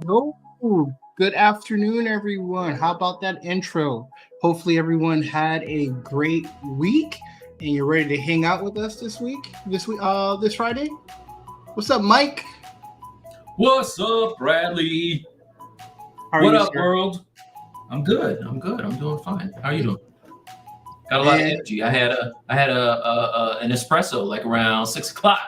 Yo, good afternoon, everyone. How about that intro? Hopefully, everyone had a great week, and you're ready to hang out with us this Friday. What's up, Mike? What's up, Bradley? How are What you, up, sir? world? I'm good. I'm good. I'm doing fine. How are you doing? Got a lot of Man, energy. I had an espresso like around 6 o'clock,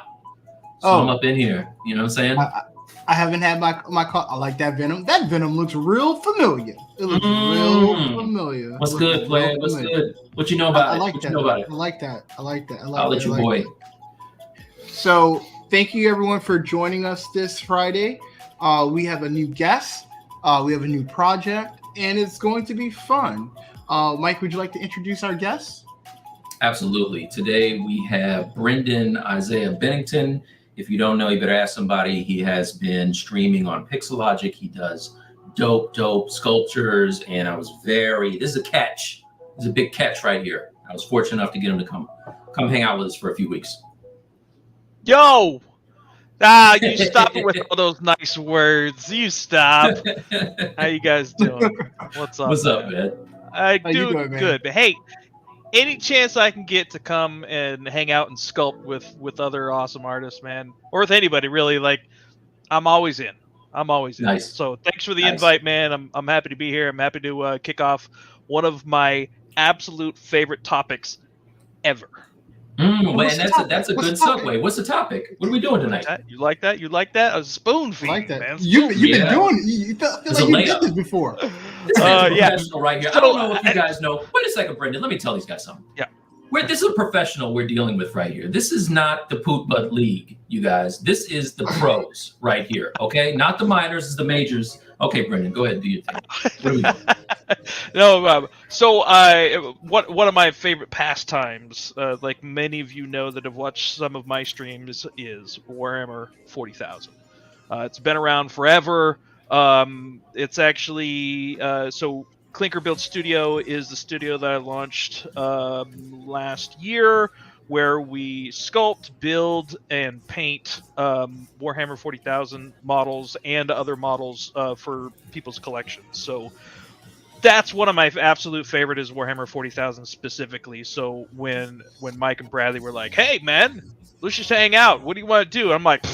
so I'm oh, up in here. You know what I'm I, saying? I I haven't had my I like that Venom. That Venom looks real familiar. It looks real Mm. familiar. It What's looks good, real Play? What's familiar. good? What you know I about it? like What you that. know about it? I like that. I like that. I like I'll that. let I you, like boy. that. So, thank you everyone for joining us this Friday. We have a new guest, we have a new project, and it's going to be fun. Mike, would you like to introduce our guest? Absolutely. Today we have Brendon Isaiah Bengtson. If you don't know, you better ask somebody. He has been streaming on Pixelogic. He does dope sculptures, and this is a catch. This is a big catch right here. I was fortunate enough to get him to come hang out with us for a few weeks. Yo! You stop it with all those nice words. You stop. How you guys doing? What's up, What's up, man? man? I How you do doing, man? good. But hey, any chance I can get to come and hang out and sculpt with other awesome artists, man, or with anybody really, like I'm always in. I'm always in. Nice, So thanks for the nice. invite, man. I'm happy to be here. I'm happy to kick off one of my absolute favorite topics ever. Well, What's and the that's a topic? that's a What's good the topic? segue. What's the topic? What are we doing You like tonight? that? You like that? You like that? A spoon I like feeding, that. man. You've Spoon you've been Yeah, doing. You feel it's a like you did layup. this before. This man's a Yeah. professional right here. I So don't know if you guys know. Wait a second, Brendan. Let me tell these guys something. yeah. This is a professional we're dealing with right here. This is not the Poot Butt League, you guys. This is the pros right here, okay? Not the minors, it's the majors. Okay, Brendan, go ahead and do your thing. What are we doing? No, so one of my favorite pastimes, like many of you know that have watched some of my streams, is Warhammer 40,000. It's been around forever. It's actually so Clinker Build Studio is the studio that I launched last year, where we sculpt, build, and paint Warhammer 40,000 models and other models for people's collections. So that's one of my absolute favorite is Warhammer 40,000 specifically. So when Mike and Bradley were like, "Hey man, let's just hang out. What do you want to do?" I'm like,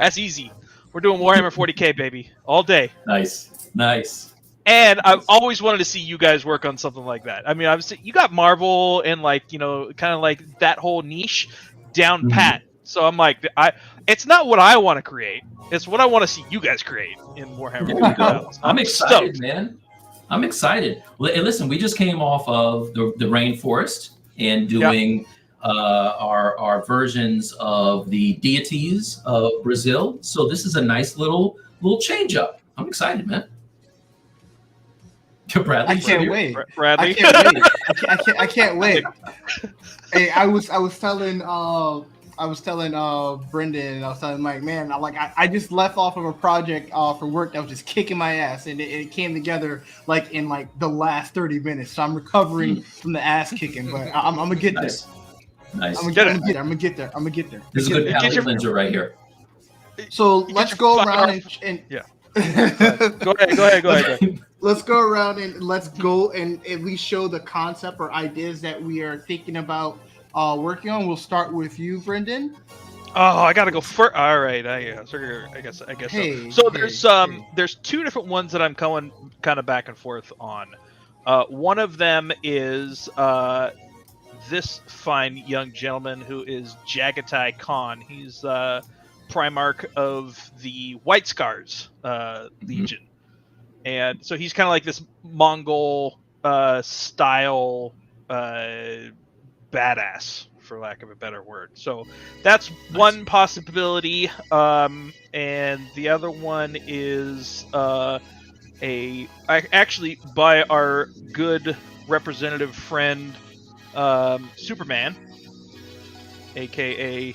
"That's easy. We're doing Warhammer 40k, baby, all day." Nice. And I've always wanted to see you guys work on something like that. I mean, obviously you got Marvel and like kind of like that whole niche down Mhm. pat. So I'm like, it's not what I want to create. It's what I want to see you guys create in Warhammer There we 40,000. go. I'm excited, Stoked. man. I'm excited. And listen, we just came off of the rainforest and Yeah. doing our versions of the deities of Brazil. So this is a nice little change up. I'm excited, man. Bradley, I can't here? wait. I Bradley. can't wait. I can't wait. Hey, I was telling Brendan, I was telling Mike, man, I just left off of a project for work that was just kicking my ass, and it came together like in like the last 30 minutes. So I'm recovering from the ass kicking, but I'm gonna get there. Nice. I'm gonna get there. This is a good Get palate your- cleanser right here. So You let's get your go fucking around arm- and Yeah. Go ahead. let's go around and let's go and at least show the concept or ideas that we are thinking about working on. We'll start with you, Brendan. Oh, I gotta go first. All right, I guess Hey, so. So hey. there's two different ones that I'm going kind of back and forth on. One of them is this fine young gentleman who is Jagatai Khan. He's Primarch of the White Scars Legion, and so he's kind of like this Mongol style badass, for lack of a better word. So that's one possibility. And the other one is actually by our good representative friend Superman, aka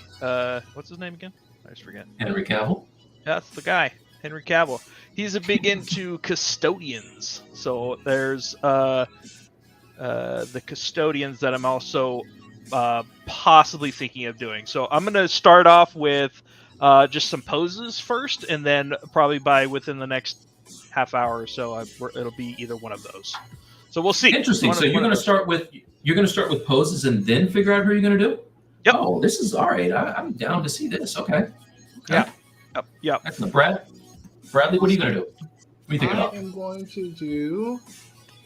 what's his name again? I just forget. Henry Cavill. That's the guy, Henry Cavill. He's a big into custodians. So there's the custodians that I'm also possibly thinking of doing. So I'm going to start off with just some poses first, and then probably by within the next half hour or so, it'll be either one of those. So we'll see. Interesting. So you're going to start with poses and then figure out who you're going to do. Yep. Oh, this is all right. I'm down to see this. Okay. Yeah. Yep. Excellent. Bradley, what are you going to do? What are you thinking about? I am going to do.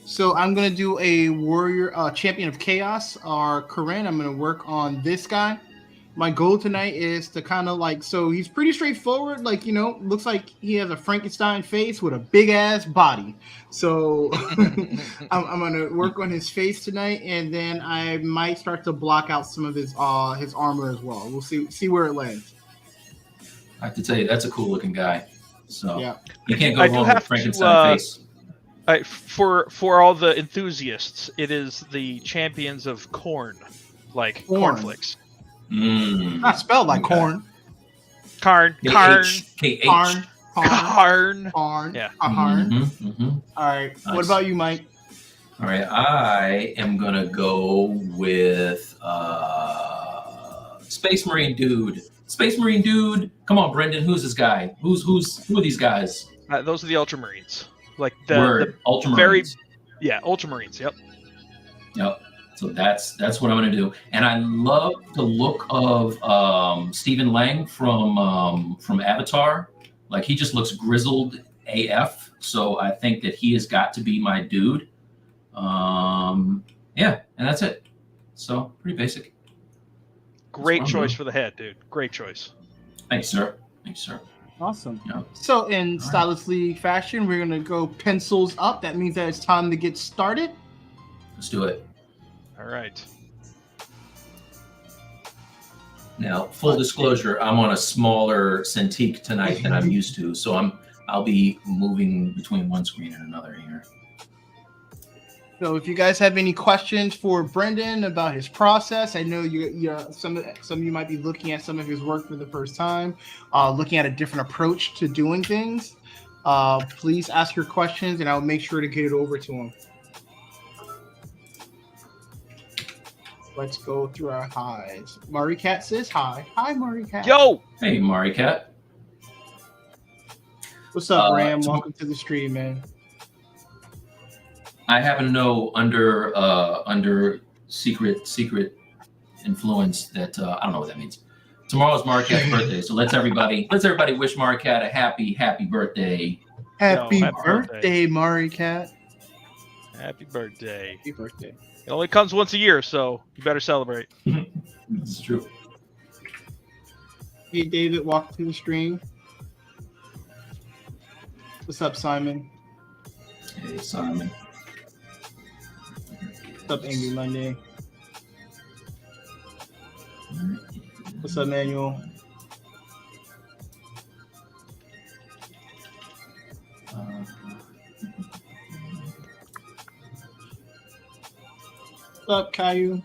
So I'm going to do a warrior champion of chaos, or Corinne. I'm going to work on this guy. My goal tonight is to kind of like, so he's pretty straightforward. Like, looks like he has a Frankenstein face with a big ass body. So I'm going to work on his face tonight. And then I might start to block out some of his armor as well. We'll see where it lands. I have to tell you, that's a cool looking guy. So yeah, you can't go wrong with Frankenstein face. For all the enthusiasts, it is the champions of corn, like cornflakes. Not spelled like corn. Karn. Yeah. Mm-hmm. All right. Nice. What about you, Mike? All right. I am gonna go with Space Marine dude. Space Marine dude. Come on, Brendon. Who's this guy? Who are these guys? Those are the Ultramarines. Like the Ultramarines. Very, Ultramarines. Yep. So that's what I'm gonna do. And I love the look of Stephen Lang from Avatar. Like he just looks grizzled AF. So I think that he has got to be my dude. And that's it. So pretty basic. Great choice for the head, dude. Great choice. Thanks, sir. Awesome. Yeah. So in Stylus League fashion, we're gonna go pencils up. That means that it's time to get started. Let's do it. All right. Now, full disclosure, I'm on a smaller Cintiq tonight than I'm used to, so I'll be moving between one screen and another here. So if you guys have any questions for Brendon about his process, I know some of you might be looking at some of his work for the first time, looking at a different approach to doing things. Please ask your questions, and I'll make sure to get it over to him. Let's go through our highs. Maricat says hi. Hi, Maricat. Yo! Hey, Maricat. What's up, Ram? Welcome to the stream, man. I happen to know under secret influence that I don't know what that means. Tomorrow's Maricat's birthday, so let's everybody wish Maricat a happy birthday. Happy birthday, Maricat. Happy birthday. Happy birthday. It only comes once a year, so you better celebrate. It's true. Hey, David, walk to the stream. What's up, Simon? Hey, Simon. What's up, Angry Monday? What's up, Manuel? What's up, Caillou?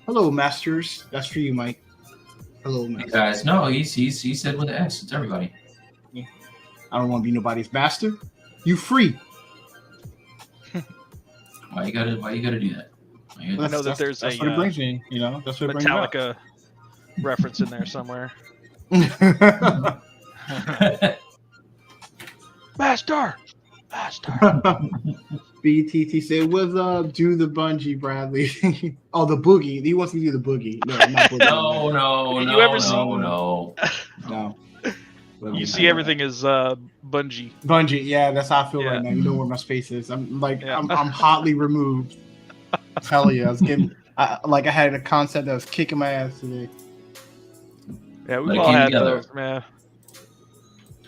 Hello, Masters. That's for you, Mike. Hello, Masters. Hey guys, no, he said with an S. It's everybody. Yeah. I don't want to be nobody's master. You free. Why you gotta do that? I know that there's that's what it brings me. That's what it brings Metallica reference in there somewhere. Master. BTT said, "What's up? Do the bungee, Bradley." Oh, the boogie. He wants to do the boogie. No, not boogie. No. You see everything as bungee. Bungee, yeah, that's how I feel right now. You know where my space is. I'm hotly removed. Hell yeah, I had a concept that was kicking my ass today. Yeah, we all had those, man.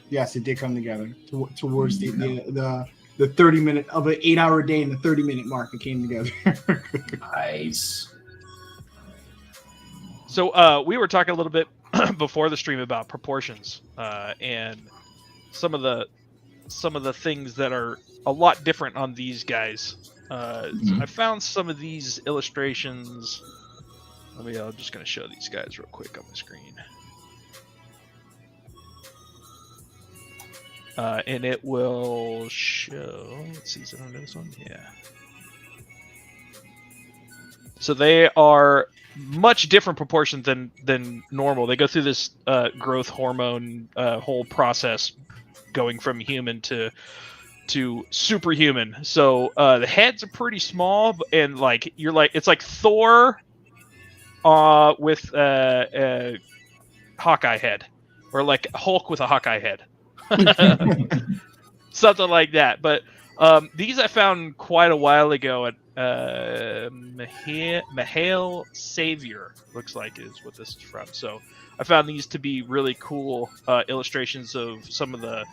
Yes, it did come together towards the 30-minute of an 8-hour day and the 30-minute mark. It came together. Nice. So we were talking a little bit before the stream about proportions and some of the things that are a lot different on these guys. I found some of these illustrations. I'm just going to show these guys real quick on the screen. And it will show. Let's see, is it on this one? Yeah. So they are much different proportion than normal. They go through this growth hormone whole process, going from human to superhuman. So the heads are pretty small, and like it's like Thor with a Hawkeye head, or like Hulk with a Hawkeye head. Something like that. But these I found quite a while ago at Mahale Savior, looks like is what this is from. So I found these to be really cool illustrations of some of the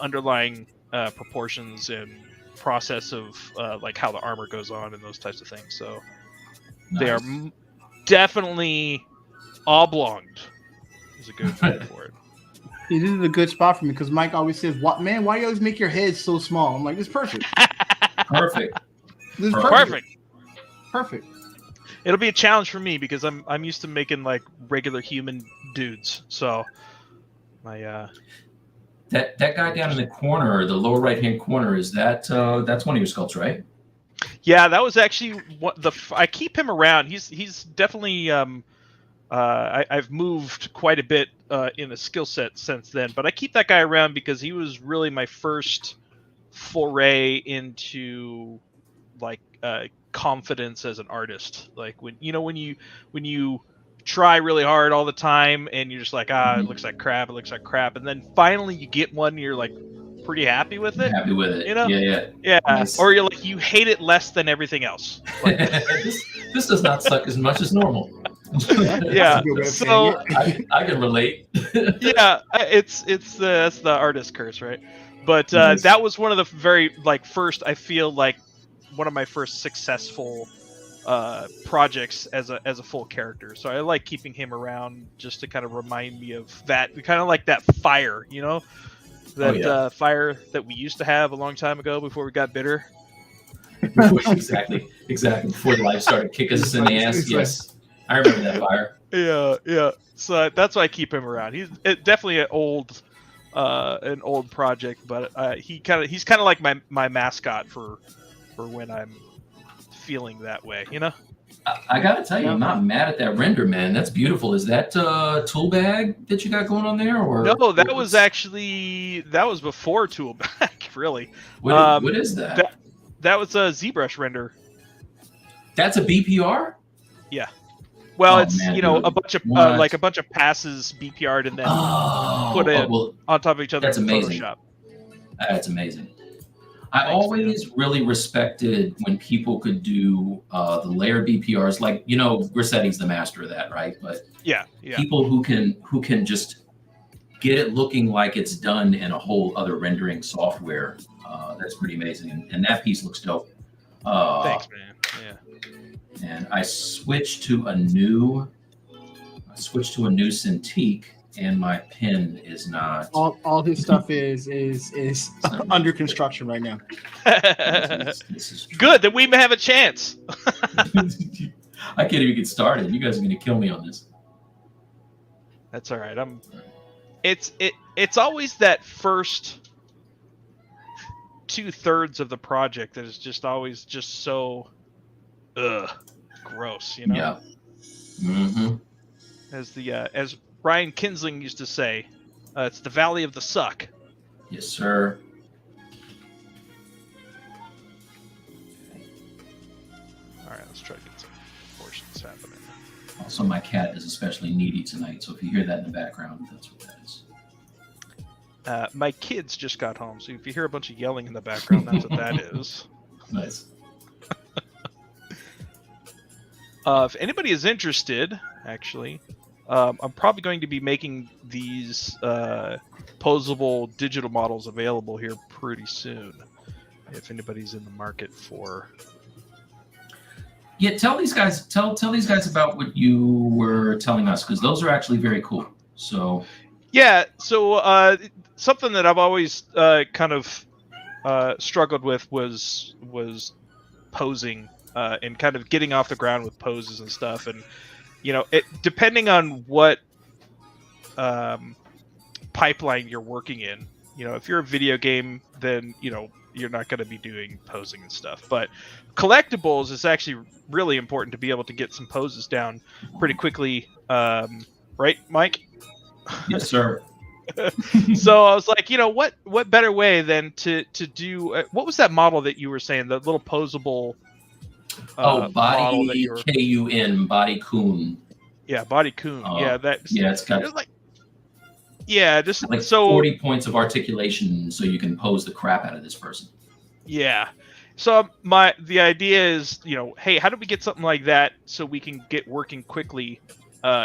underlying proportions and process of like how the armor goes on and those types of things. So they are definitely oblonged is a good word for it. This is a good spot for me because Mike always says, "What man? Why do you always make your head so small?" I'm like, "It's perfect. Perfect. This is Perfect. Perfect." It'll be a challenge for me because I'm used to making like regular human dudes. So my That guy down in the corner, the lower right hand corner, is that's one of your sculpts, right? yeah, that was actually what I keep him around. He's definitely I've moved quite a bit in the skill set since then, but I keep that guy around because he was really my first foray into like confidence as an artist. Like when you try really hard all the time and you're just like, it looks like crap, and then finally you get one and you're like pretty happy with it. Happy with it. You know? Yeah. Nice. Or you're like, you hate it less than everything else. Like, this does not suck as much as normal. Yeah, so I can relate. Yeah, it's that's the artist curse, right? But Nice. that was one of the very first, I feel like one of my first successful projects as a full character. So I like keeping him around just to kind of remind me of that, kind of like that fire, that fire that we used to have a long time ago before we got bitter. Exactly. Before life started kicking us in the ass. Yes. I remember that fire. Yeah. So that's why I keep him around. He's definitely an old project, but he's kind of like my mascot for when I'm feeling that way, I gotta tell you, I'm not mad at that render, man. That's beautiful. Is that tool bag that you got going on there, or no? That was before tool bag, really. What is that? That was a ZBrush render. That's a BPR. Yeah. Well, it's man, a bunch of a bunch of passes BPR'd and then put it on top of each other. That's in amazing. Photoshop. That's amazing. I always really respected when people could do the layer BPRs, like Grissetti's the master of that, right? But yeah. People who can just get it looking like it's done in a whole other rendering software. That's pretty amazing, and that piece looks dope. Thanks, man. Yeah. And I switched to a new Cintiq, and my pen is not. All his stuff is under construction right now. This is Good that we may have a chance. I can't even get started. You guys are going to kill me on this. That's all right. It's always that first 2/3 of the project that is just always just so gross, Yeah. Mm-hmm. As Brian Kinsling used to say, it's the valley of the suck. Yes, sir. All right, let's try to get some portions happening. Also, my cat is especially needy tonight, so if you hear that in the background, that's what that is. My kids just got home, so if you hear a bunch of yelling in the background, that's what that is. Nice. If anybody is interested, actually, I'm probably going to be making these posable digital models available here pretty soon. If anybody's in the market for. Yeah, tell these guys about what you were telling us, because those are actually very cool. So. Yeah. So something that I've always kind of struggled with was posing. And kind of getting off the ground with poses and stuff, and depending on what pipeline you're working in, if you're a video game, then you're not going to be doing posing and stuff. But collectibles is actually really important to be able to get some poses down pretty quickly, right, Mike? Yes, sir. So I was like, what better way than to do what was that model that you were saying, the little posable model that Body you were Kun, Body Kun. Yeah, Body Kun. It's got like just like so 40 points of articulation, so you can pose the crap out of this person. Yeah. So the idea is, hey, how do we get something like that so we can get working quickly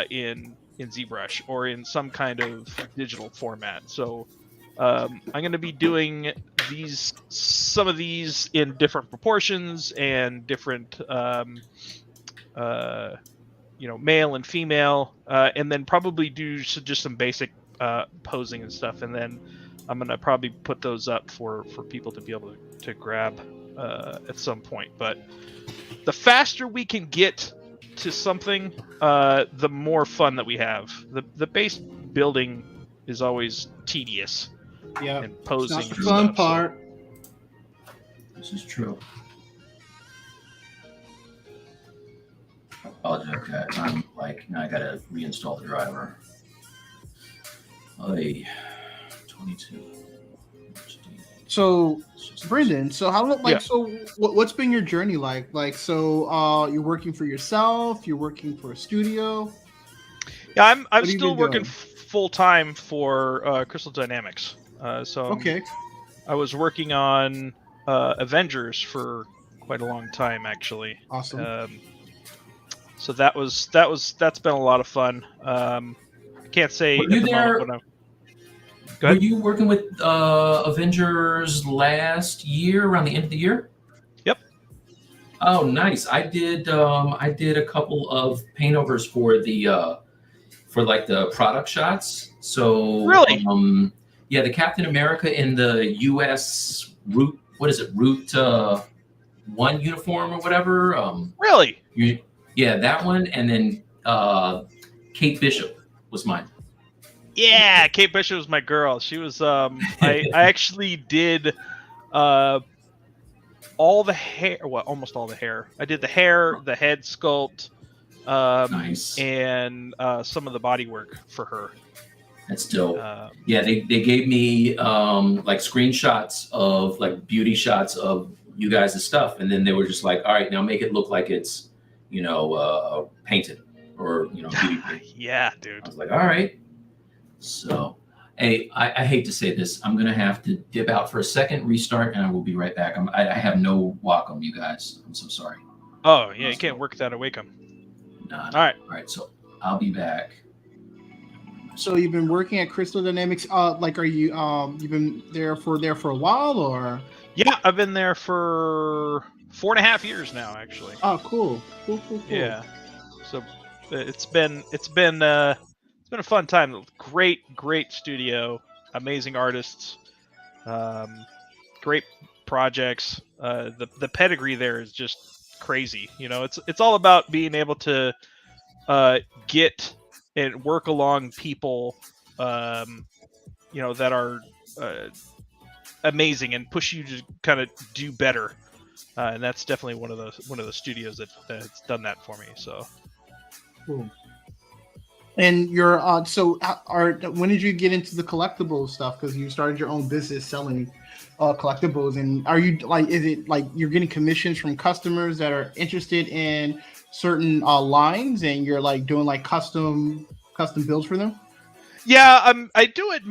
in ZBrush or in some kind of digital format? So I'm going to be doing some of these in different proportions and different, male and female, and then probably do just some basic posing and stuff, and then I'm gonna probably put those up for people to be able to grab at some point. But the faster we can get to something, the more fun that we have. The base building is always tedious. Yeah, and posing. It's not the fun part. This is true. I apologize, guys. I'm like, now I gotta reinstall the driver. 22. So, Brendon, so what's been your journey like? You're working for yourself, you're working for a studio? Yeah, I'm still working full time for Crystal Dynamics. Okay. I was working on Avengers for quite a long time, actually. Awesome. So that's been a lot of fun. I can't say Were you there? Were you working with Avengers last year, around the end of the year? Yep. Oh, nice. I did a couple of paintovers for the product shots. So really, the Captain America in the U.S. Route 1 uniform or whatever. Really? Yeah, that one, and then Kate Bishop was mine. Yeah, Kate Bishop was my girl. She was I actually did all the hair, almost all the hair. I did the hair, the head sculpt, nice, and some of the body work for her. That's dope. They gave me like screenshots of like beauty shots of you guys' stuff, and then they were just like, all right, now make it look like it's painted or beauty paint. Yeah, dude. I was like, all right. So, hey, I hate to say this. I'm gonna have to dip out for a second, restart, and I will be right back. I have no Wacom, you guys. I'm so sorry. Oh yeah, you can't work without a Wacom. Nah. All right. So I'll be back. So you've been working at Crystal Dynamics. Are you you've been there for a while, or? Yeah, I've been there for 4.5 years now, actually. Oh, cool. Yeah. So it's been a fun time. Great studio, amazing artists, great projects. The pedigree there is just crazy. It's all about being able to get and work along people, that are amazing and push you to kind of do better. And that's definitely one of the studios that's done that for me. So. Cool. And you're when did you get into the collectible stuff? Because you started your own business selling collectibles, and are you is it like you're getting commissions from customers that are interested in certain lines, and you're like doing like custom builds for them? Yeah, I do it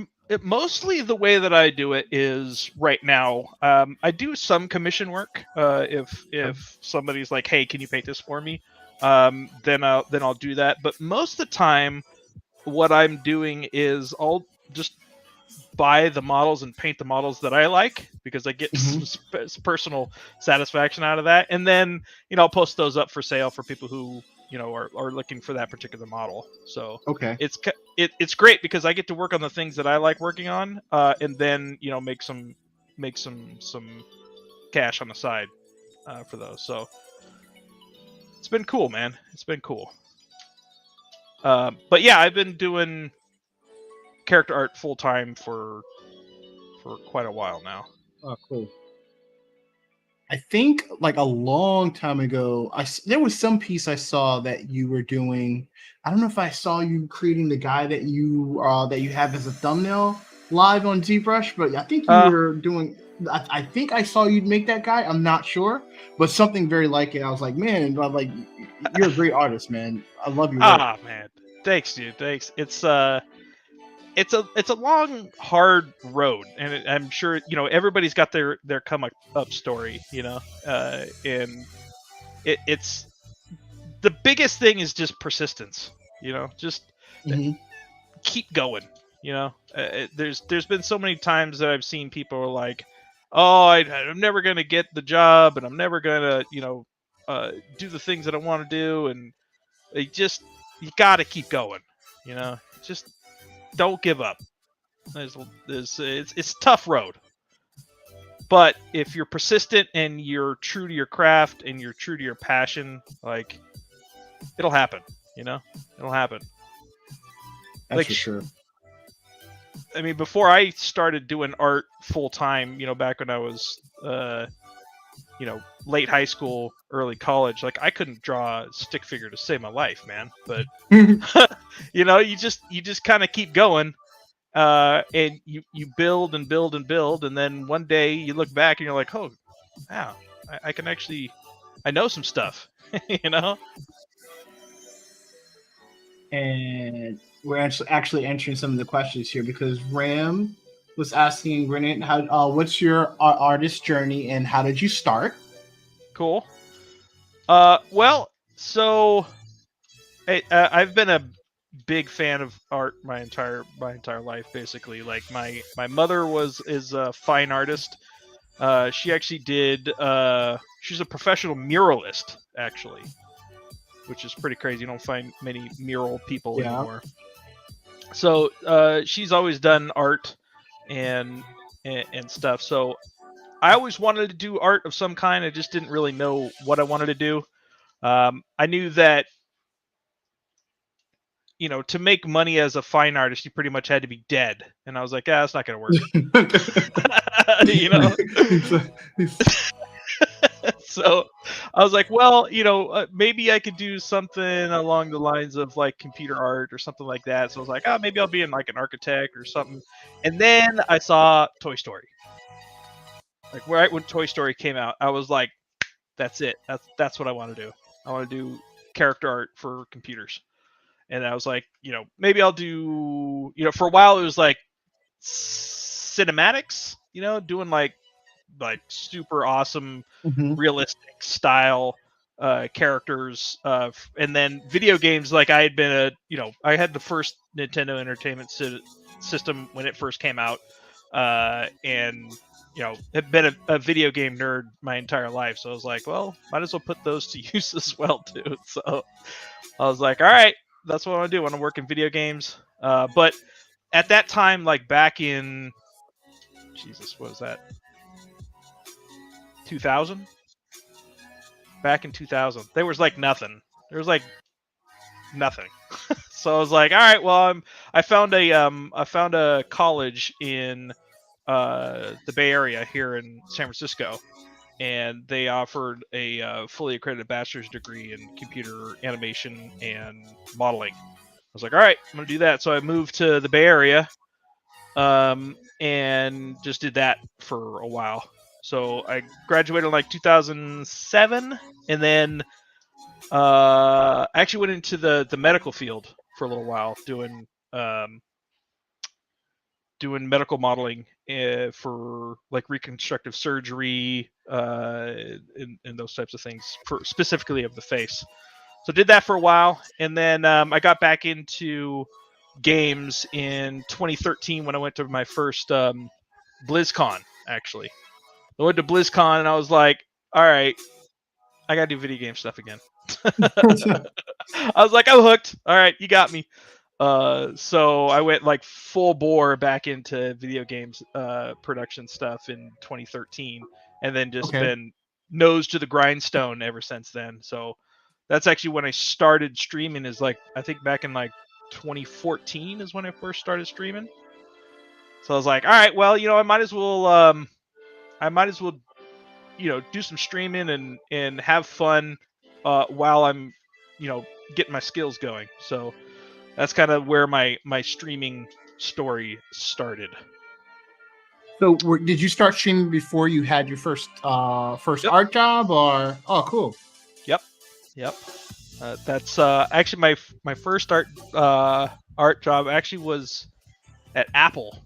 mostly the way that I do it is right now. I do some commission work. If somebody's like, hey, can you paint this for me? Then I'll do that. But most of the time, what I'm doing is I'll just buy the models and paint the models that I like, because I get some personal satisfaction out of that. And then I'll post those up for sale for people who are looking for that particular model. So okay, it's great because I get to work on the things that I like working on, and then make some cash on the side for those. So. It's been cool, man. It's been cool. But yeah, I've been doing character art full time for quite a while now. Oh, cool. I think like a long time ago, there was some piece I saw that you were doing. I don't know if I saw you creating the guy that you have as a thumbnail live on ZBrush, but I think you were doing. I think I saw you make that guy. I'm not sure, but something very like it. I was like, man, like you're a great artist, man. I love your work. Man, thanks, dude. Thanks. It's a long, hard road, and I'm sure everybody's got their come up story, and it's the biggest thing is just persistence. Just keep going. There's been so many times that I've seen people are like, oh, I'm never gonna get the job, and I'm never gonna do the things that I want to do, and you gotta keep going. Just don't give up. It's a tough road, but if you're persistent and you're true to your craft and you're true to your passion, like it'll happen. It'll happen. That's for sure. I mean, before I started doing art full time, back when I was, late high school, early college, like I couldn't draw a stick figure to save my life, man. But you just kind of keep going, and you build and build and build, and then one day you look back and you're like, oh, wow, I can actually, I know some stuff, And we're actually answering some of the questions here because Ram was asking Brendon, how what's your artist journey and how did you start? Cool. Well, so I've been a big fan of art my entire life, basically. Like my mother is a fine artist. She actually did. She's a professional muralist, actually, which is pretty crazy. You don't find many mural people anymore. So she's always done art and stuff. So I always wanted to do art of some kind. I just didn't really know what I wanted to do. I knew that to make money as a fine artist, you pretty much had to be dead. And I was like, that's not going to work. So I was like, well, maybe I could do something along the lines of like computer art or something like that. So I was like, maybe I'll be in like an architect or something. And then I saw Toy Story. Like right when Toy Story came out, I was like, that's it. That's what I want to do. I want to do character art for computers. And I was like, maybe I'll do, for a while it was like cinematics, doing like super awesome, realistic style characters. And then video games, like I had been I had the first Nintendo Entertainment System when it first came out. And have been a video game nerd my entire life. So I was like, well, might as well put those to use as well, too. So I was like, all right, that's what I want to do. I want to work in video games. But at that time, like back in, Jesus, what was that? 2000? Back in 2000, there was like nothing. There was like nothing. So I was like, all right, well, I found a college in the Bay Area here in San Francisco, and they offered a fully accredited bachelor's degree in computer animation and modeling. I was like, all right, I'm gonna do that. So I moved to the Bay Area, and just did that for a while. So I graduated in like 2007, and then I actually went into the medical field for a little while, doing medical modeling for like reconstructive surgery and those types of things, for specifically of the face. So did that for a while, and then I got back into games in 2013 when I went to my first BlizzCon. Actually, I went to BlizzCon and I was like, all right, I gotta do video game stuff again. I was like, I'm hooked. All right, you got me. So I went like full bore back into video games production stuff in 2013, and then just been nose to the grindstone ever since then. So that's actually when I started streaming, is like, I think back in like 2014 is when I first started streaming. So I was like, all right, well, I might as well do some streaming and have fun while I'm getting my skills going. So that's kind of where my streaming story started. So did you start streaming before you had your first Yep. art job, or cool? Yep. That's actually my first art job actually was at Apple.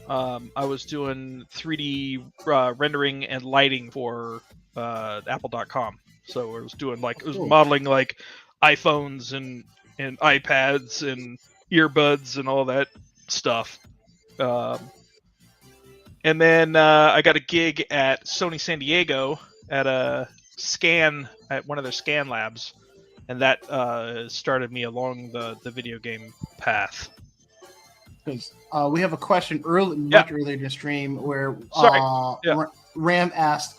I was doing 3D rendering and lighting for Apple.com. So I was doing modeling like iPhones and iPads and earbuds and all that stuff. And then I got a gig at Sony San Diego at one of their scan labs, and that started me along the video game path. Because we have a question much earlier in the stream where Ram asked,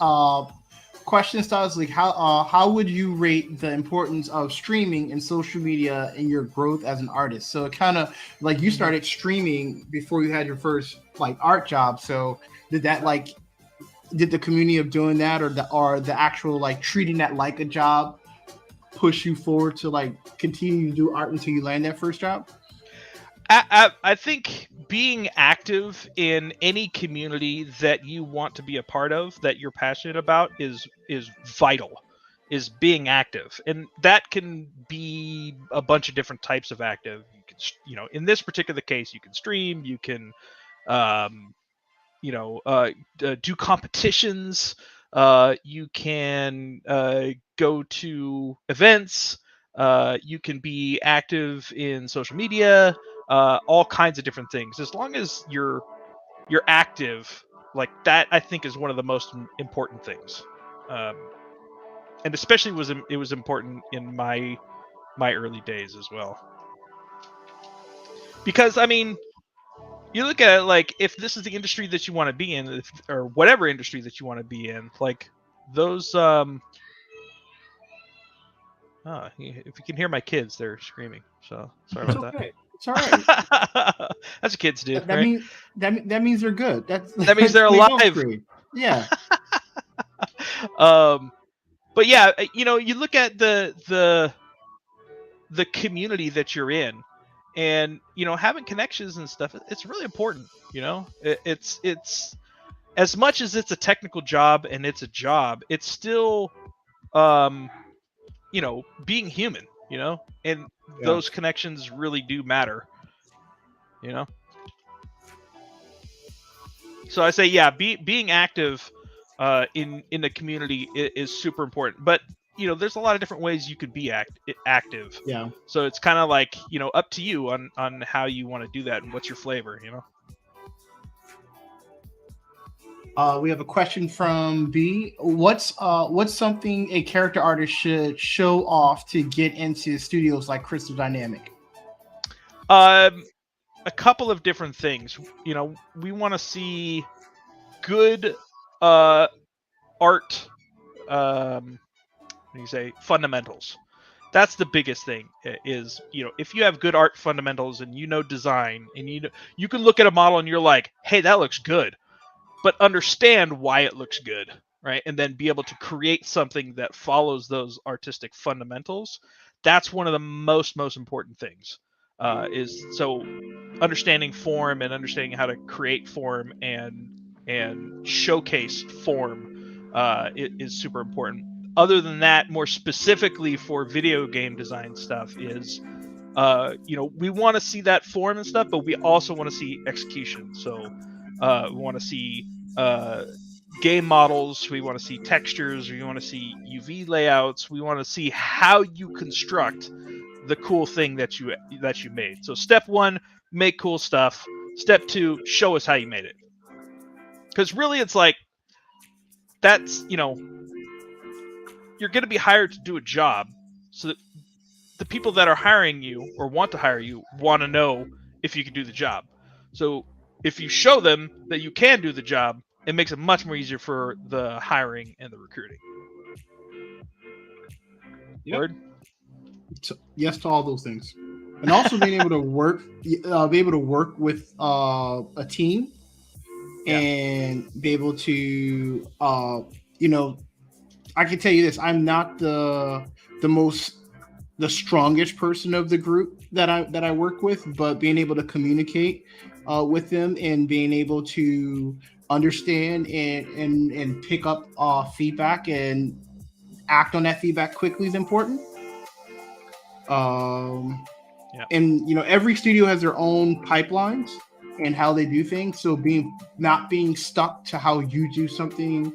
question styles like how would you rate the importance of streaming and social media in your growth as an artist? So it kind of like you started streaming before you had your first art job. So did the community of doing that or the actual treating that like a job push you forward to continue to do art until you land that first job? I think being active in any community that you want to be a part of, that you're passionate about, is vital. Is being active, and that can be a bunch of different types of active. You can, in this particular case, you can stream, you can, do competitions. You can go to events. You can be active in social media. All kinds of different things. As long as you're active, like that, I think is one of the most important things. And especially it was important in my early days as well. Because I mean, you look at it if this is the industry that you want to be in, or whatever industry that you want to be in, those if you can hear my kids, they're screaming. So sorry about that. It's all right. That's what kids do. That means they're good. That means they're alive. Yeah. But yeah, you look at the community that you're in, and having connections and stuff. It's really important. It's as much as it's a technical job and it's a job. It's still being human. And those connections really do matter. So I say, being active in the community is super important. But there's a lot of different ways you could be active. Yeah. So it's kind of up to you on how you want to do that and what's your flavor. We have a question from B. What's something a character artist should show off to get into studios like Crystal Dynamic? A couple of different things. We want to see good art. Fundamentals. That's the biggest thing. Is if you have good art fundamentals and design and you can look at a model and you're like, hey, that looks good. But understand why it looks good, right? And then be able to create something that follows those artistic fundamentals. That's one of the most important things. Is so understanding form and understanding how to create form and showcase form is super important. Other than that, more specifically for video game design stuff is, we want to see that form and stuff, but we also want to see execution. So we want to see game models, we want to see textures, we want to see UV layouts, we want to see how you construct the cool thing that you made. So step 1, make cool stuff. Step 2, show us how you made it. Because really it's that's, you're going to be hired to do a job, so that the people that are hiring you or want to hire you want to know if you can do the job. So if you show them that you can do the job, it makes it much more easier for the hiring and the recruiting. Yep. Word? Yes to all those things, and also being able to work with a team, and be able to I can tell you this: I'm not the strongest person of the group that I work with, but being able to communicate with them and being able to understand and pick up feedback and act on that feedback quickly is important. And every studio has their own pipelines and how they do things. So not being stuck to how you do something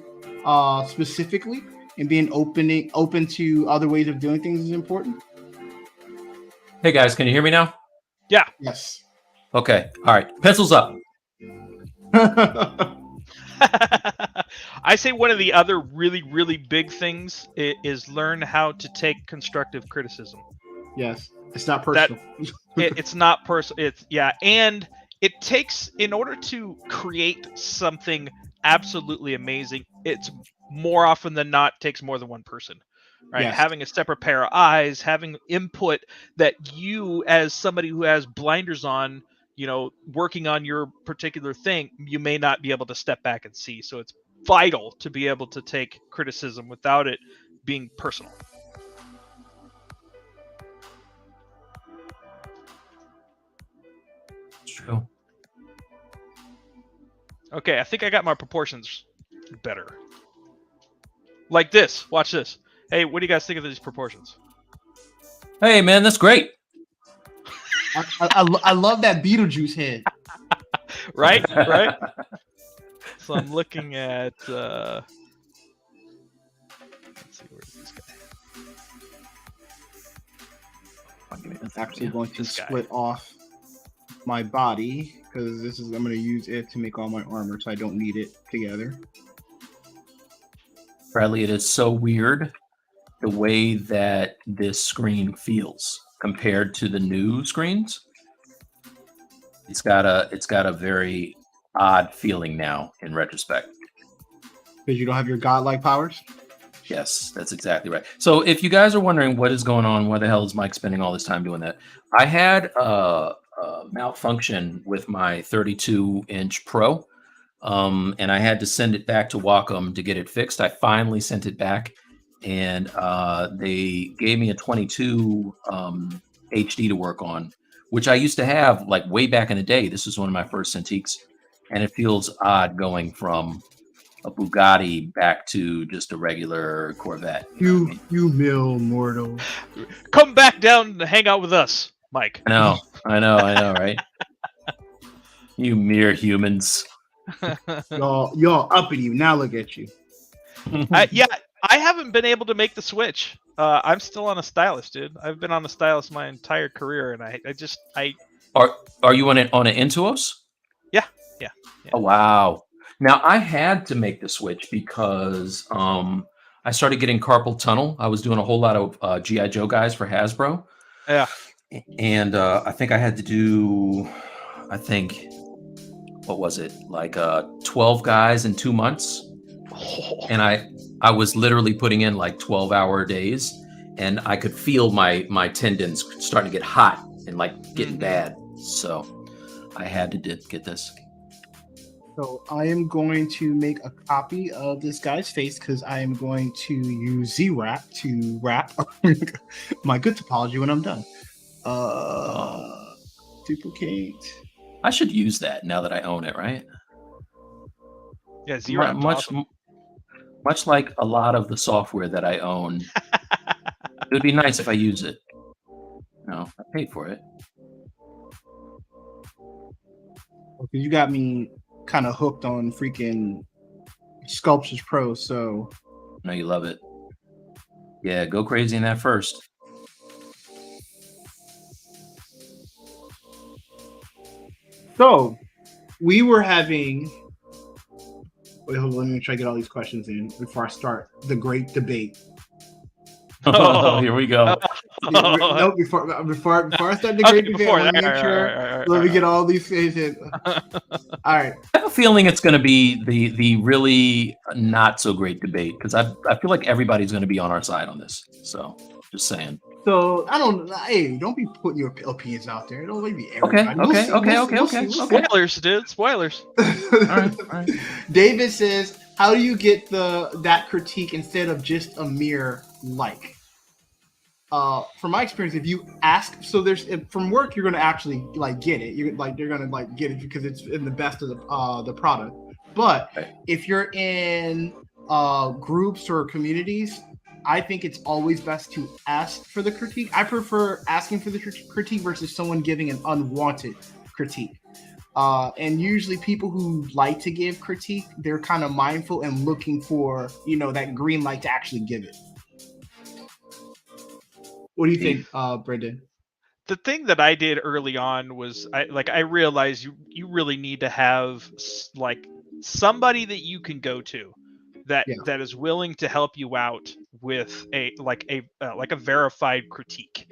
specifically and being open to other ways of doing things is important. Hey guys, can you hear me now? Yeah. Yes. Okay. All right. Pencils up. I say one of the other really, really big things is learn how to take constructive criticism. Yes. It's not personal. It's not personal. And it takes, in order to create something absolutely amazing, it's more often than not takes more than one person. Right, yes. Having a separate pair of eyes, having input that you, as somebody who has blinders on, working on your particular thing, you may not be able to step back and see. So it's vital to be able to take criticism without it being personal. It's true. Okay, I think I got my proportions better. Like this. Watch this. Hey, what do you guys think of these proportions? Hey, man, that's great. I love that Beetlejuice head. Right? So I'm looking at... let's see, where is this guy? I'm actually going to split off my body because I'm going to use it to make all my armor, so I don't need it together. Bradley, it is so weird the way that this screen feels compared to the new screens. It's got a very odd feeling now in retrospect. Because you don't have your godlike powers? Yes, that's exactly right. So if you guys are wondering what is going on, why the hell is Mike spending all this time doing that? I had a malfunction with my 32-inch Pro, and I had to send it back to Wacom to get it fixed. I finally sent it back, and they gave me a 22 HD to work on, which I used to have like way back in the day. This was one of my first Cintiqs, and it feels odd going from a Bugatti back to just a regular Corvette. You mill mortal. Come back down to hang out with us, Mike. I know, right? You mere humans. y'all uppity. Now look at you. I haven't been able to make the switch. I'm still on a Stylus, dude. I've been on a Stylus my entire career, and I Are you on an Intuos? Yeah. Oh wow. Now I had to make the switch because I started getting carpal tunnel. I was doing a whole lot of G.I. Joe guys for Hasbro. Yeah. And I think I had to do, what was it? Like 12 guys in 2 months. And I was literally putting in like 12-hour days, and I could feel my tendons starting to get hot and like getting bad. So I had to get this. So I am going to make a copy of this guy's face because I am going to use ZWrap to wrap my good topology when I'm done. Duplicate. I should use that now that I own it, right? Yeah, ZWrap. Much like a lot of the software that I own, it would be nice if I use it. No, I paid for it. Okay, you got me kind of hooked on freaking Sculptures Pro, so I know you love it. Yeah, go crazy in that first. So we were having. Wait, hold on. Let me try to get all these questions in before I start the great debate. Oh, here we go. No, before I start the great debate, let me get all these things in. All right. I have a feeling it's going to be the really not so great debate because I feel like everybody's going to be on our side on this. So just saying. So don't be putting your opinions out there. Don't be everybody. Okay. Spoilers, dude. Spoilers. All right. David says how do you get that critique instead of just a mere like? From my experience, if you ask, so from work, you're going to actually like get it. You're going to like get it because it's in the best of the product. But if you're in groups or communities, I think it's always best to ask for the critique. I prefer asking for the critique versus someone giving an unwanted critique. And usually people who like to give critique, they're kind of mindful and looking for, that green light to actually give it. What do you think, Brendon? The thing that I did early on was I realized you really need to have like somebody that you can go to that is willing to help you out with a verified critique,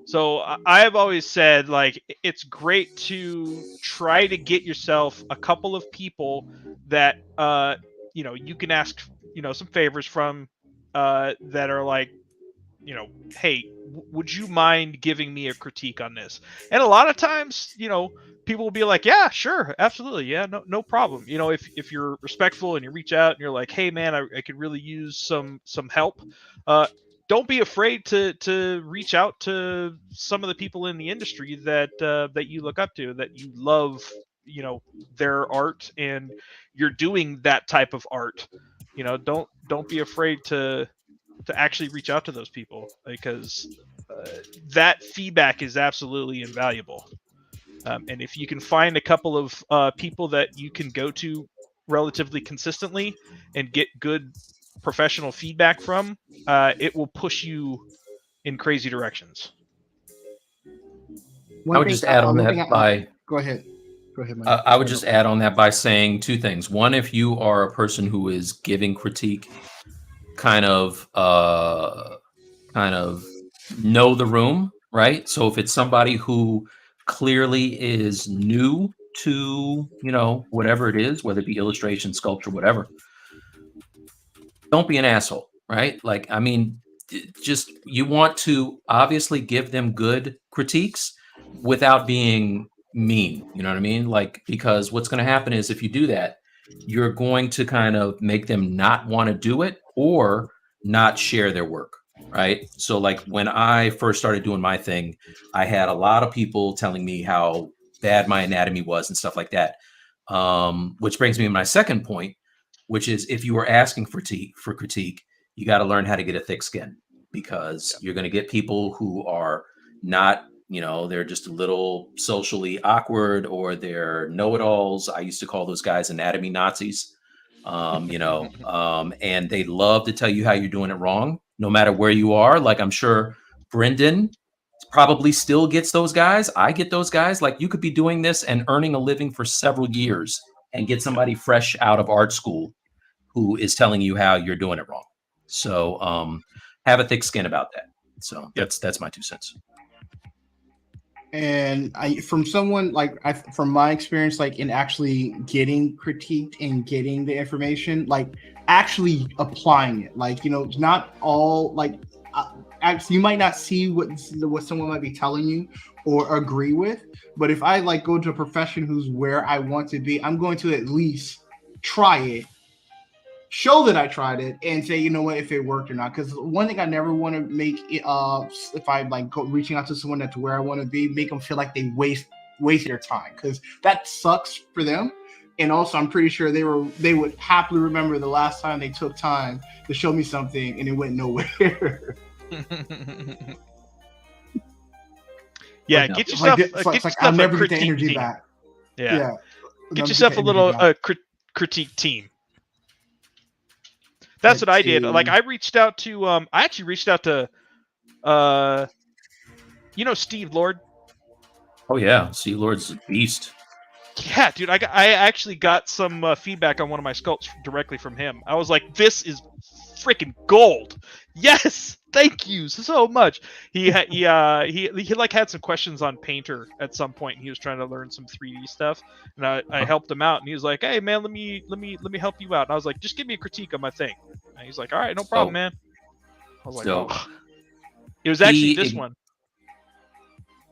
So I have always said, like, it's great to try to get yourself a couple of people that you can ask some favors from that are like, hey, would you mind giving me a critique on this? And a lot of times, people will be like, yeah, sure, absolutely, yeah, no problem. If you're respectful and you reach out and you're like, hey man, I could really use some help. Don't be afraid to reach out to some of the people in the industry that you look up to, that you love, their art, and you're doing that type of art. Don't be afraid to actually reach out to those people, because that feedback is absolutely invaluable. And if you can find a couple of people that you can go to relatively consistently and get good professional feedback from, it will push you in crazy directions. I would just add on that by... Go ahead, Mike. I would just add on that by saying two things. One, if you are a person who is giving critique, kind of know the room, right? So if it's somebody who clearly is new to, whatever it is, whether it be illustration, sculpture, whatever, don't be an asshole, right? Like, I mean, just, you want to obviously give them good critiques without being mean, you know what I mean? Like, because what's going to happen is, if you do that, you're going to kind of make them not want to do it or not share their work, right? So like, when I first started doing my thing, I had a lot of people telling me how bad my anatomy was and stuff like that. Which brings me to my second point, which is, if you are asking for critique, you got to learn how to get a thick skin, because you're going to get people who are not, they're just a little socially awkward, or they're know-it-alls. I used to call those guys anatomy Nazis, and they love to tell you how you're doing it wrong, no matter where you are. Like, I'm sure Brendon probably still gets those guys. I get those guys. Like, you could be doing this and earning a living for several years and get somebody fresh out of art school who is telling you how you're doing it wrong. So have a thick skin about that. So that's my 2 cents. And from my experience, like, in actually getting critiqued and getting the information, like actually applying it, like, not all like, actually, you might not see what someone might be telling you or agree with, but if I like go to a profession who's where I want to be, I'm going to at least try it, show that I tried it, and say, if it worked or not. Because one thing I never want to make it, if I like reaching out to someone that's where I want to be, make them feel like they waste their time, because that sucks for them. And also, I'm pretty sure they would happily remember the last time they took time to show me something and it went nowhere. Yeah, get yourself. I'll never get the energy back. Yeah. Get yourself a little critique team. That's what I did. Like, I reached out to I actually reached out to Steve Lord. Oh yeah, Steve Lord's a beast. Yeah, dude, I actually got some feedback on one of my sculpts directly from him. I was like, this is freaking gold. Yes, thank you so much. He like had some questions on Painter at some point. He was trying to learn some 3D stuff, and I helped him out. And he was like, "Hey man, let me help you out." And I was like, "Just give me a critique on my thing." And he's like, "All right, no problem, man." I was like, "Oh." It was actually this one.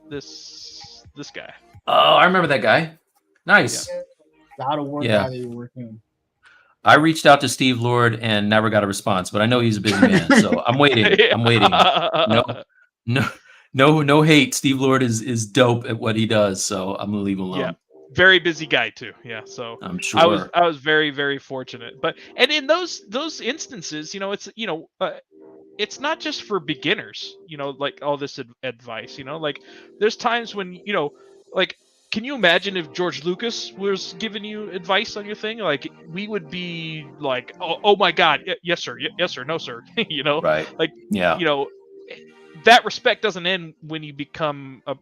This guy. Oh, I remember that guy. Nice. God of War guy that you're working. I reached out to Steve Lord and never got a response, but I know he's a busy man, so I'm waiting. I'm waiting. No hate. Steve Lord is dope at what he does, so I'm gonna leave him alone. Yeah, very busy guy too. Yeah, so I'm sure. I was very, very fortunate. But and in those instances, it's not just for beginners, like all this advice, like there's times when, like, can you imagine if George Lucas was giving you advice on your thing? Like, we would be like, oh my God, yes sir, yes sir, no sir, Right. like, Yeah. that respect doesn't end when you become a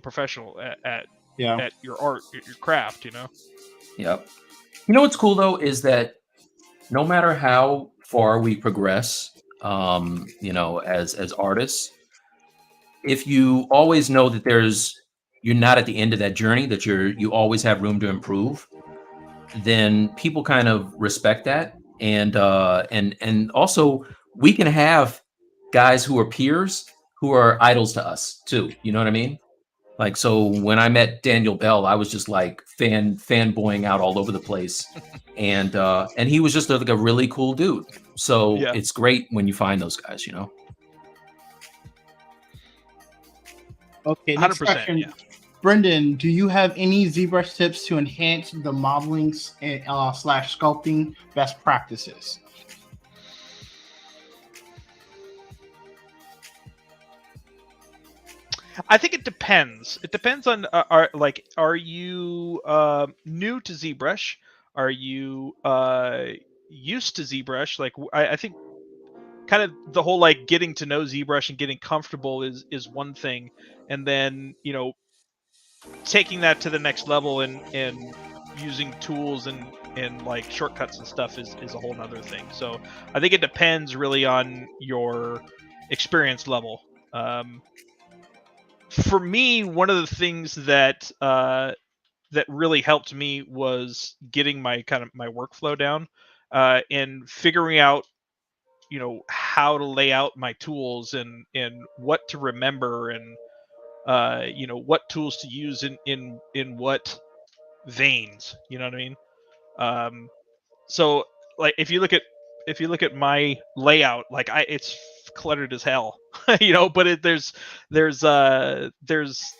professional at your art, your craft, Yep. You know what's cool though is that no matter how far we progress, as artists, if you always know that you're not at the end of that journey, that you always have room to improve, then people kind of respect that. And also we can have guys who are peers who are idols to us too. You know what I mean? Like, so when I met Daniel Bell, I was just like fanboying out all over the place. And he was just like a really cool dude. So Yeah. it's great when you find those guys, Okay, next 100%. question. Yeah. Brendon, do you have any ZBrush tips to enhance the modeling / sculpting best practices? I think it depends. It depends on are you new to ZBrush? Are you used to ZBrush? Like, I think kind of the whole like getting to know ZBrush and getting comfortable is one thing, and then taking that to the next level and using tools and like shortcuts and stuff is a whole nother thing. So I think it depends really on your experience level. For me, one of the things that really helped me was getting my workflow down, and figuring out how to lay out my tools and what to remember, and what tools to use in what veins. You know what I mean? So like if you look at my layout, like it's cluttered as hell, but there's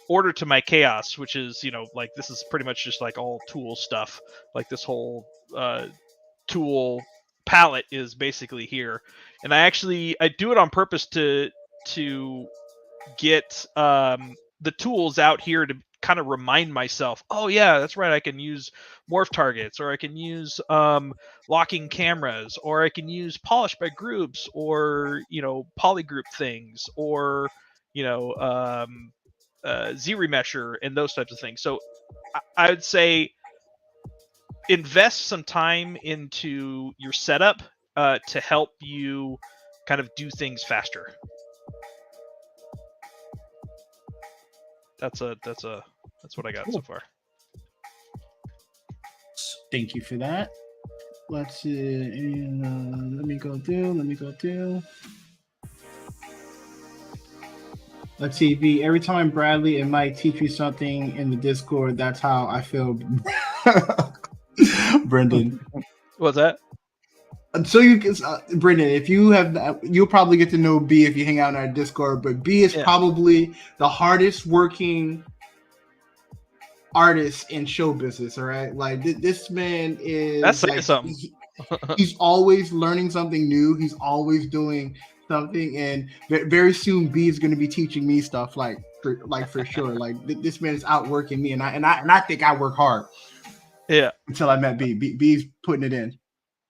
order to my chaos, which is like this is pretty much just like all tool stuff. Like this whole tool palette is basically here, and I do it on purpose to get the tools out here to kind of remind myself, oh yeah, that's right, I can use morph targets, or I can use locking cameras, or I can use polish by groups, or polygroup things, or Z-remesher and those types of things. So I would say invest some time into your setup to help you kind of do things faster. That's what I got so far. Thank you for that. Let's see. Let me go through. Let's see, B. Every time Bradley and Mike teach me something in the Discord, that's how I feel. Brendon. What's that? So you can, Brendon, if you have, you'll probably get to know B if you hang out in our Discord. But B is probably the hardest working artist in show business. All right, like this man is. That's like, something. He's always learning something new. He's always doing something, and very soon B is going to be teaching me stuff. For sure. Like this man is outworking me, and I think I work hard. Yeah. Until I met B. B's putting it in.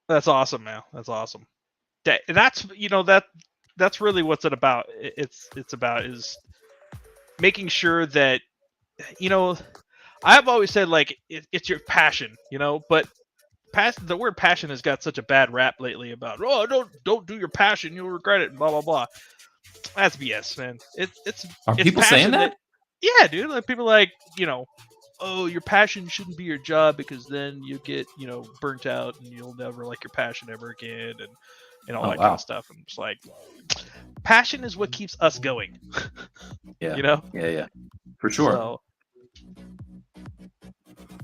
That's awesome, man. That's awesome. That's that's really what's it about. It's about is making sure that I've always said like it's your passion, but the word passion has got such a bad rap lately about don't do your passion, you'll regret it, and blah blah blah. That's BS, man. It's people saying that? Yeah, dude. Like people like oh, your passion shouldn't be your job because then you get, burnt out and you'll never like your passion ever again, and all that kind of stuff. I'm just like, passion is what keeps us going. Yeah. Yeah, for sure. So,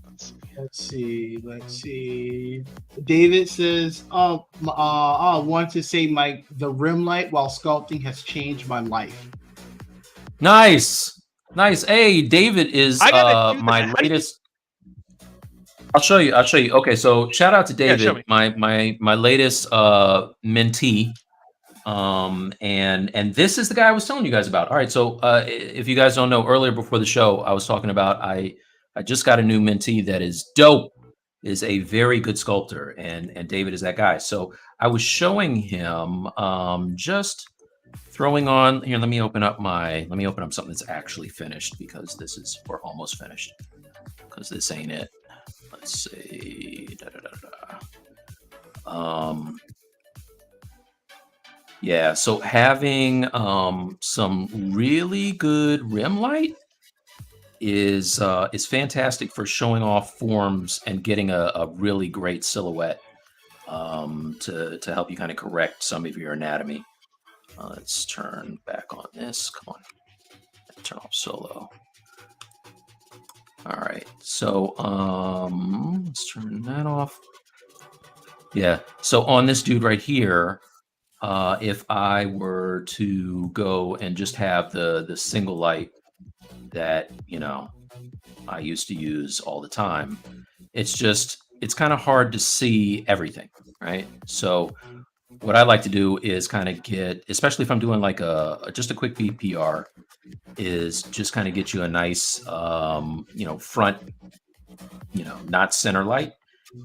let's see. Let's see. David says, I want to say the rim light while sculpting has changed my life. Nice. Hey, David is my latest. I'll show you. Okay, so shout out to David, my latest mentee. And this is the guy I was telling you guys about. All right, so if you guys don't know, earlier before the show, I was talking about I just got a new mentee that is dope, is a very good sculptor, and David is that guy. So I was showing him just throwing on here. Let me open up something that's actually finished, because we're almost finished, because this ain't it. Let's see. Yeah, so having some really good rim light is fantastic for showing off forms and getting a really great silhouette to help you kind of correct some of your anatomy. Let's turn back on this. Come on, turn off solo. All right, so let's turn that off. Yeah, so on this dude right here, if I were to go and just have the single light that, you know, I used to use all the time, it's kind of hard to see everything, right? So what I like to do is kind of get, especially if I'm doing like just a quick VPR, is just kind of get you a nice, front, not center light,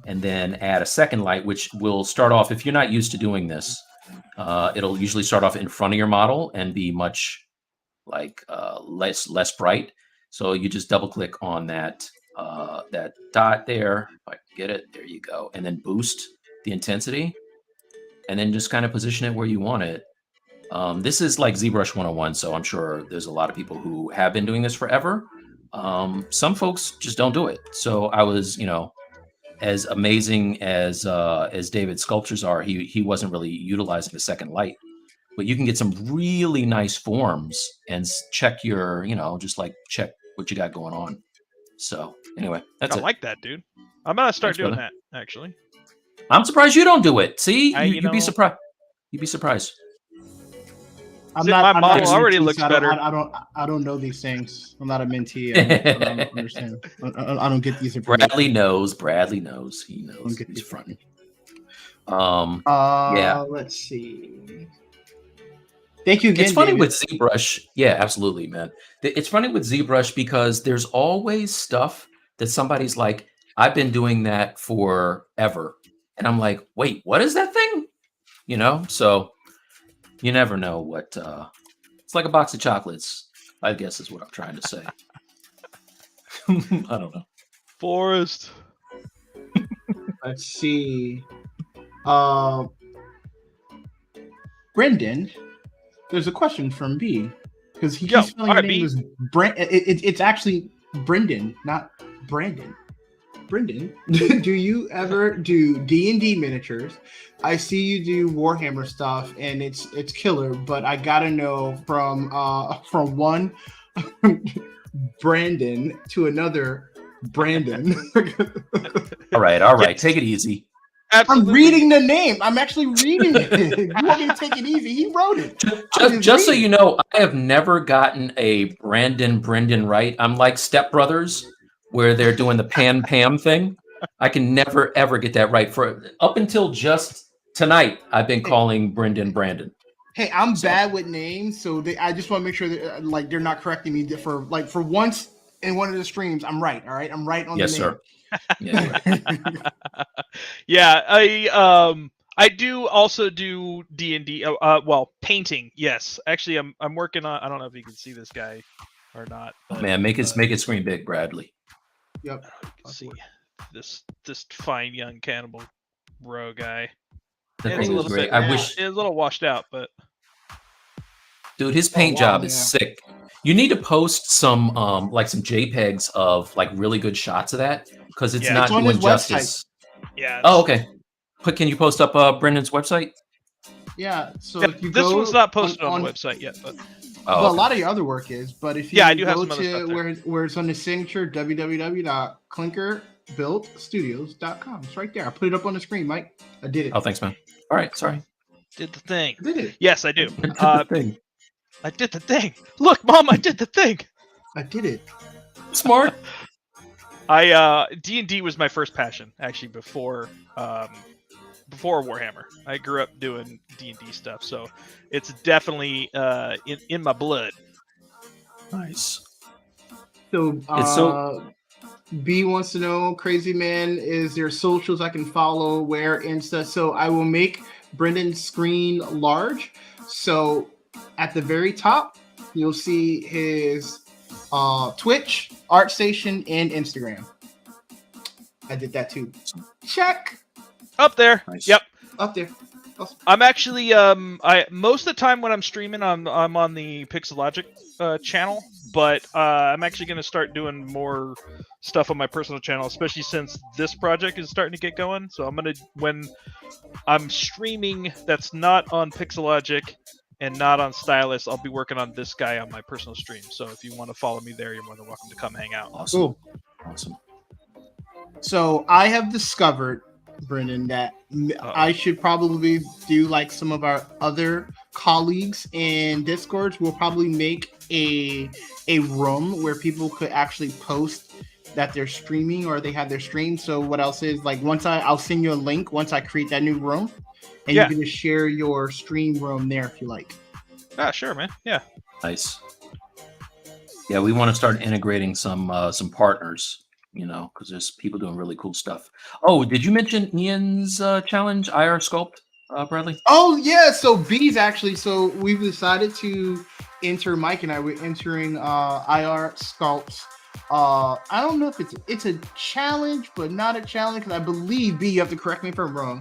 and then add a second light, which will start off, if you're not used to doing this, it'll usually start off in front of your model and be much less bright. So you just double click on that dot there. If I can get it, there you go. And then boost the intensity, and then just kind of position it where you want it. This is like ZBrush 101, so I'm sure there's a lot of people who have been doing this forever. Some folks just don't do it. So I was, as amazing as David's sculptures are, he wasn't really utilizing the second light. But you can get some really nice forms and check your, check what you got going on. So anyway, that's it. I like that, dude. I'm gonna start doing that, actually. I'm surprised you don't do it. See, you'd be surprised. You'd be surprised. My model already looks better. I don't know these things. I'm not a mentee. I don't understand. I don't get these. Bradley knows. He knows. He's fronting. Yeah. Let's see. Thank you again. It's funny David. with ZBrush. Yeah, absolutely, man. It's funny with ZBrush because there's always stuff that somebody's like, I've been doing that forever. And I'm like, wait, what is that thing? So you never know what, it's like a box of chocolates, I guess is what I'm trying to say. I don't know. Forrest. Let's see. Brendan, there's a question from B, because he keeps spelling your name as it's actually Brendon, not Brandon. Brendan, do you ever do D&D miniatures? I see you do Warhammer stuff, and it's killer. But I gotta know from one Brandon to another Brandon. All right, take it easy. Absolutely. I'm reading the name. I'm actually reading it. You want me to take it easy? He wrote it. Just so you know, I have never gotten a Brendan right. I'm like Step Brothers, where they're doing the Pam thing. I can never ever get that right. For up until just tonight, I've been calling Brendan Brandon. Hey, I'm bad with names, so I just want to make sure that they're not correcting me for once in one of the streams. I'm right. All right, I'm right on the name. Yes, sir. Yeah, right. Yeah, I do also do D&D. Painting. Yes, actually, I'm working on. I don't know if you can see this guy or not. But, man, make it screen big, Bradley. Yep. See this fine young cannibal bro guy. The thing is great. I wish it's a little washed out, but dude, his paint job is sick. You need to post some some JPEGs of really good shots of that, because it's not doing justice. Yeah. Oh, okay. But can you post up Brendan's website? Yeah. So yeah, if you this go one's not posted on the website yet, but a lot of your other work is. But if you I do have go some other stuff to where it's on the signature www.clinker buildstudios.com. It's right there. I put it up on the screen, Mike. I did it. Oh, thanks, man. All right, sorry. Did the thing. I did it. Yes, I do. The thing. I did the thing. Look, Mom, I did the thing. I did it. Smart. D&D was my first passion, actually, before Warhammer. I grew up doing D&D stuff, so it's definitely in my blood. Nice. So, B wants to know, Crazy Man, is there socials I can follow, where, Insta? So I will make Brendon's screen large. So at the very top, you'll see his Twitch, ArtStation, and Instagram. I did that too. Check. Up there. Nice. Yep. Up there. Awesome. I'm actually I most of the time when I'm streaming I'm on the Pixelogic channel, but I'm actually going to start doing more stuff on my personal channel, especially since this project is starting to get going. So I'm going to, when I'm streaming that's not on Pixelogic and not on Stylus, I'll be working on this guy on my personal stream. So if you want to follow me there, you're more than welcome to come hang out. Awesome. Cool. Awesome. So I have discovered, Brendon, that I should probably do like some of our other colleagues in Discords. We'll probably make a room where people could actually post that they're streaming or they have their stream. So what else is like, I'll send you a link once I create that new room, and you can just share your stream room there if you like. Ah, sure, man. Yeah. Nice. Yeah, we want to start integrating some partners. You know, because there's people doing really cool stuff. Oh, did you mention Ian's challenge, IR Sculpt, Bradley? Oh, yeah. So B's actually, so we've decided to enter, Mike and I, we're entering IR Sculpt. I don't know if it's a challenge, but not a challenge, because I believe, B, you have to correct me if I'm wrong,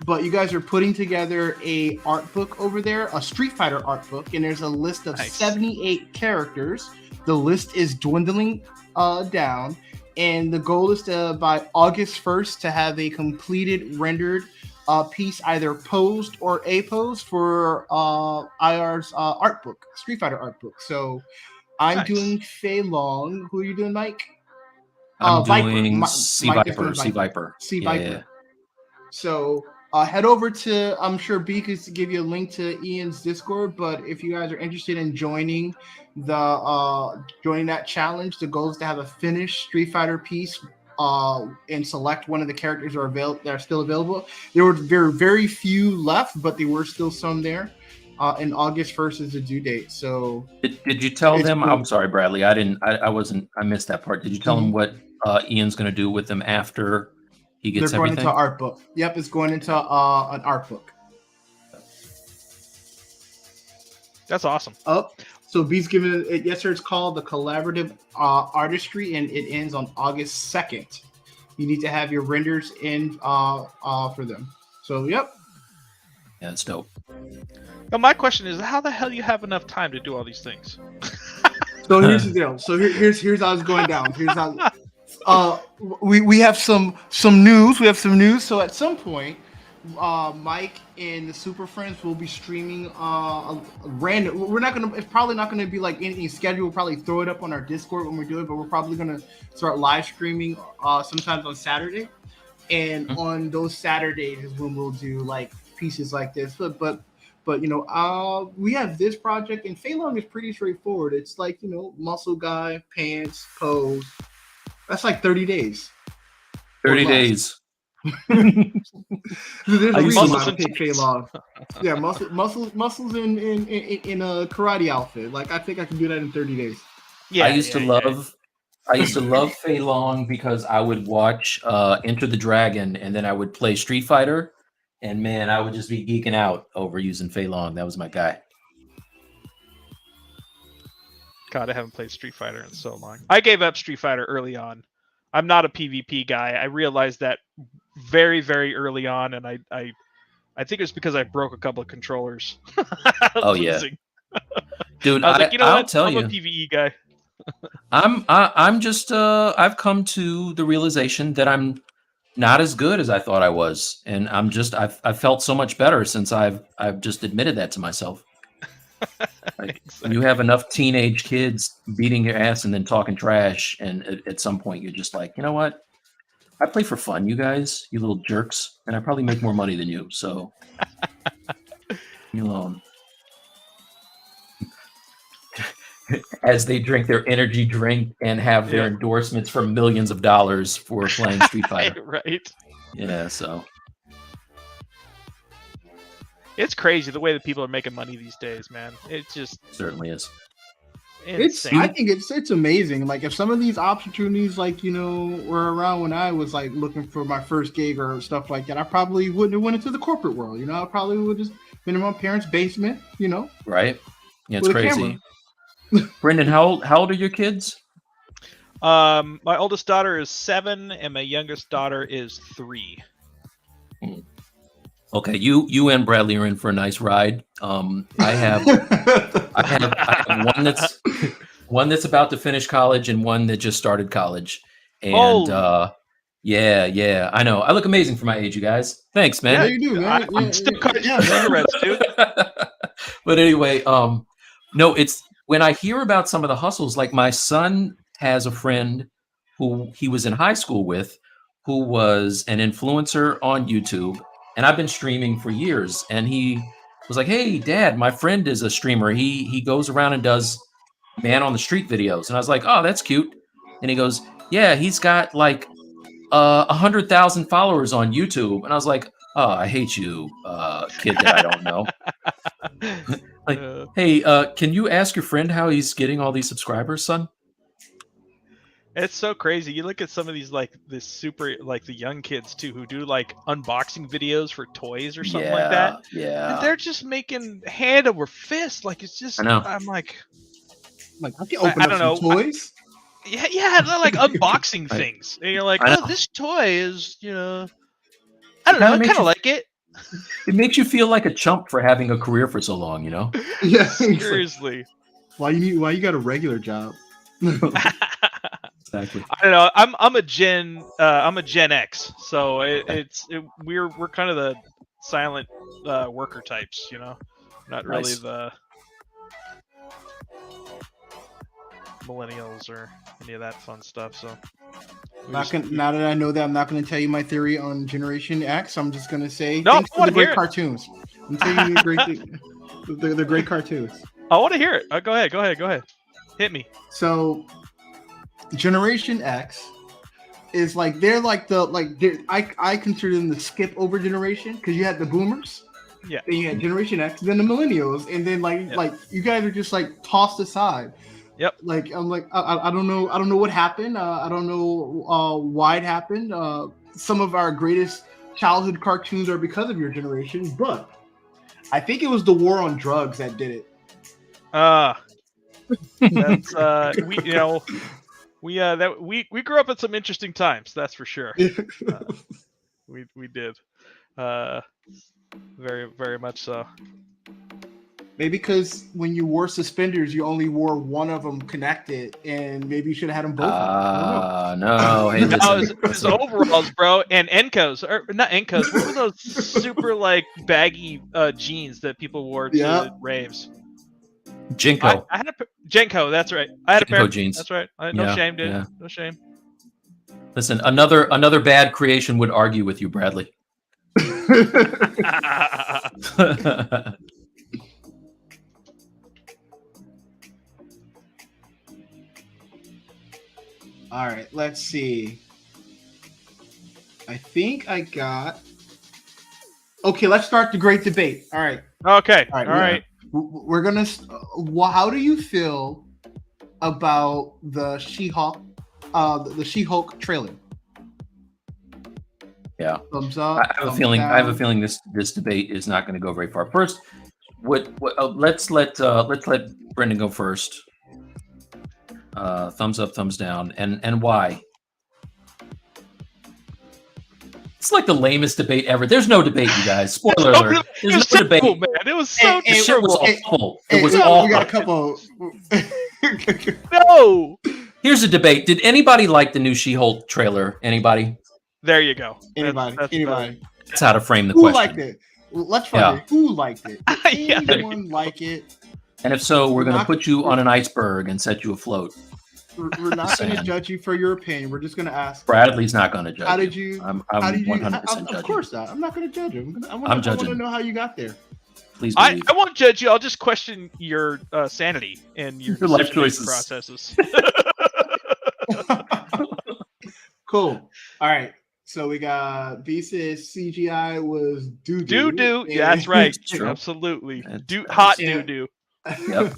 but you guys are putting together a art book over there, a Street Fighter art book, and there's a list of 78 characters. The list is dwindling down. And the goal is to, by August 1st, to have a completed rendered piece, either posed or a pose, for IR's art book, Street Fighter art book. So I'm doing Fei Long. Who are you doing, Mike? I'm Viper. doing Sea Viper. Sea Viper. Sea Viper. So head over to, I'm sure B could give you a link to Ian's Discord, but if you guys are interested in joining that challenge, the goal is to have a finished Street Fighter piece and select one of the characters that are still available. There were very, very few left, but there were still some there. And August 1st is the due date. So did you tell them? Cool. I'm sorry, Bradley. I missed that part. Did you tell them what Ian's going to do with them after he gets They're going everything? into art book. Yep, it's going into an art book. That's awesome. So B's giving it, yes sir, it's called the Collaborative Artistry, and it ends on August 2nd. You need to have your renders in for them. So yep. Yeah, it's dope. Now my question is, how the hell do you have enough time to do all these things? So here's the deal. So here's how it's going down. Here's how we have some news. We have some news. So at some point, Mike and the Super Friends will be streaming a random. It's probably not gonna be like anything scheduled. We'll probably throw it up on our Discord when we do it, but we're probably gonna start live streaming sometimes on Saturday. And on those Saturdays is when we'll do like pieces like this. But you know, we have this project, and Fei Long is pretty straightforward. It's like, you know, muscle guy, pants, pose. That's like 30 days. 30 days. There's a reason why I picked Fei tits. Long. Yeah, muscles in a karate outfit. Like, I think I can do that in 30 days. Yeah, I used to love Fei Long because I would watch Enter the Dragon, and then I would play Street Fighter, and man, I would just be geeking out over using Fei Long. That was my guy. God, I haven't played Street Fighter in so long. I gave up Street Fighter early on. I'm not a PvP guy. I realized that very, very early on, and I think it's because I broke a couple of controllers. Oh yeah, dude. I was like, you know I'll what? tell I'm you, a PvE guy. I'm just I've come to the realization that I'm not as good as I thought I was, and I've felt so much better since I've just admitted that to myself. Like, Exactly. you have enough teenage kids beating your ass and then talking trash, and at some point you're just like, you know what? I play for fun, you guys, you little jerks, and I probably make more money than you. So, leave me alone. As they drink their energy drink and have their endorsements for millions of dollars for playing Street Fighter. Right. Yeah, so it's crazy the way that people are making money these days, man. It just certainly is. insane. I think it's amazing. Like if some of these opportunities, like were around when I was like looking for my first gig or stuff like that, I probably wouldn't have went into the corporate world. I probably would have just been in my parents' basement. Right? Yeah, it's with a crazy. camera. Brendan, how old are your kids? My oldest daughter is 7, and my youngest daughter is 3. Okay, you and Bradley are in for a nice ride. I have one that's about to finish college and one that just started college. And yeah, I know. I look amazing for my age, you guys. Thanks, man. Yeah, you do, man. I'm still cutting cigarettes, dude. But anyway, no, it's when I hear about some of the hustles, like my son has a friend who he was in high school with who was an influencer on YouTube. And I've been streaming for years. And he was like, hey, Dad, my friend is a streamer. He goes around and does man on the street videos. And I was like, oh, that's cute. And he goes, yeah, he's got like 100,000 followers on YouTube. And I was like, oh, I hate you, kid that I don't know. Like, hey, can you ask your friend how he's getting all these subscribers, son? It's so crazy. You look at some of these the young kids too who do like unboxing videos for toys or something like that. Yeah. And they're just making hand over fist. Like it's just I know. I'm like I can open up some toys. Yeah, they're like unboxing things. And you're like, oh, this toy is, I don't know, I kind of like it. It makes you feel like a chump for having a career for so long, Yeah, seriously. Why you got a regular job? Exactly. I don't know. I'm a Gen X, so we're kind of the silent worker types, not really the millennials or any of that fun stuff. So now that I know that, I'm not going to tell you my theory on Generation X. I'm just going to say no, thanks for the great cartoons. I'm telling you the great cartoons. I want to hear it. Go ahead. Hit me. So, Generation X is like I consider them the skip over generation because you had the boomers, then you had Generation X, then the millennials, and then like you guys are just like tossed aside. Yep. Like I'm like I don't know what happened. I don't know why it happened. Some of our greatest childhood cartoons are because of your generation, but I think it was the war on drugs that did it. That's we grew up at some interesting times, that's for sure. We did. Very, very much so. Maybe because when you wore suspenders, you only wore one of them connected, and maybe you should have had them both. No. Hey, it was overalls, bro, and Encos, or not Encos. What were those super baggy jeans that people wore to raves? Jinko. I had a Jenko. That's right. I had a pair of jeans. That's right. No shame, dude. Yeah. No shame. Listen, another bad creation would argue with you, Bradley. All right, let's see. I think I got. Okay, let's start the great debate. All right. Okay. All right. We're gonna. How do you feel about the She-Hulk, the She-Hulk trailer? Yeah. Thumbs up. I have a feeling this debate is not going to go very far. First, let's let Brendon go first. Thumbs up, thumbs down, and why? It's like the lamest debate ever. There's no debate, you guys. Spoiler alert. There's no debate. Man. It was so The shit was awful. It was awful. We got a couple. No. Here's a debate. Did anybody like the new She-Hulk trailer? Anybody? There you go. Anybody? That's how to frame the question. Who liked it? Let's find it. Who liked it? Did anyone like it? And if so, we're going to put you on an iceberg and set you afloat. We're not going to judge you for your opinion. We're just going to ask. Bradley's not going to judge. How did you? I'm how did you? 100% Of judging. course not. I'm not going to judge you. I I'm want judging. to know how you got there. Please I believe. won't judge you. I'll just question your sanity and your life decision-making choices. processes. Cool. All right. So we got B says CGI was Doo-doo. Yeah, that's right. True. Absolutely. That's- Hot yeah. doo-doo. Yep.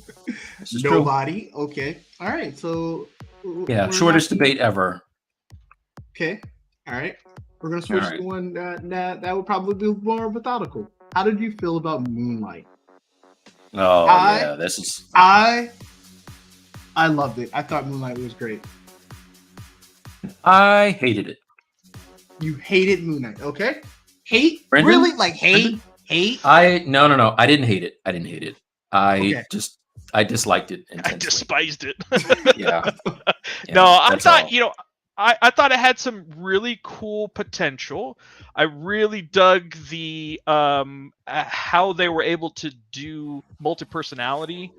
This is true. Nobody. Okay. All right. So Yeah, we're shortest not- debate ever. Okay. All right. We're gonna switch All right. to one that would probably be more methodical. How did you feel about Moonlight? Oh yeah, this is. I loved it. I thought Moonlight was great. I hated it. You hated Moonlight, okay? Hate? Brendon? Really? Like hate? Hate? No. I didn't hate it. I disliked it I intensely. despised it. Yeah. No, I that's thought, all. I thought it had some really cool potential. I really dug the how they were able to do multi-personality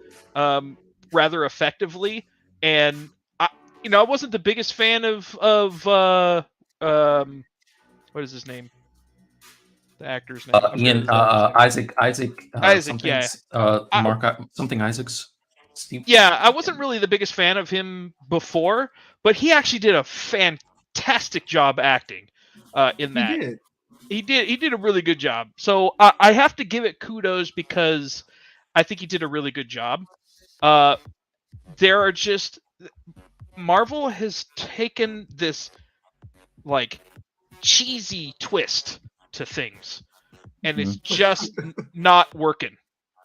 rather effectively, and I wasn't the biggest fan of what is his name? The actor's name. I forget Ian, his actor's name. Isaac, Isaac, yeah. Mark, something Isaacs. Steve. Yeah, I wasn't really the biggest fan of him before, but he actually did a fantastic job acting in that. He did a really good job. So I have to give it kudos because I think he did a really good job. There are just Marvel has taken this like cheesy twist to things, and it's just not working.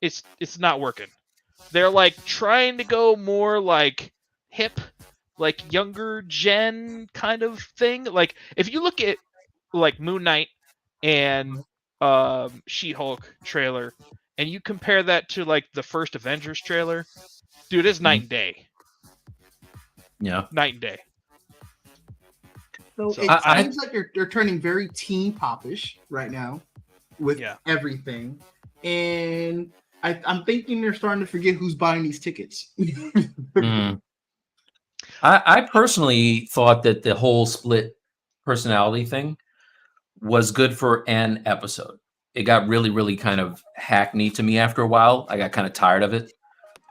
It's not working. They're like trying to go more like hip, like younger gen kind of thing. Like if you look at like Moon Knight and She-Hulk trailer, and you compare that to like the first Avengers trailer, dude, it's night and day. Yeah, Night and day. So it seems like they're turning very teen popish right now with everything, and I'm thinking they're starting to forget who's buying these tickets. I personally thought that the whole split personality thing was good for an episode. It got really, really kind of hackneyed to me after a while. I got kind of tired of it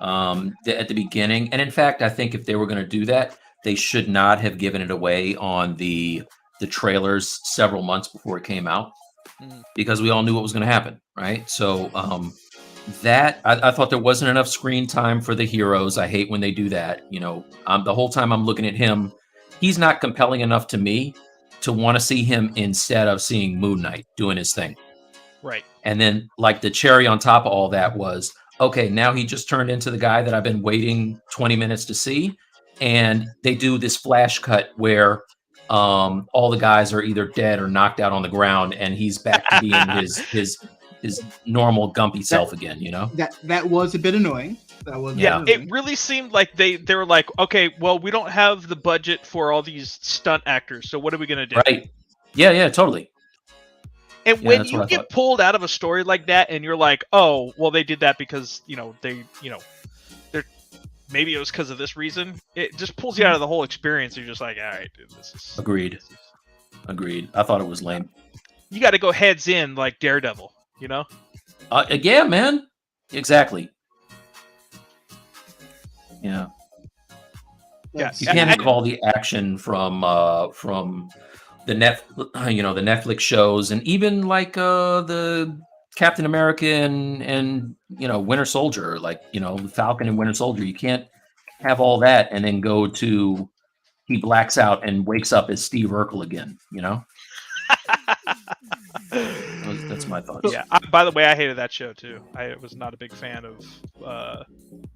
at the beginning. And in fact, I think if they were going to do that, they should not have given it away on the trailers several months before it came out, because we all knew what was going to happen, right? So that I thought there wasn't enough screen time for the heroes. I hate when they do that. The whole time I'm looking at him, he's not compelling enough to me to want to see him instead of seeing Moon Knight doing his thing. Right. And then like the cherry on top of all that was, okay, now he just turned into the guy that I've been waiting 20 minutes to see. And they do this flash cut where all the guys are either dead or knocked out on the ground, and he's back to being his normal gumpy self again. That was a bit annoying. It really seemed like they were like, okay, well, we don't have the budget for all these stunt actors, so what are we gonna do? Right. Yeah, totally. And when you get pulled out of a story like that, and you're like, oh, well, they did that because they're maybe it was because of this reason. It just pulls you out of the whole experience. You're just like, all right, dude, this is agreed. I thought it was lame. You got to go heads in like Daredevil, Yeah, man. Exactly. Yeah. Yeah. You can't have all the action from the Netflix shows, and even like the Captain America and Winter Soldier, like Falcon and Winter Soldier. You can't have all that and then go to he blacks out and wakes up as Steve Urkel again. That's my thoughts. Yeah. By the way, I hated that show too. I was not a big fan of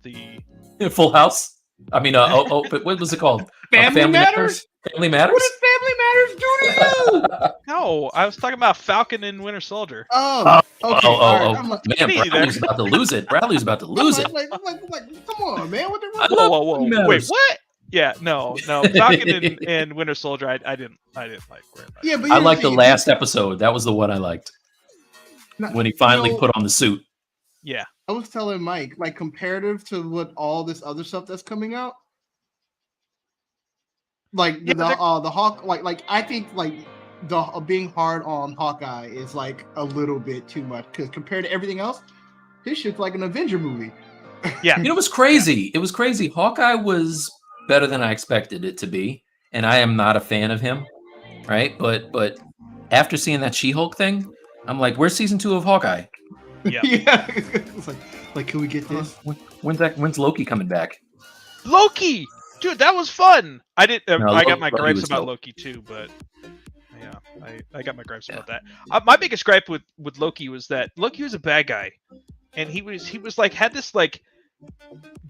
the Full House. I mean, what was it called? Family Matters. Family Matters. What does Family Matters do to you? No, I was talking about Falcon and Winter Soldier. Oh, okay. Man, Bradley's about to lose it. Bradley's about to lose it. Like, come on, man. What the Whoa. Wait, what? Yeah, no. Falcon and Winter Soldier, I didn't like very much. Yeah, but I liked the last episode. That was the one I liked. When he finally put on the suit. Yeah. I was telling Mike, like, comparative to what all this other stuff that's coming out, like Yeah, the Hawk, like I think like the being hard on Hawkeye is like a little bit too much because compared to everything else, this shit's like an Avenger movie. yeah. It was crazy. It was crazy. Hawkeye was better than I expected it to be, and I am not a fan of him, right? But after seeing that She-Hulk thing, I'm like, where's season 2 of Hawkeye? Yeah. Yeah. It's like, can we get this? When's Loki coming back? Loki, dude, that was fun. I did. No, I got my Loki gripes was about dope. Loki too, but yeah, I got my gripes about that. My biggest gripe with Loki was that Loki was a bad guy, and he was like had this like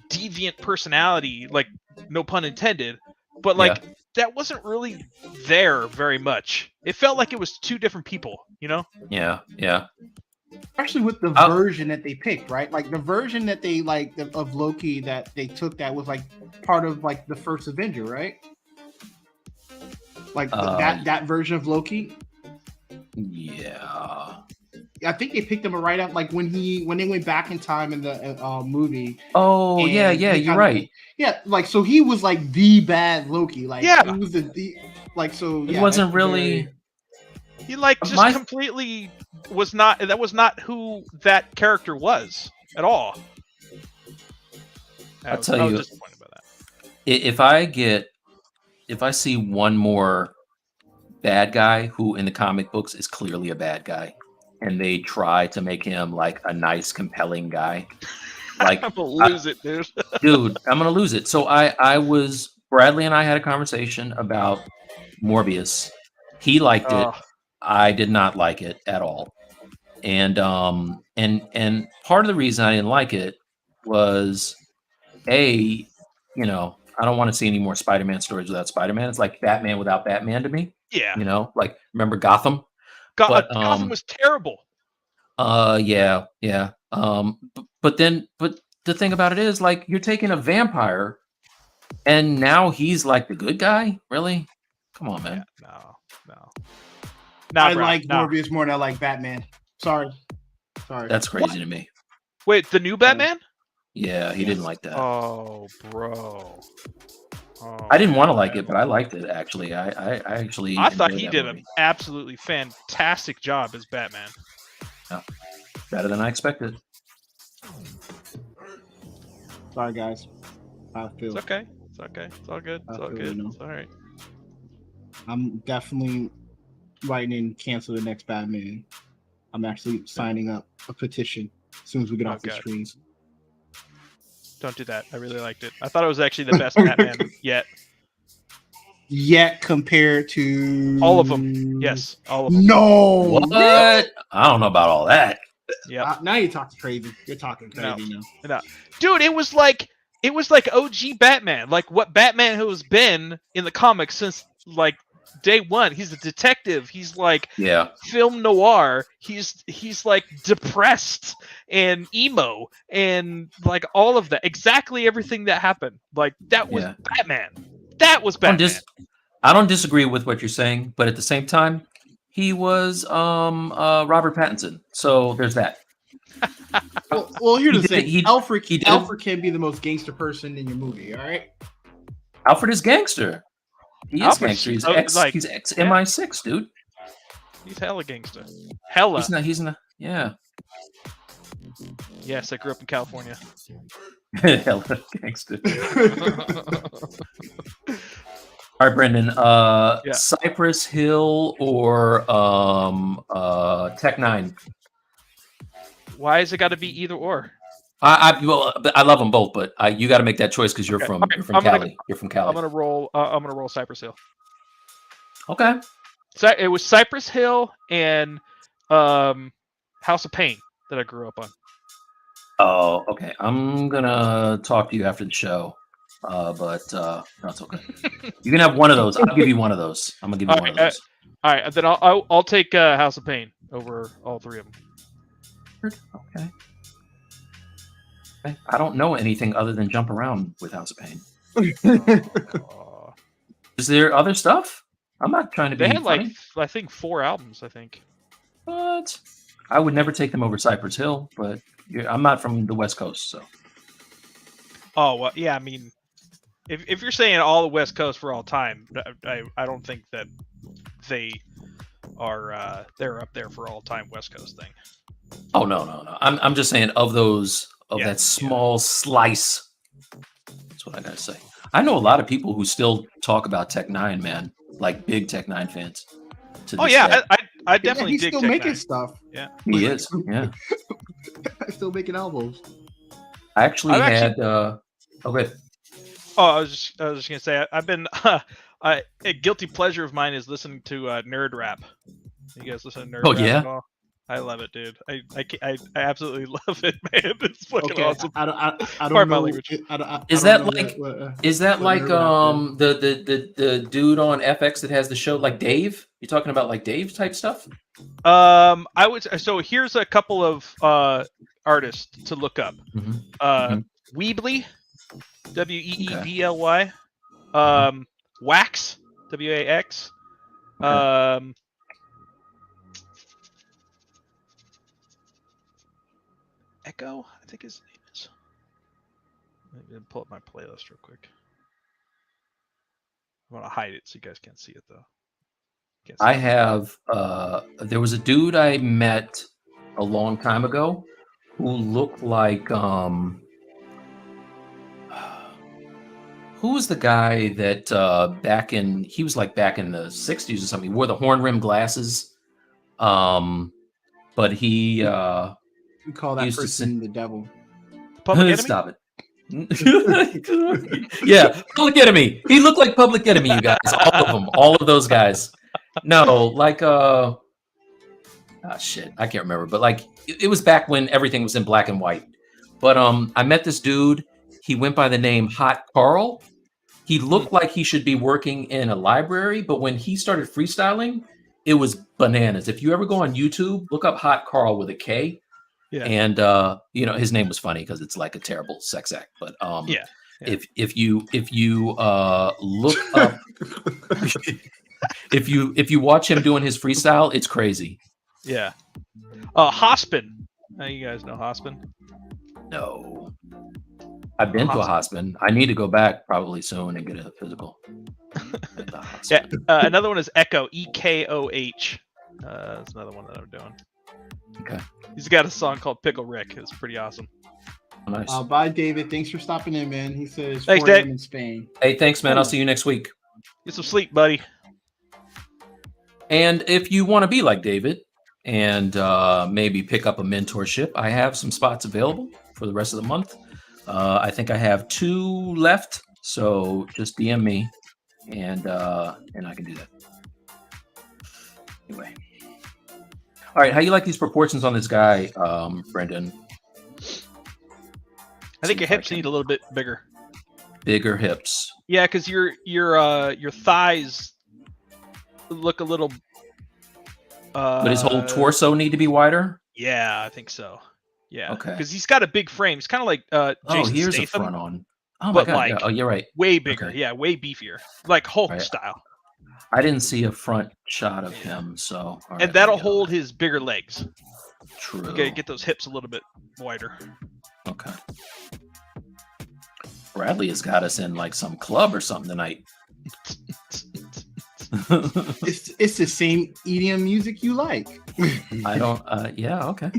deviant personality, like no pun intended, but like that wasn't really there very much. It felt like it was two different people, you know? Yeah. Especially with the version that they picked, right? Like the version that they like of Loki that they took that was like part of like the first Avenger, right? Like that version of Loki. Yeah. I think they picked him right up like when they went back in time in the movie. Oh yeah, you're right. Yeah, like so he was like the bad Loki. Like Yeah. he was the like so. It yeah, wasn't really. He like just completely was not. That was not who that character was at all. I'll tell you. I was disappointed by that. If I see one more bad guy who in the comic books is clearly a bad guy, and they try to make him like a nice, compelling guy, like I'm gonna lose it, dude. Dude, I'm gonna lose it. So Bradley and I had a conversation about Morbius. He liked it. I did not like it at all. And part of the reason I didn't like it was I don't want to see any more Spider-Man stories without Spider-Man. It's like Batman without Batman to me. Yeah. Like remember Gotham? Gotham was terrible. Yeah. But the thing about it is like you're taking a vampire and now he's like the good guy? Really? Come on, man. Yeah, no. I like Morbius more than I like Batman. Sorry. That's crazy to me. Wait, the new Batman? Yeah, he didn't like that. Oh, bro. I didn't want to like it, but I liked it actually. I thought he did an absolutely fantastic job as Batman. Yeah. Better than I expected. Sorry, guys. I feel it's okay. It's all good. It's all good. It's all right. I'm definitely writing in cancel the next Batman. I'm actually signing up a petition as soon as we get off the streams. Don't do that. I really liked it. I thought it was actually the best Batman yet. Yet compared to all of them. Yes, all of them. No. What? I don't know about all that. Yeah. Now you're talking crazy. You're talking crazy now. Dude, it was like OG Batman, like what Batman has been in the comics since like day one. He's a detective. He's like film noir. He's like depressed and emo and like all of that. Exactly everything that happened. Like that was Batman. That was Batman. I don't disagree with what you're saying, but at the same time, he was Robert Pattinson. So there's that. well, here's the thing. Alfred can be the most gangster person in your movie, all right? Alfred is gangster. He is gangster. He's ex MI6, dude. He's hella gangster. Hella. He's not. Yeah. Yes, I grew up in California. Hella gangster. All right, Brendon. Cypress Hill or Tech 9? Why has it got to be either or? I love them both, but you got to make that choice because you're from Cali. You're from Cali. I'm gonna roll Cypress Hill. Okay. So it was Cypress Hill and House of Pain that I grew up on. Oh, okay. I'm gonna talk to you after the show, but that's okay. You can have one of those. I'll give you one of those. I'm gonna give you one of those. All right, then I'll take House of Pain over all three of them. Okay. I don't know anything other than Jump Around with House of Pain. Is there other stuff? I'm not trying to be. They had funny. I think 4 albums. I think. But I would never take them over Cypress Hill. But I'm not from the West Coast, so. Oh well, yeah. I mean, if you're saying all the West Coast for all time, I don't think that they are they're up there for all time West Coast thing. Oh no. I'm just saying of that small slice. That's what I gotta say. I know a lot of people who still talk about Tech Nine, man, like big Tech Nine fans. Oh yeah, I definitely he's dig still Tech making Nine. stuff. Yeah, He is. Yeah, Still making albums. I actually had. Okay. Oh, I was just gonna say I've been a guilty pleasure of mine is listening to nerd rap. You guys listen to nerd rap at all? I love it, dude. I absolutely love it, man. It's fucking awesome. I don't Pardon my know. language. Is that like the dude on FX that has the show like Dave? You talking about like Dave type stuff? I would. So here's a couple of artists to look up. Weebly, Weebly, Wax, Wax. Echo, I think his name is. Let me pull up my playlist real quick. I want to hide it so you guys can't see it though. I have. There was a dude I met a long time ago who looked like. Who was the guy that he was like back in the 60s or something? He wore the horn rimmed glasses. But he. We call that person the devil. Public Enemy? Stop it. Yeah, Public Enemy. He looked like Public Enemy, you guys. All of them. All of those guys. No, like shit, I can't remember. But like it was back when everything was in black and white. But I met this dude. He went by the name Hot Carl. He looked like he should be working in a library, but when he started freestyling, it was bananas. If you ever go on YouTube, look up Hot Carl with a K. Yeah. And his name was funny because it's like a terrible sex act. But if you look up if you watch him doing his freestyle, it's crazy. Yeah. Hospin. You guys know Hospin? No. I've been to a Hospin. I need to go back probably soon and get a physical. Yeah. Another one is Echo. EKOH. That's another one that I'm doing. Okay. He's got a song called Pickle Rick. It's pretty awesome. Oh, nice. Bye, David. Thanks for stopping in, man. He says thanks, Dave. in Spain. Hey, thanks, man. I'll see you next week. Get some sleep, buddy. And if you want to be like David and maybe pick up a mentorship, I have some spots available for the rest of the month. I think I have 2 left, so just DM me, and I can do that. Anyway. All right, how you like these proportions on this guy, Brendon? I think your hips need a little bit bigger. Bigger hips. Yeah, because your thighs look a little. But his whole torso need to be wider. Yeah, I think so. Yeah. Okay. Because he's got a big frame. He's kind of like Jason here's Statham, a front on. Oh my god. Like, yeah. Oh, you're right. Way bigger. Okay. Yeah, way beefier. Like Hulk style. I didn't see a front shot of him, so. And that'll hold his bigger legs. True. Okay, get those hips a little bit wider. Okay. Bradley has got us in like some club or something tonight. It's the same EDM music you like. I don't. Yeah. Okay.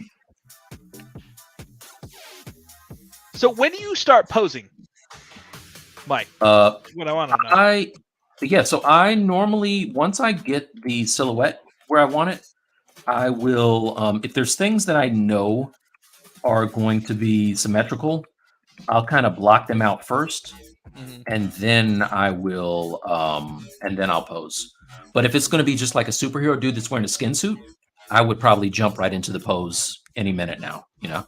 So when do you start posing, Mike? What I want to know. So I normally, once I get the silhouette where I want it, I will. If there's things that I know are going to be symmetrical, I'll kind of block them out first, and then I will. And then I'll pose. But if it's going to be just like a superhero dude that's wearing a skin suit, I would probably jump right into the pose any minute now. You know.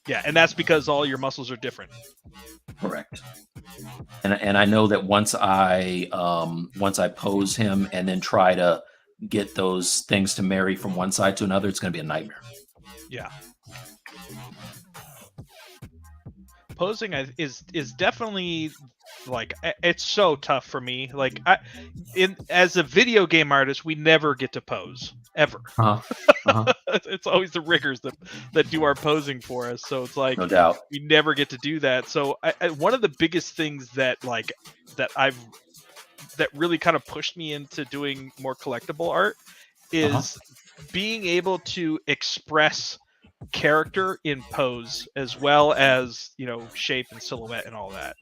Yeah, and that's because all your muscles are different. Correct. And I know that once I pose him and then try to get those things to marry from one side to another, it's going to be a nightmare. Yeah. Posing is definitely like it's so tough for me. Like as a video game artist, we never get to pose. ever. It's always the riggers that do our posing for us. So it's like, No doubt. we never get to do that. So one of the biggest things that really kind of pushed me into doing more collectible art is being able to express character in pose as well as, you know, shape and silhouette and all that.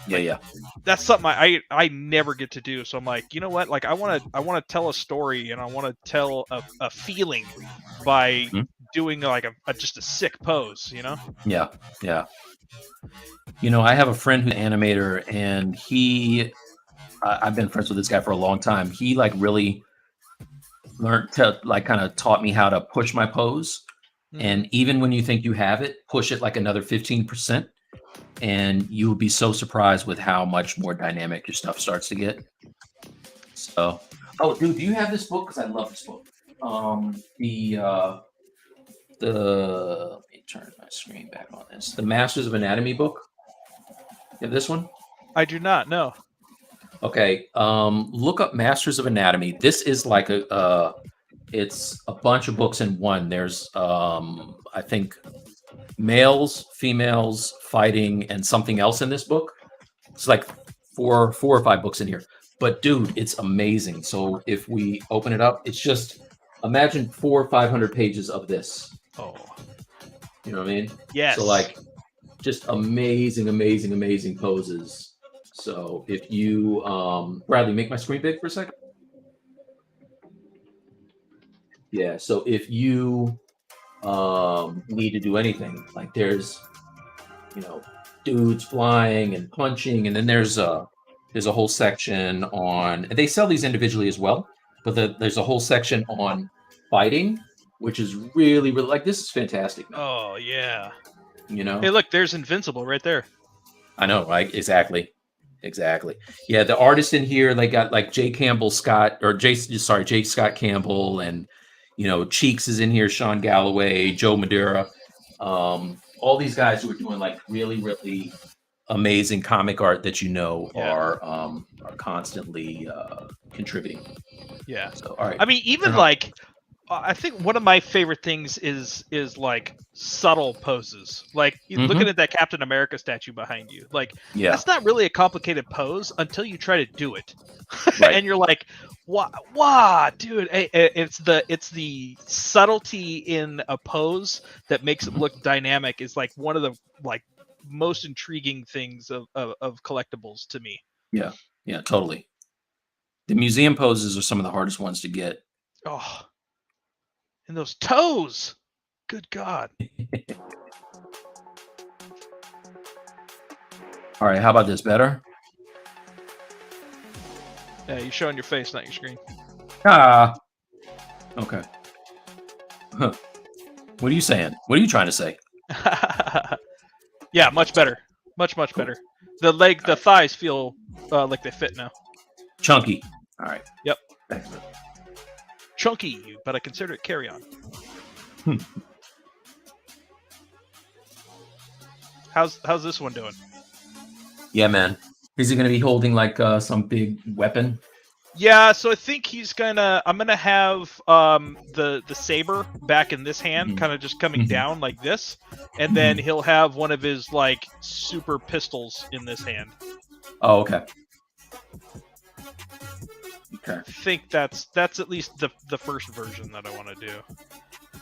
Yeah. That's something I never get to do. So I'm like, you know what? Like I want to tell a story, and I want to tell a feeling by doing like just a sick pose, you know? Yeah. You know, I have a friend who's an animator, and I've been friends with this guy for a long time. He like really learned to like kind of taught me how to push my pose. And even when you think you have it, push it like another 15%. And you will be so surprised with how much more dynamic your stuff starts to get. So, oh, dude, do you have this book? Because I love this book. Let me turn my screen back on this. The Masters of Anatomy book. You have this one? I do not know. Okay, look up Masters of Anatomy. This is like it's a bunch of books in one. There's, I think, males, females, fighting, and something else in this book. It's like four or five books in here. But dude, it's amazing. So if we open it up, it's just imagine 400 or 500 pages of this. Oh, you know what I mean? Yes. So like, just amazing poses. So if you, Bradley, make my screen big for a second. Yeah, so if you need to do anything, like there's, you know, dudes flying and punching, and then there's a whole section on, and they sell these individually as well, but there's a whole section on fighting, which is really like, this is fantastic, man. Oh yeah. You know? Hey, look, there's Invincible right there. I know, right? Exactly. Yeah, the artists in here, they got like Jay Scott Campbell, and you know, Cheeks is in here, Sean Galloway, Joe Madeira, all these guys who are doing like really amazing comic art that are constantly contributing. Yeah. So all right. I mean, even like, I think one of my favorite things is like subtle poses. Like looking at that Captain America statue behind you. Like that's not really a complicated pose until you try to do it, and you're like, "Wow, dude!" It's the subtlety in a pose that makes it look dynamic. Is like one of the like most intriguing things of collectibles to me. Yeah, totally. The museum poses are some of the hardest ones to get. Oh. And those toes, good God. All right, how about this? Better? Yeah, you're showing your face, not your screen. Okay. Huh. What are you saying? What are you trying to say? Yeah, much better. Much better. The thighs feel like they fit now. Chunky. All right. Yep. Excellent. Chunky, but I consider it carry on. How's this one doing? Yeah, man. Is he going to be holding like some big weapon? Yeah, so I think I'm gonna have the saber back in this hand, kind of just coming down like this, and then he'll have one of his like super pistols in this hand. Oh, okay. Okay. I think that's at least the first version that I want to do.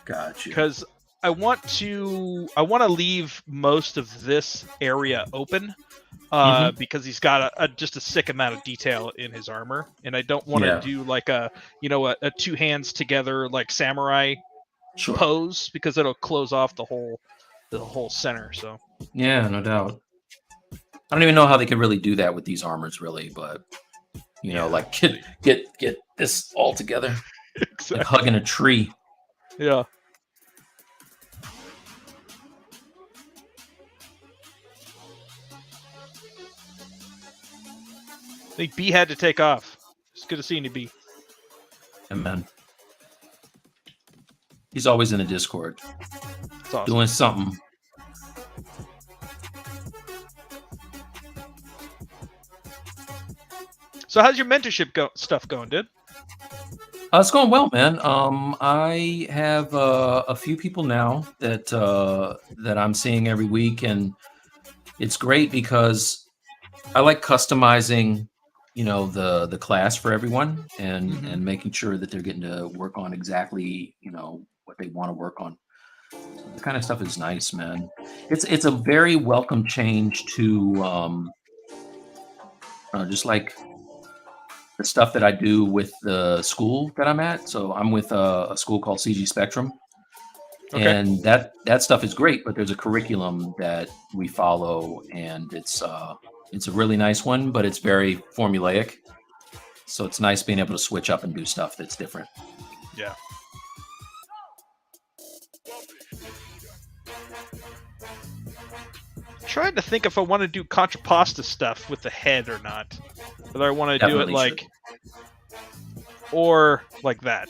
Gotcha. Because I want to leave most of this area open, because he's got just a sick amount of detail in his armor, and I don't want to do like a two hands together like samurai pose, because it'll close off the whole center. So yeah, no doubt. I don't even know how they can really do that with these armors, really, but. You know, like get this all together. Exactly. Like hugging a tree. Yeah. I think B had to take off. It's good to see you, B. Yeah, man. He's always in the Discord. That's awesome. Doing something. So how's your mentorship stuff going, dude? It's going well, man. I have a few people now that I'm seeing every week, and it's great because I like customizing, the class for everyone, and making sure that they're getting to work on exactly, what they want to work on. So the kind of stuff is nice, man. It's a very welcome change to just like the stuff that I do with the school that I'm at. So I'm with a school called CG Spectrum, Okay. and that stuff is great. But there's a curriculum that we follow, and it's a really nice one, but it's very formulaic. So it's nice being able to switch up and do stuff that's different. Yeah. Trying to think if I want to do contrapposta stuff with the head or not. Whether I want to do it Definitely like, should. or like that.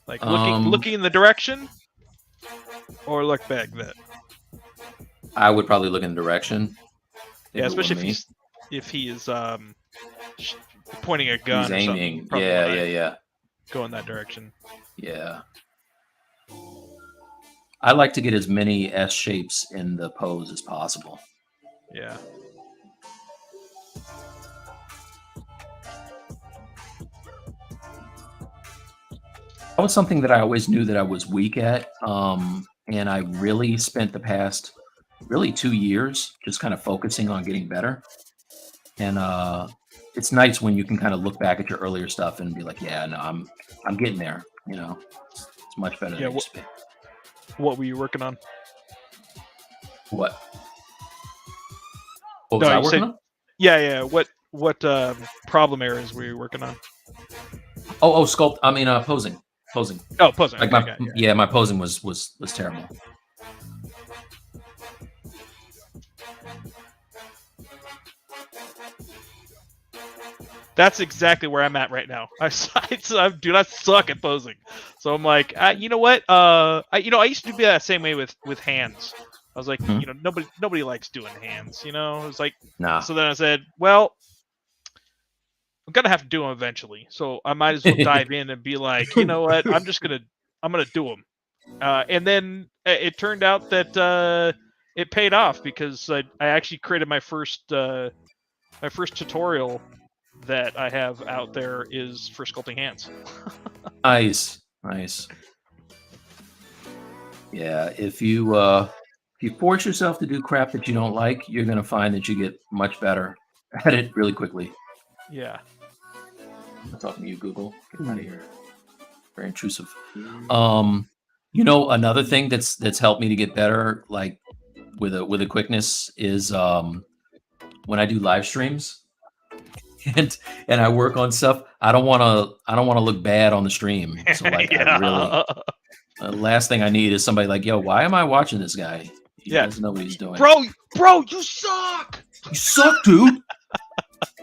Like looking in the direction, or look back that. I would probably look in the direction. Yeah, especially if he is pointing a gun. He's or aiming. something, Yeah. go in that direction. Yeah. I like to get as many S shapes in the pose as possible. Yeah. That was something that I always knew that I was weak at. And I really spent the past 2 years just kind of focusing on getting better. And it's nice when you can kind of look back at your earlier stuff and be like, yeah, no, I'm getting there. It's much better than it used to be. What were you working on? What was I working on? Yeah. What problem areas were you working on? Oh, sculpt. I mean, posing. Oh, posing. Like my posing was terrible. That's exactly where I'm at right now. I do not suck at posing, so I'm like, you know what? I used to be that same way with hands. I was like, nobody likes doing hands. It was like, nah. So then I said, well, I'm gonna have to do them eventually, so I might as well dive in and be like, you know what? I'm gonna do them. And then it turned out that it paid off because I actually created my first tutorial that I have out there is for sculpting hands. Nice. Yeah, if you force yourself to do crap that you don't like, you're gonna find that you get much better at it really quickly. Yeah. I'm talking to you, Google. Get out of here. Very intrusive. Another thing that's helped me to get better, like with a quickness, is when I do live streams and I work on stuff. I don't want to look bad on the stream. So like, I really, the last thing I need is somebody like, yo, why am I watching this guy? He doesn't know what he's doing. Bro, you suck. You suck, dude. You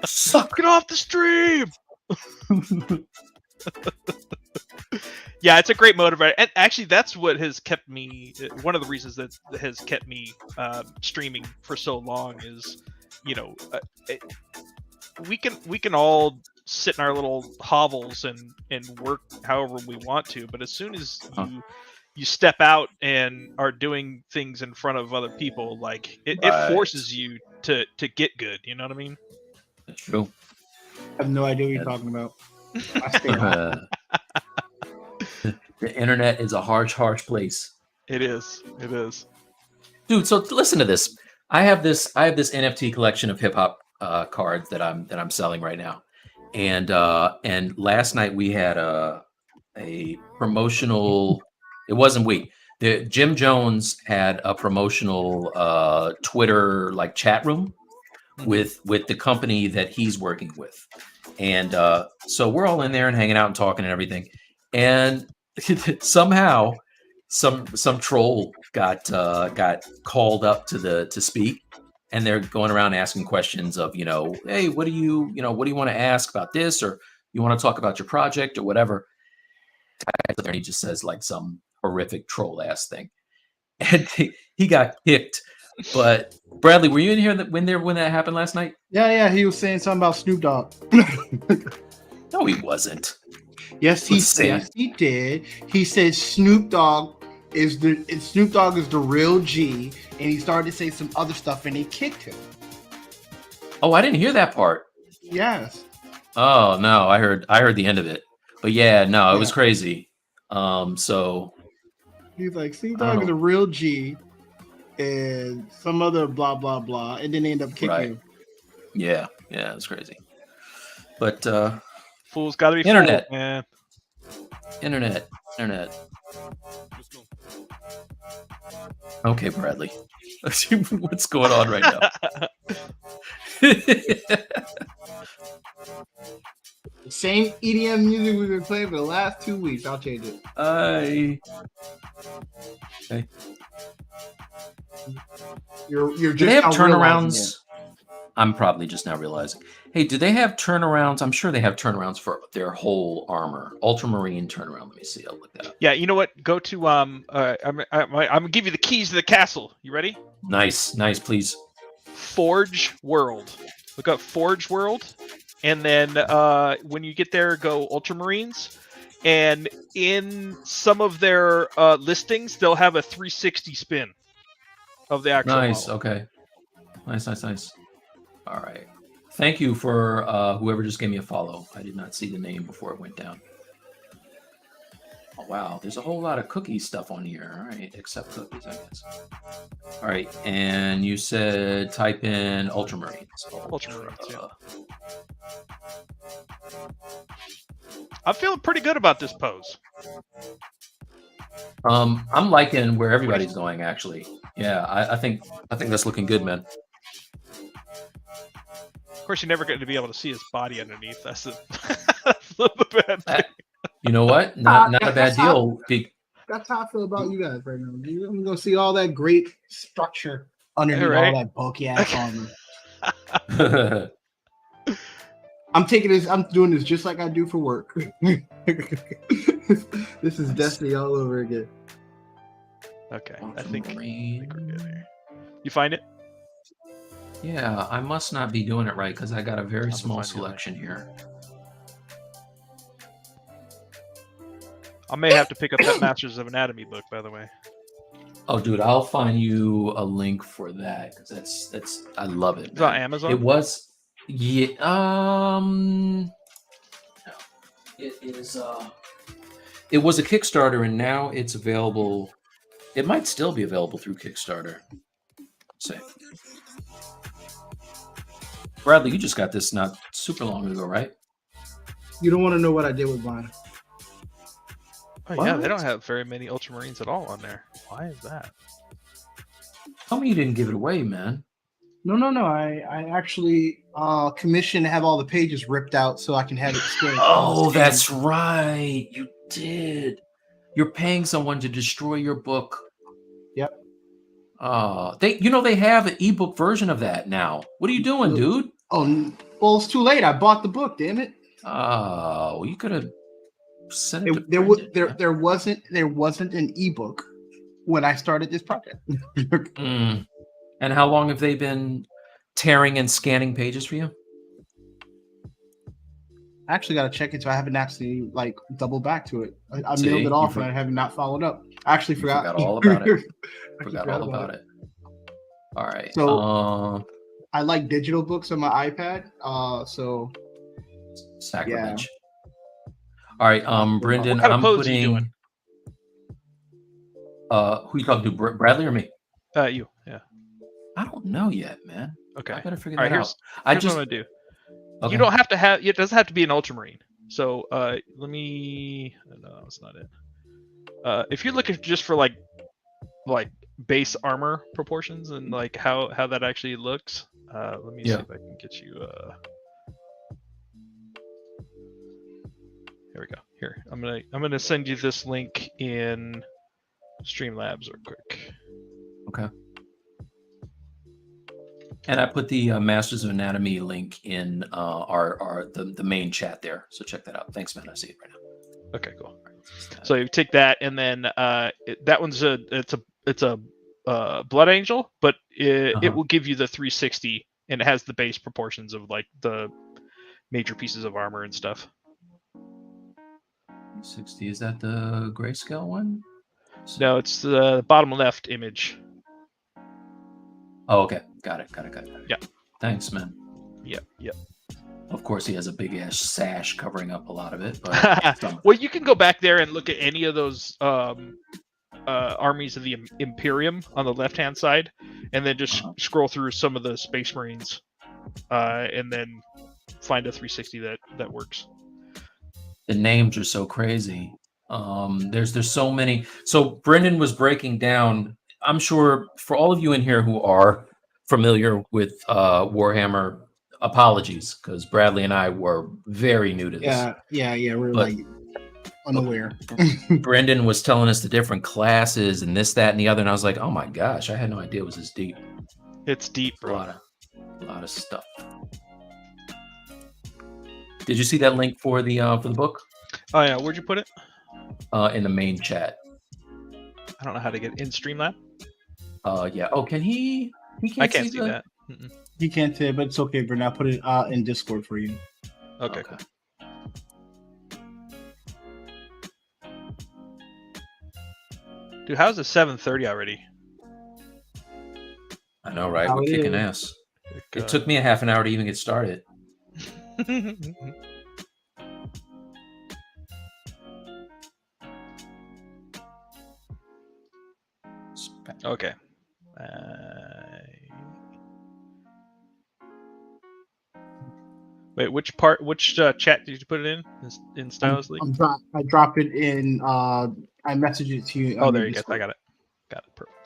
suck. Get off the stream. Yeah, it's a great motivator, and actually, that's what has kept me. One of the reasons that has kept me streaming for so long is, we can all sit in our little hovels and work however we want to, but as soon as you step out and are doing things in front of other people, like it forces you to get good. You know what I mean? That's true. I have no idea what you're talking about. I stay home. The internet is a harsh place. It is, dude. So listen to this. I have this NFT collection of hip hop cards that I'm selling right now, and last night we had a promotional. It wasn't we. Jim Jones had a promotional Twitter like chat room with the company that he's working with, and so we're all in there and hanging out and talking and everything, and somehow some troll got called up to speak, and they're going around asking questions of, hey, what do you want to ask about this, or you want to talk about your project or whatever. And he just says like some horrific troll ass thing, and he got kicked. But Bradley, were you in here when that happened last night? Yeah, he was saying something about Snoop Dogg. No, he wasn't. Yes, he did. He said Snoop Dogg is the real G, and he started to say some other stuff, and they kicked him. Oh, I didn't hear that part. Yes. Oh no, I heard the end of it. But yeah, no, it was crazy. So he's like, Snoop Dogg is a real G, and some other blah blah blah, and then they end up kicking him. Yeah, it was crazy. But fools gotta be internet, fooled, man. Internet. Okay, Bradley. What's going on right now? The same EDM music we've been playing for the last 2 weeks. I'll change it. Okay. You're just. Do they have turnarounds? I'm probably just now realizing. Hey, do they have turnarounds? I'm sure they have turnarounds for their whole armor. Ultramarine turnaround. Let me see. I'll look that up. Yeah, you know what? Go to I'm gonna give you the keys to the castle. You ready? Nice, please. Forge World. Look up Forge World, and then when you get there, go Ultramarines. And in some of their listings, they'll have a 360 spin of the actual model. Okay. Nice. All right. Thank you for whoever just gave me a follow. I did not see the name before it went down. Oh, wow. There's a whole lot of cookie stuff on here. All right. Except cookies, I guess. All right. And you said type in Ultramarines. Ultramarines, yeah. I'm feeling pretty good about this pose. I'm liking where everybody's going, actually. Yeah, I think that's looking good, man. Of course, you're never going to be able to see his body underneath. That's the bad thing. You know what? Not a bad deal. That's how I feel about you guys right now. I'm going to see all that great structure underneath all that bulky ass armor. I'm doing this just like I do for work. This is Destiny all over again. Okay, I think we're good here. You find it? Yeah, I must not be doing it right because I got a very small selection here. I may have to pick up that Masters of Anatomy book, by the way. Oh, dude, I'll find you a link for that because that's I love it. It's on Amazon. It was, yeah. It is. It was a Kickstarter, and now it's available. It might still be available through Kickstarter. Let's see. Bradley, you just got this not super long ago, right? You don't want to know what I did with mine. Oh, yeah, they don't have very many Ultramarines at all on there. Why is that? Tell me you didn't give it away, man. No. I actually commissioned to have all the pages ripped out so I can have it scanned. Oh, that's right. You did. You're paying someone to destroy your book. Yep. They have an ebook version of that now. What are you doing, dude? Oh, well, it's too late. I bought the book. Damn it. Oh, you could have sent it. There wasn't an ebook when I started this project. And how long have they been tearing and scanning pages for you? I actually got to check it, so I haven't actually double back to it. I mailed it off and I have not followed up. I actually forgot all about it. Forgot all about it. All right. So I like digital books on my iPad. So sacrilege. Yeah. All right, Brendon, I'm putting. Who you talking to, Bradley or me? You. Yeah. I don't know yet, man. Okay. I better figure that out. Here's what I'm gonna do. Okay. You don't have to have. It doesn't have to be an Ultramarine. So let me. No, that's not it. If you're looking just for like base armor proportions and how that actually looks, let me see if I can get you. Here we go. Here, I'm gonna send you this link in Streamlabs real quick. Okay. And I put the Masters of Anatomy link in the main chat there, so check that out. Thanks, man. I see it right now. Okay, cool. So you take that, and then that one's it's a Blood Angel, but it will give you the 360, and it has the base proportions of the major pieces of armor and stuff. 360, is that the grayscale one? No, it's the bottom left image. Oh, okay. Got it. Yeah. Thanks, man. Yep. Of course, he has a big ass sash covering up a lot of it. But well, you can go back there and look at any of those armies of the Imperium on the left-hand side, and then just scroll through some of the Space Marines, and then find a 360 that works. the names are so crazy. There's so many. So Brendon was breaking down. I'm sure for all of you in here who are familiar with Warhammer, apologies, because Bradley and I were very new to this. Yeah. We're like unaware. Brendon was telling us the different classes and this, that, and the other, and I was like, oh my gosh, I had no idea it was this deep. It's deep, bro. A lot of stuff. Did you see that link for the book? Oh yeah, where'd you put it? In the main chat. I don't know how to get in Streamlab. Yeah. Oh, can he? I can't see that. He can't say it, but it's okay, Brendon. I'll put it in Discord for you. Okay. Cool. Dude, how's it 7:30 already? I know, right? We're kicking ass. It took me a half an hour to even get started. Okay. Wait, which chat did you put it in Stylus League? I dropped it in. I messaged it to you. Oh, there you go. I got it. Perfect.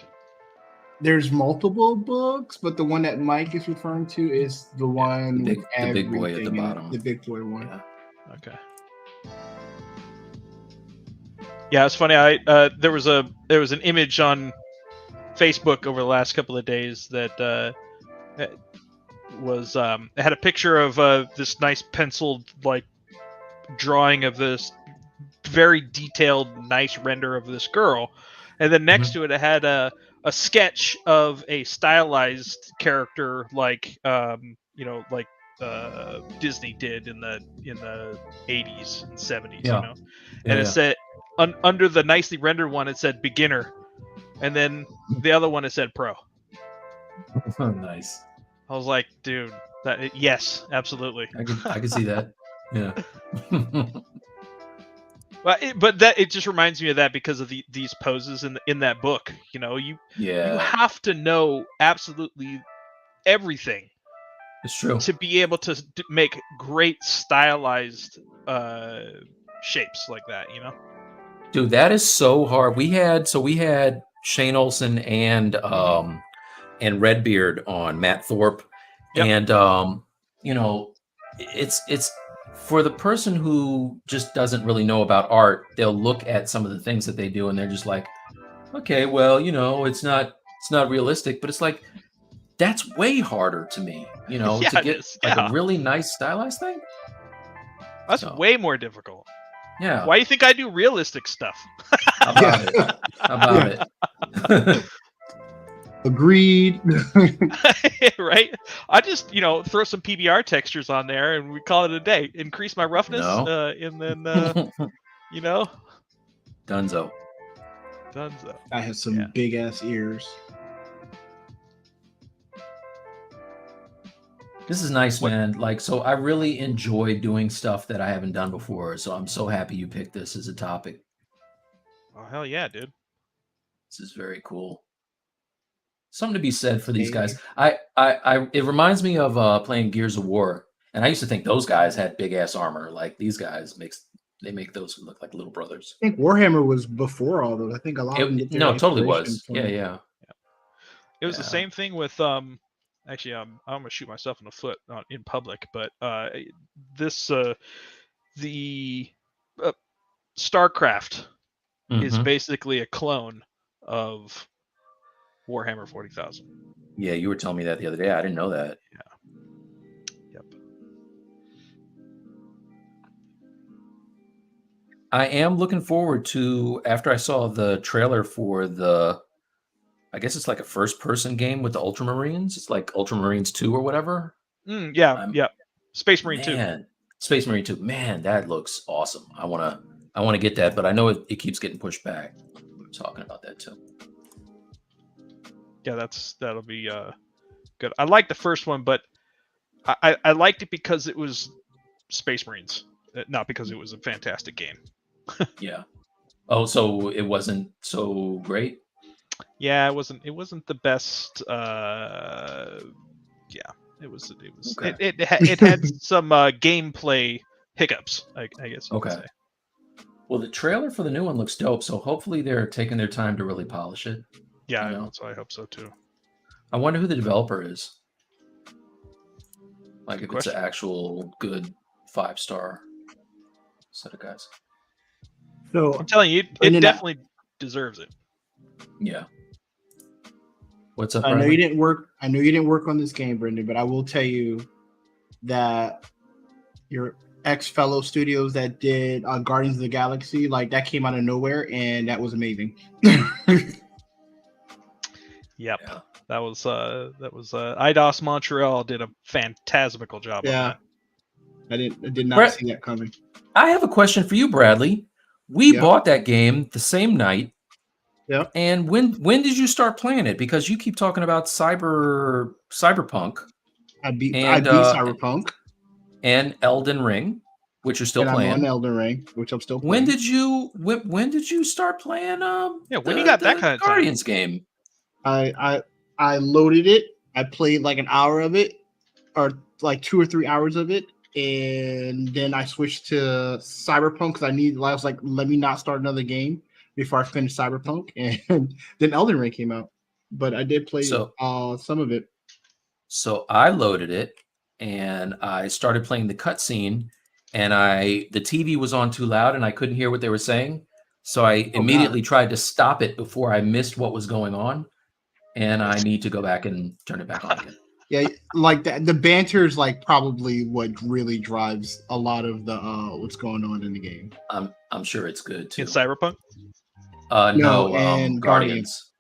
There's multiple books, but the one that Mike is referring to is the one the with big boy at the bottom. The big boy one. Yeah. Okay. Yeah, it's funny. There was an image on Facebook over the last couple of days that was it had a picture of this nice penciled like drawing of this very detailed, nice render of this girl, and then next to it had a sketch of a stylized character like Disney did in the 80s and 70s, you know. And it said under the nicely rendered one it said beginner, and then the other one it said pro. Oh, nice. I was like, dude, yes, absolutely. I can see that. Yeah. But it just reminds me of that because of these poses in that book. You know, you have to know absolutely everything. It's true. To be able to make great stylized shapes like that, you know. Dude, that is so hard. We had Shane Olson and Redbeard on, Matt Thorpe. Yep. And you know, it's for the person who just doesn't really know about art, they'll look at some of the things that they do and they're just like, okay, well, you know, it's not realistic, but it's like that's way harder to me, you know, to get like a really nice stylized thing. That's way more difficult. Yeah. Why do you think I do realistic stuff? How about it? Agreed. Right? I just, throw some PBR textures on there and we call it a day. Increase my roughness, and then, Dunzo. I have some big ass ears. This is nice, man. Like, so I really enjoy doing stuff that I haven't done before. So I'm so happy you picked this as a topic. Oh, hell yeah, dude. This is very cool. Something to be said for these guys. It reminds me of playing Gears of War. And I used to think those guys had big ass armor. Like these guys make those look like little brothers. I think Warhammer was before all those. I think a lot of them. No, it totally was. Yeah. It was the same thing with actually, I'm gonna shoot myself in the foot in public, but the StarCraft is basically a clone of Warhammer 40,000. Yeah, you were telling me that the other day. I didn't know that. Yeah. Yep. I am looking forward to, after I saw the trailer for I guess it's like a first-person game with the Ultramarines. It's like Ultramarines 2 or whatever. Yeah. Space Marine 2. Space Marine 2. Man, that looks awesome. I want I want to get that, but I know it keeps getting pushed back. We're talking about that too. Yeah, that'll be good. I liked the first one, but I liked it because it was Space Marines, not because it was a fantastic game. Yeah. Oh, so it wasn't so great? Yeah, it wasn't the best. Yeah, it was. Okay. It had some gameplay hiccups, I guess you could Okay. say. Well, the trailer for the new one looks dope, so hopefully they're taking their time to really polish it. Yeah, You know? so I hope so too. I wonder who the developer is. Like, Good if question. it's an actual good 5-star set of guys. So I'm telling you, it Brendon, definitely deserves it. Yeah. What's up, I know Bradley? you didn't work. I know you didn't work on this game, Brendon, but I will tell you that your ex-fellow studios that did Guardians of the Galaxy, like that came out of nowhere, and that was amazing. Yep. Yeah. That was IDOS Montreal did a phantasmical job on Yeah, that. I did not Brett- see that coming. I have a question for you, Bradley. We Yeah. bought that game the same night. Yeah. And when did you start playing it? Because you keep talking about Cyberpunk I beat And, Cyberpunk, and Elden Ring, which you're still and playing. I'm on Elden Ring, which I'm still When playing. did you start playing when you got that kind of time? Guardians game? I loaded it. I played like an hour of it, or like 2 or 3 hours of it, and then I switched to Cyberpunk because I was like, let me not start another game before I finish Cyberpunk, and then Elden Ring came out. But I did play some of it. So I loaded it and I started playing the cutscene, and the TV was on too loud and I couldn't hear what they were saying. So I immediately tried to stop it before I missed what was going on. And I need to go back and turn it back on again. Yeah, like the banter is like probably what really drives a lot of the what's going on in the game. I'm sure it's good too. In Cyberpunk? No, and Guardians.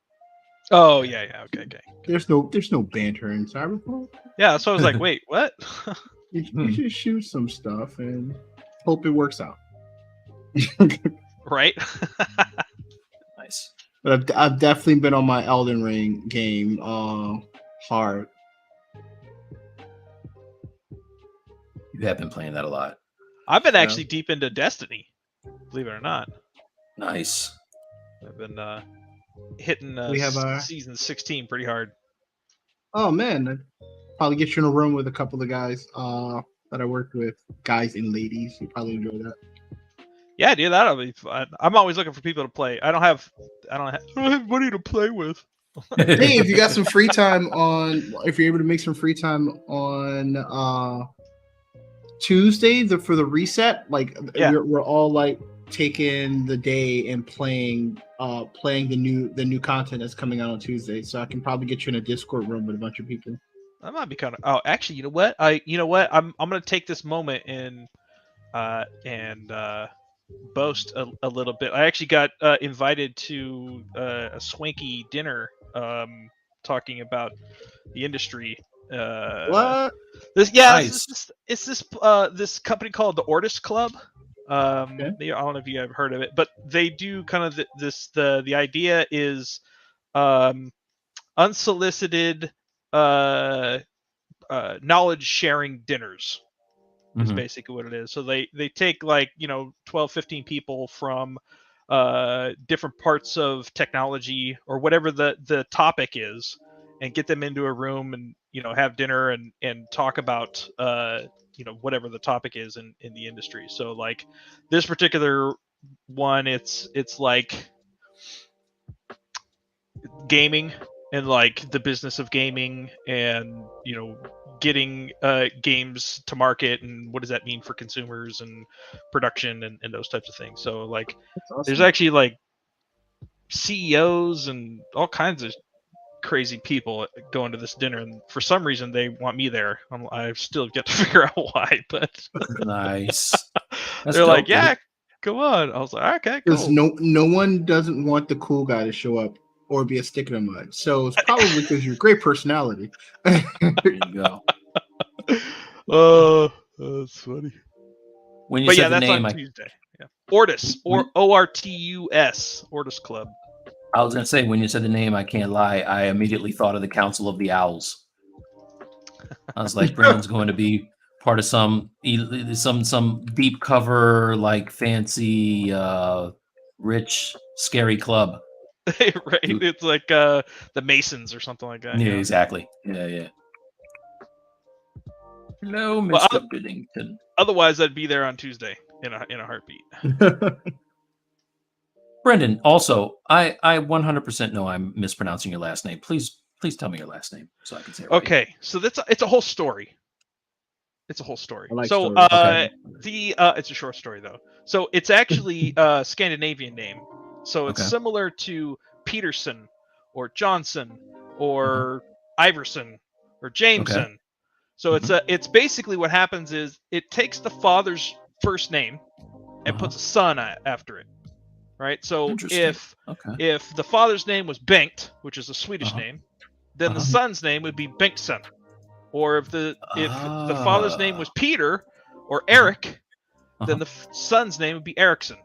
Oh yeah, okay. There's no banter in Cyberpunk. Yeah, so I was like, wait, what? You just shoot some stuff and hope it works out. Right? Nice. But I've definitely been on my Elden Ring game hard. You have been playing that a lot. I've been actually deep into Destiny, believe it or not. Nice. I've been hitting We have season 16 pretty hard. Oh man, I'd probably get you in a room with a couple of guys that I worked with, guys and ladies. You probably enjoy that. Yeah, dude, that'll be fun. I'm always looking for people to play. I don't have money to play with. Hey, if you got some free time if you're able to make some free time on Tuesday for the reset, like we're all like taking the day and playing the new content that's coming out on Tuesday. So I can probably get you in a Discord room with a bunch of people. That might be kind of. Oh, actually, you know what? I'm gonna take this moment and boast a little bit. I actually got invited to a swanky dinner talking about the industry. What? Nice. It's this company called the Ortis Club. I don't know if you have heard of it, but they do kind of the idea is unsolicited knowledge sharing dinners is basically what it is. So they take 12, 15 people from different parts of technology or whatever the topic is, and get them into a room and have dinner and talk about whatever the topic is in the industry. So like this particular one, it's like gaming and like the business of gaming and getting games to market and what does that mean for consumers and production and those types of things. So like Awesome. There's actually like CEOs and all kinds of crazy people going to this dinner, and for some reason they want me there. I still get to figure out why, but Nice. they're dope, like, yeah, come on. I was like, okay, cool. Because no one doesn't want the cool guy to show up or be a stick in the mud. So it's probably because you're a great personality. There you go. Oh, that's funny. When you said the that's name, on Tuesday. Yeah. Ortus, or ORTUS, Ortus Club. I was gonna say, when you said the name, I can't lie, I immediately thought of the Council of the Owls. I was like, Brandon's going to be part of some deep cover, like fancy, rich, scary club. Right? It's like the Masons or something like that. Yeah, you know? exactly. Yeah. Hello, Well, Mr. Bennington. Otherwise, I'd be there on Tuesday in a heartbeat. Brendon, also, I 100% know I'm mispronouncing your last name. Please tell me your last name so I can say it right. Okay, so it's a whole story. It's a whole story. I like so stories. Okay. it's a short story though. So it's actually a Scandinavian name. So it's Okay. similar to Peterson or Johnson or Iverson or Jameson. Okay. So it's basically what happens is it takes the father's first name and puts a son after it. Right? So if the father's name was Bengt, which is a Swedish name, then the son's name would be Bengtson. Or if the father's name was Peter or Eric, then the son's name would be Ericsson.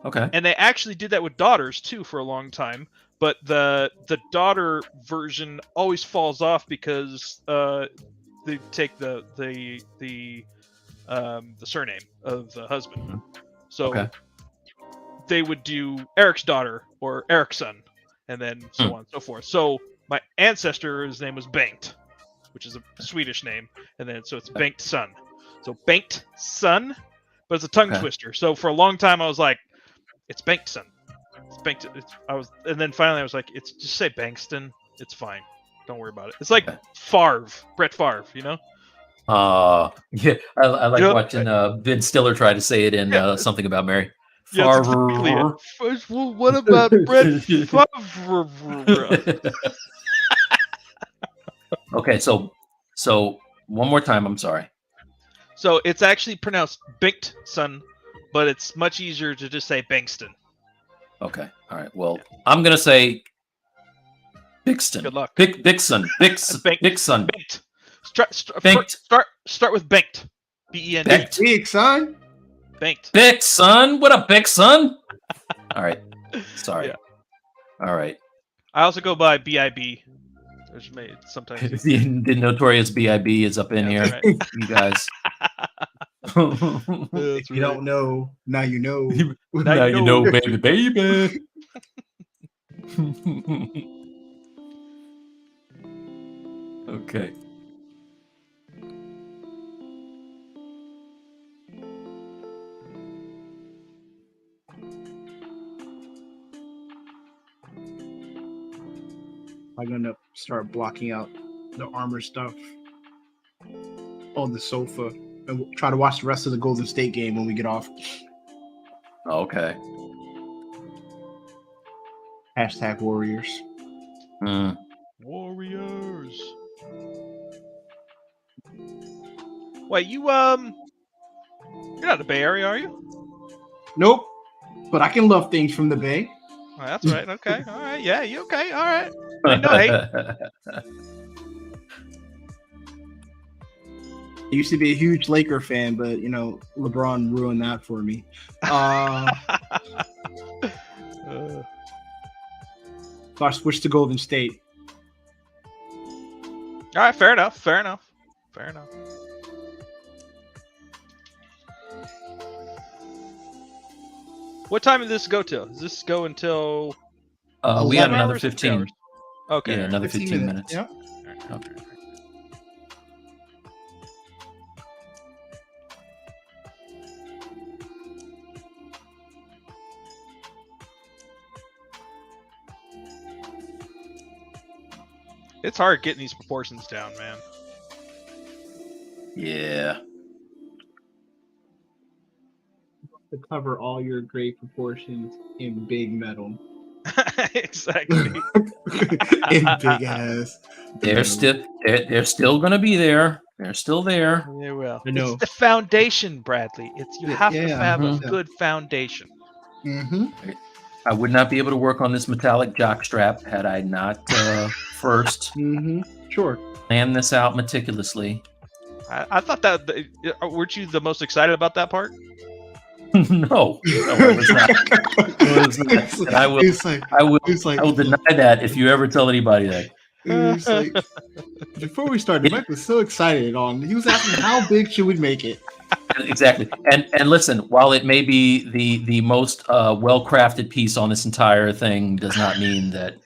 Okay. And they actually did that with daughters too for a long time, but the daughter version always falls off because they take the surname of the husband. So they would do Eric's daughter or Ericsson, and then so on and so forth. So my ancestor, his name was Bengt, which is a Swedish name, and then so it's Bengtson. So Bengtson, but it's a tongue twister. So for a long time I was like, it's Bengtson. It's Bengt. And then finally I was like, it's just say Bankston. It's fine. Don't worry about it. It's like Favre, Brett Favre, you know? Yeah, I like watching Vince Stiller try to say it in Something About Mary. Yeah, exactly it. Well, what about Brett Favre? Okay, so one more time. I'm sorry. So it's actually pronounced Bengtson, but it's much easier to just say Bankston. Okay, all right. Well, I'm gonna say Bixton. Good luck. Bixson. Bixson. Bengt. Start with Bengt. B-E-N-T. Big son. Bengt. Big son. What a big son. All right. Sorry. Yeah. All right. I also go by B-I-B. Sometimes the notorious B.I.B. is up in here. Right. You guys. If you don't know, now you know. Now you know, baby. Okay. I'm gonna start blocking out the armor stuff on the sofa and we'll try to watch the rest of the Golden State game when we get off. Okay. # Warriors. Warriors. Wait, you're not in the Bay Area, are you? Nope. But I can love things from the Bay. Oh, that's right. Okay. All right. Yeah. You okay? All right. I know. Hey. I used to be a huge Laker fan, but LeBron ruined that for me. So I switched to Golden State. All right. Fair enough. Fair enough. Fair enough. What time did this go till? Does this go until? We have 11 another hours, 15. hours? Okay. Yeah, another 15 minutes. Yeah. Okay. It's hard getting these proportions down, man. Yeah. To cover all your great proportions in big metal. Exactly. In big ass. They're still gonna be there. They're still there. They will. I know. It's the foundation, Bradley. You have to have a yeah. good foundation. Mm-hmm. I would not be able to work on this metallic jock strap had I not first Sure. planned this out meticulously. I thought that weren't you the most excited about that part? No, it was not. It was not. And I will deny that if you ever tell anybody that. It's like, before we started, Mike was so excited he was asking how big should we make it? Exactly. And listen, while it may be the most well-crafted piece on this entire thing, does not mean that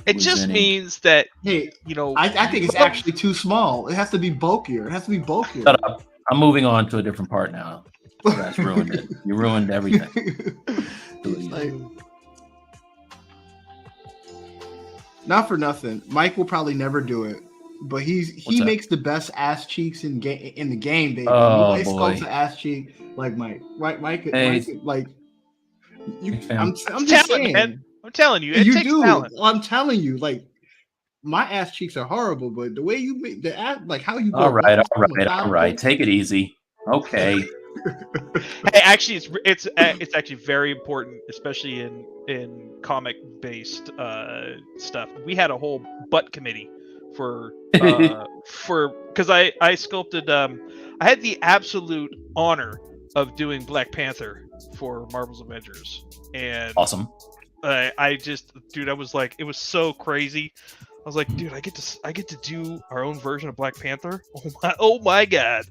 it just means that, hey, you know, I think it's actually too small. It has to be bulkier. It has to be bulkier. Shut up. I'm moving on to a different part now. You guys ruined it. You ruined everything. Like, not for nothing, Mike will probably never do it, but he makes the best ass cheeks in the game, baby. Oh, Nobody boy. sculpts an ass cheek like Mike. Right, Mike? Hey. Mike like you. Fam. I'm just saying. Man. I'm telling you, it You takes do. talent. Well, I'm telling you, like, my ass cheeks are horrible, but the way you make the ass, like how you go. All right. Take it easy. Okay. Hey, actually, it's actually very important, especially in comic based stuff. We had a whole butt committee for because I sculpted. I had the absolute honor of doing Black Panther for Marvel's Avengers, and Awesome. I just, dude, I was like, it was so crazy. I was like, dude, I get to do our own version of Black Panther. Oh my god!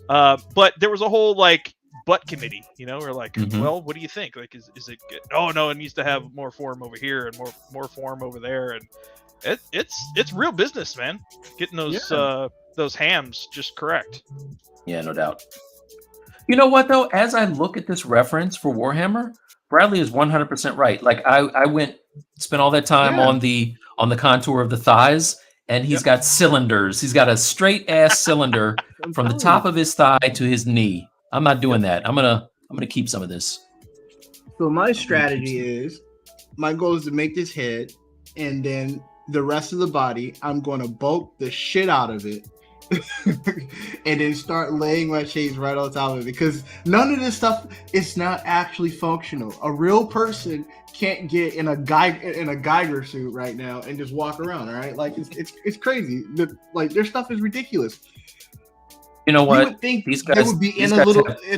But there was a whole like butt committee, you know, we're like, well, what do you think? Like, is it good? Oh no, it needs to have more form over here and more form over there, and it's real business, man. Getting those hams just correct. Yeah, no doubt. You know what though? As I look at this reference for Warhammer, Bradley is 100% right. Like I spent all that time on the contour of the thighs, and he's got cylinders. He's got a straight ass cylinder from the top of his thigh to his knee. I'm not doing that. I'm gonna keep some of this. So my strategy is, my goal is to make this head, and then the rest of the body, I'm gonna bulk the shit out of it. And then start laying my shades right on top of it, because none of this stuff is not actually functional. A real person can't get in a Geiger suit right now and just walk around. All right, like it's crazy. Like their stuff is ridiculous. You know what? You would think these guys they would be in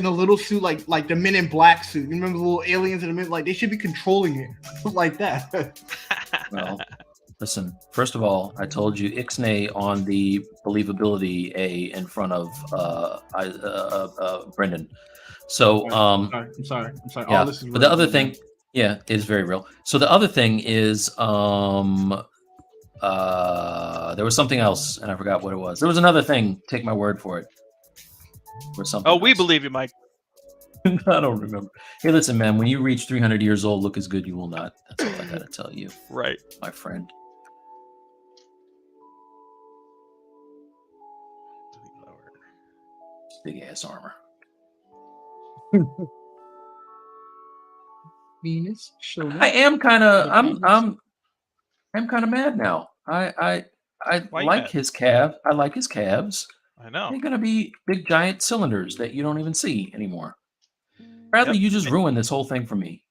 a little suit like the Men in Black suit. You remember the little aliens in the Men? Like they should be controlling it like that. Well, listen, first of all, I told you Ixnay on the believability A in front of Brendon. So I'm sorry. Yeah, All this is but the other thing, it is very real. So the other thing is there was something else and I forgot what it was. There was another thing, take my word for it. Or something. Oh, we believe you, Mike. I don't remember. Hey, listen, man, when you reach 300 years old, look as good you will not. That's all I gotta tell you. Right. My friend. Big ass armor. Venus. I am kind of. I'm kind of mad now. I like his calf. I like his calves. I know. They're gonna be big giant cylinders that you don't even see anymore. Bradley, you just ruined this whole thing for me.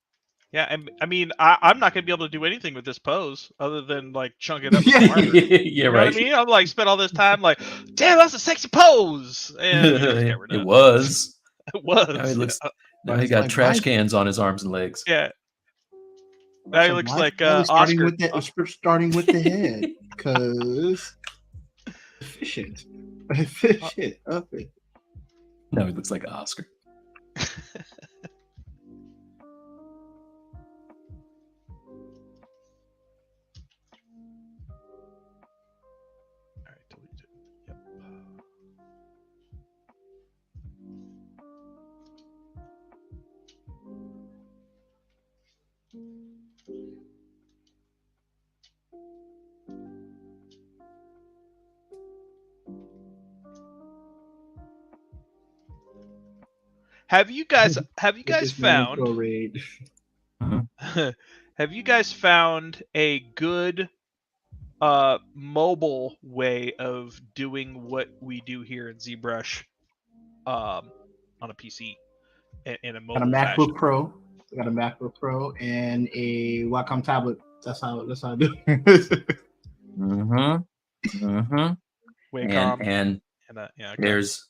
Yeah, I mean, I'm not gonna be able to do anything with this pose other than like chunk it up. Yeah, you know right. what I mean? I'm like spent all this time like, damn, that's a sexy pose. And it was. It was. Now he looks. Now he got trash cans on his arms and legs. Yeah. Now he looks like starting Oscar. Starting with the head, because efficient. Okay. No, he looks like an Oscar. Have you guys found? Have you guys found a good mobile way of doing what we do here in ZBrush on a PC in a mobile Got a MacBook fashion? Pro. I got a MacBook Pro and a Wacom tablet. That's how I do. Wacom and okay. there's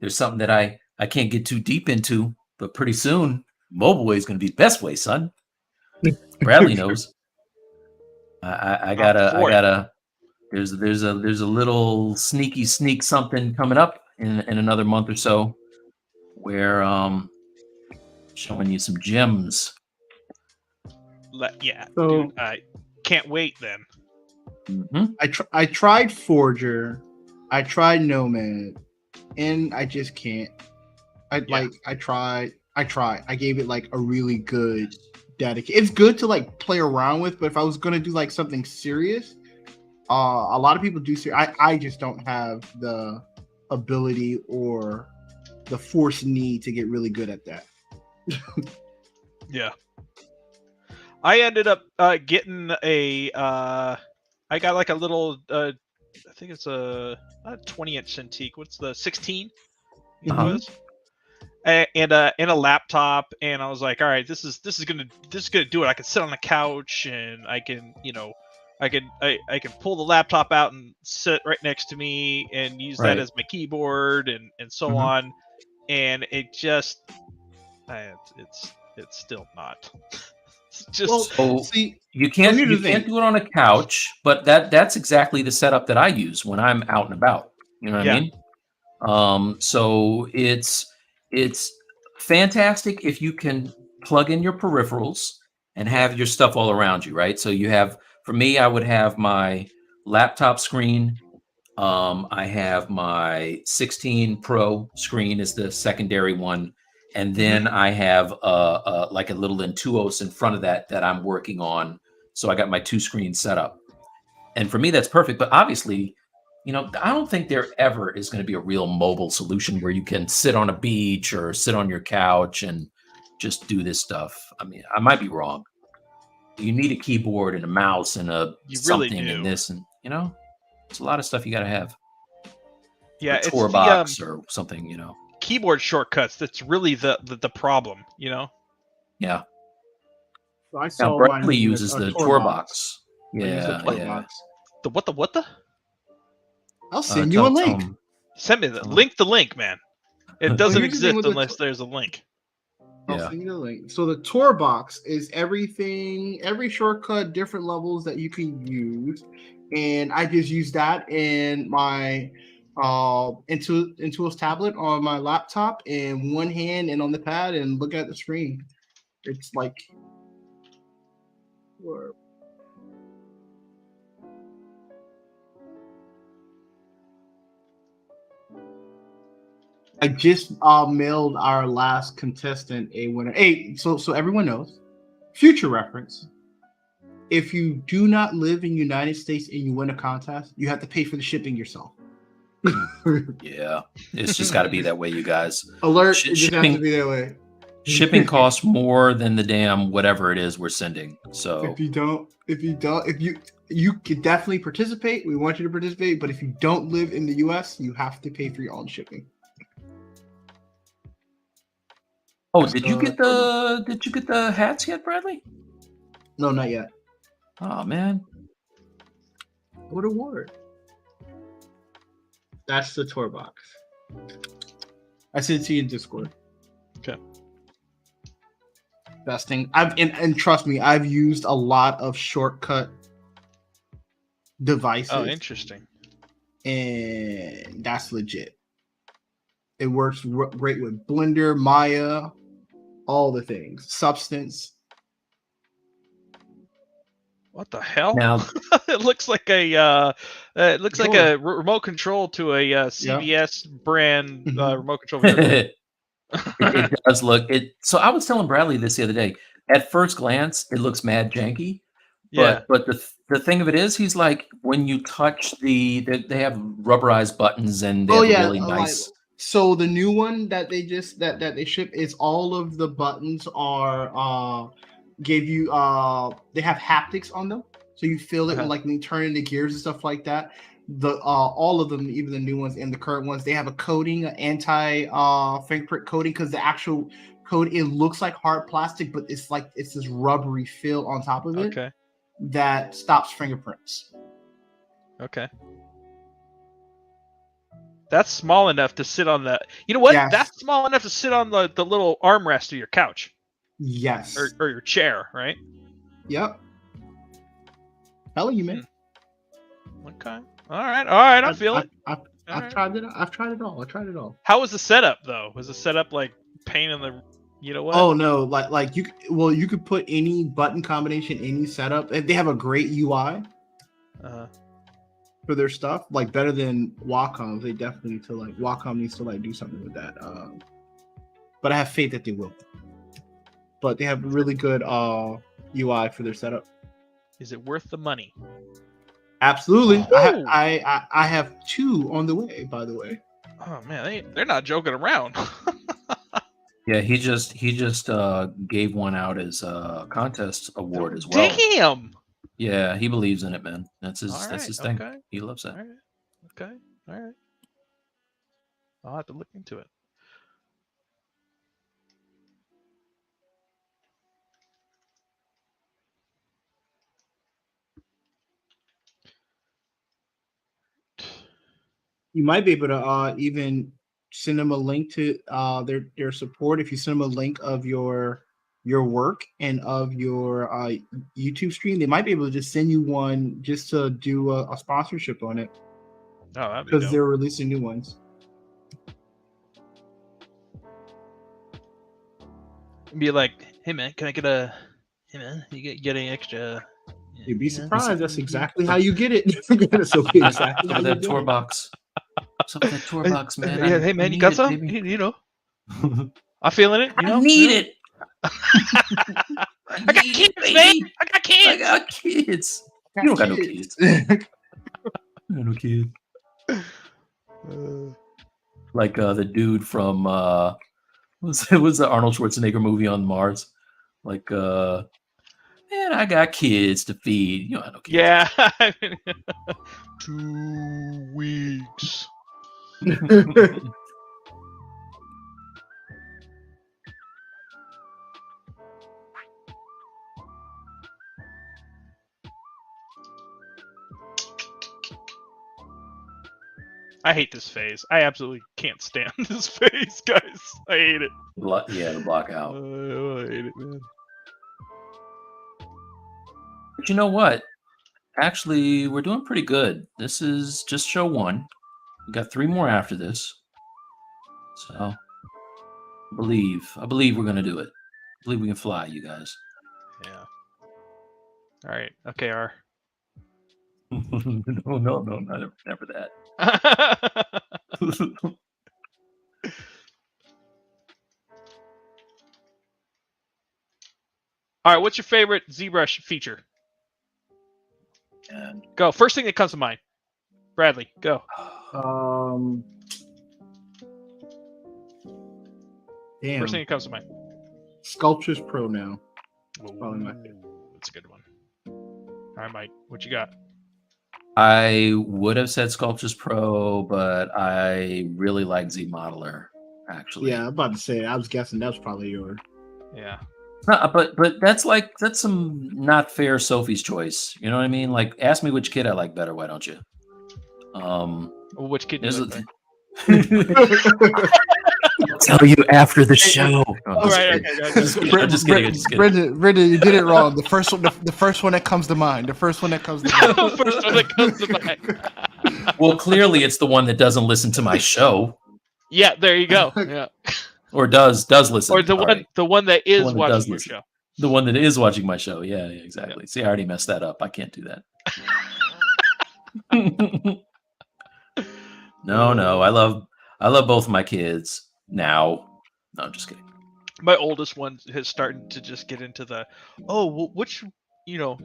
something that I I can't get too deep into, but pretty soon, mobile way is going to be the best way, son. Bradley knows. I gotta. There's a little sneak something coming up in another month or so, where showing you some gems. Yeah, So- dude, I can't wait then. I tried Forger, I tried Nomad, and I just can't. I tried. I gave it like a really good dedication. It's good to like play around with, but if I was gonna do like something serious, a lot of people do. I just don't have the ability or the forced need to get really good at that. Yeah. I ended up getting a I got like a little I think it's a 20-inch Cintiq. What's the 16? It was. And a laptop, and I was like, all right, this is gonna do it. I can sit on the couch, and I can I can pull the laptop out and sit right next to me and use that as my keyboard and so on. And it just it's still not. Just you can't do it on a couch, but that's exactly the setup that I use when I'm out and about. You know what I mean? So it's fantastic if you can plug in your peripherals and have your stuff all around you, right? So you have, for me, I would have my laptop screen. I have my 16 Pro screen is the secondary one. And then I have like a little Intuos in front of that I'm working on. So I got my 2 screens set up. And for me, that's perfect. But obviously, I don't think there ever is going to be a real mobile solution where you can sit on a beach or sit on your couch and just do this stuff. I mean, I might be wrong. You need a keyboard and a mouse and something and this, and it's a lot of stuff you got to have. Yeah, it's Tor box or something, Keyboard shortcuts. That's really the problem, Yeah. So I saw Bradley uses the Tor box. Yeah. The what? I'll send you a link. Send me the link, man. It doesn't exist unless there's a link. I'll send you the link. So the Tor box is everything, every shortcut, different levels that you can use, and I just use that in my Intuos tablet on my laptop in one hand and on the pad and look at the screen. It's like. I just mailed our last contestant a winner. Hey, so everyone knows, future reference, if you do not live in the United States and you win a contest, you have to pay for the shipping yourself. Yeah, it's just got to be that way, you guys. Alert, it just has to be that way. Shipping costs more than the damn whatever it is we're sending. So you can definitely participate. We want you to participate, but if you don't live in the US, you have to pay for your own shipping. Oh, did you get the hats yet, Bradley? No, not yet. Oh man. What award? That's the Tor box. I sent it to you in Discord. Okay. Best thing. And trust me, I've used a lot of shortcut devices. Oh, interesting. And that's legit. It works great with Blender, Maya, all the things. Substance. What the hell? Now, it looks like a like a remote control to a CBS brand remote control. it does look it. So I was telling Bradley this the other day. At first glance, it looks mad janky. But the thing of it is, he's like, when you touch they have rubberized buttons and they have really nice. So the new one that they just that they ship is all of the buttons are give you they have haptics on them, so you feel it when like when you turn into gears and stuff like that. The all of them, even the new ones and the current ones, they have a coating, an anti fingerprint coating, because the actual coat, it looks like hard plastic, but it's this rubbery feel on top of it that stops fingerprints. Okay. That's small enough to sit on the. You know what? Yes. That's small enough to sit on the little armrest of your couch Yes. or your chair, right? Yep. Hell, you man. Okay. All right. I feel it. I've tried it. I've tried it all. How was the setup though? Was the setup like pain in the? You know what? Oh no, like you. Well, you could put any button combination, any setup, and they have a great UI for their stuff. Like better than Wacom. They definitely need to like Wacom needs to like do something with that. But I have faith that they will. But they have really good UI for their setup. Is it worth the money? Absolutely. Oh. I have 2 on the way, by the way. Oh man, they're not joking around. Yeah, he just gave one out as a contest award as well. Damn. Yeah, he believes in it, man. That's his All that's his right, thing. okay. He loves it. All right. Okay. All right. I'll have to look into it. You might be able to even send them a link to their support. If you send them a link of your work and of your YouTube stream, they might be able to just send you one just to do a sponsorship on it. Oh, that'd be because dope. they're releasing new ones. Be like, hey man, can I get a? Hey man, you get any extra? You'd be surprised. That's exactly how you get it. That's okay, exactly how you that get tour it. box. What's up with that tour box, man? Yeah, hey man, you got some? Baby. You know, I'm feeling it. You know? I need it. I got kids, man. I got kids. I got kids. You don't got no kids. You got no kids. Like the dude from was the Arnold Schwarzenegger movie on Mars? Like man, I got kids to feed. You don't have no kids. Yeah. 2 weeks. I hate this phase. I absolutely can't stand this phase, guys. I hate it. Yeah, the block out. I hate it, man. But you know what? Actually, we're doing pretty good. This is just show 1. We got 3 more after this. So I believe we're gonna do it. I believe we can fly, you guys. Yeah. All right. Okay, R. no, never that. All right. What's your favorite ZBrush feature? And Go. First thing that comes to mind. Bradley, go. Damn. First thing that comes to mind. Sculptures Pro now. Probably my favorite. That's a good one. All right, Mike. What you got? I would have said Sculptures Pro, but I really like Z Modeler, actually. Yeah, I'm about to say. I was guessing that was probably yours. Yeah. No, but that's some not fair Sophie's choice. You know what I mean? Like, ask me which kid I like better. Why don't you? Well, which kid do there's you like? I'll tell you after the show. All right. Okay. I'm just kidding. Brendan, you did it wrong. The first one that comes to mind. The first one that comes to mind. First one that comes to mind. Well, clearly it's the one that doesn't listen to my show, Yeah. There you go. Yeah. or does listen, Or the one, right. the one that is one that watching does your listen. show. The one that is watching my show. Yeah, exactly. See, I already messed that up. I can't do that. No. I love both my kids now. No, I'm just kidding. My oldest one has started to just get into the, well, which,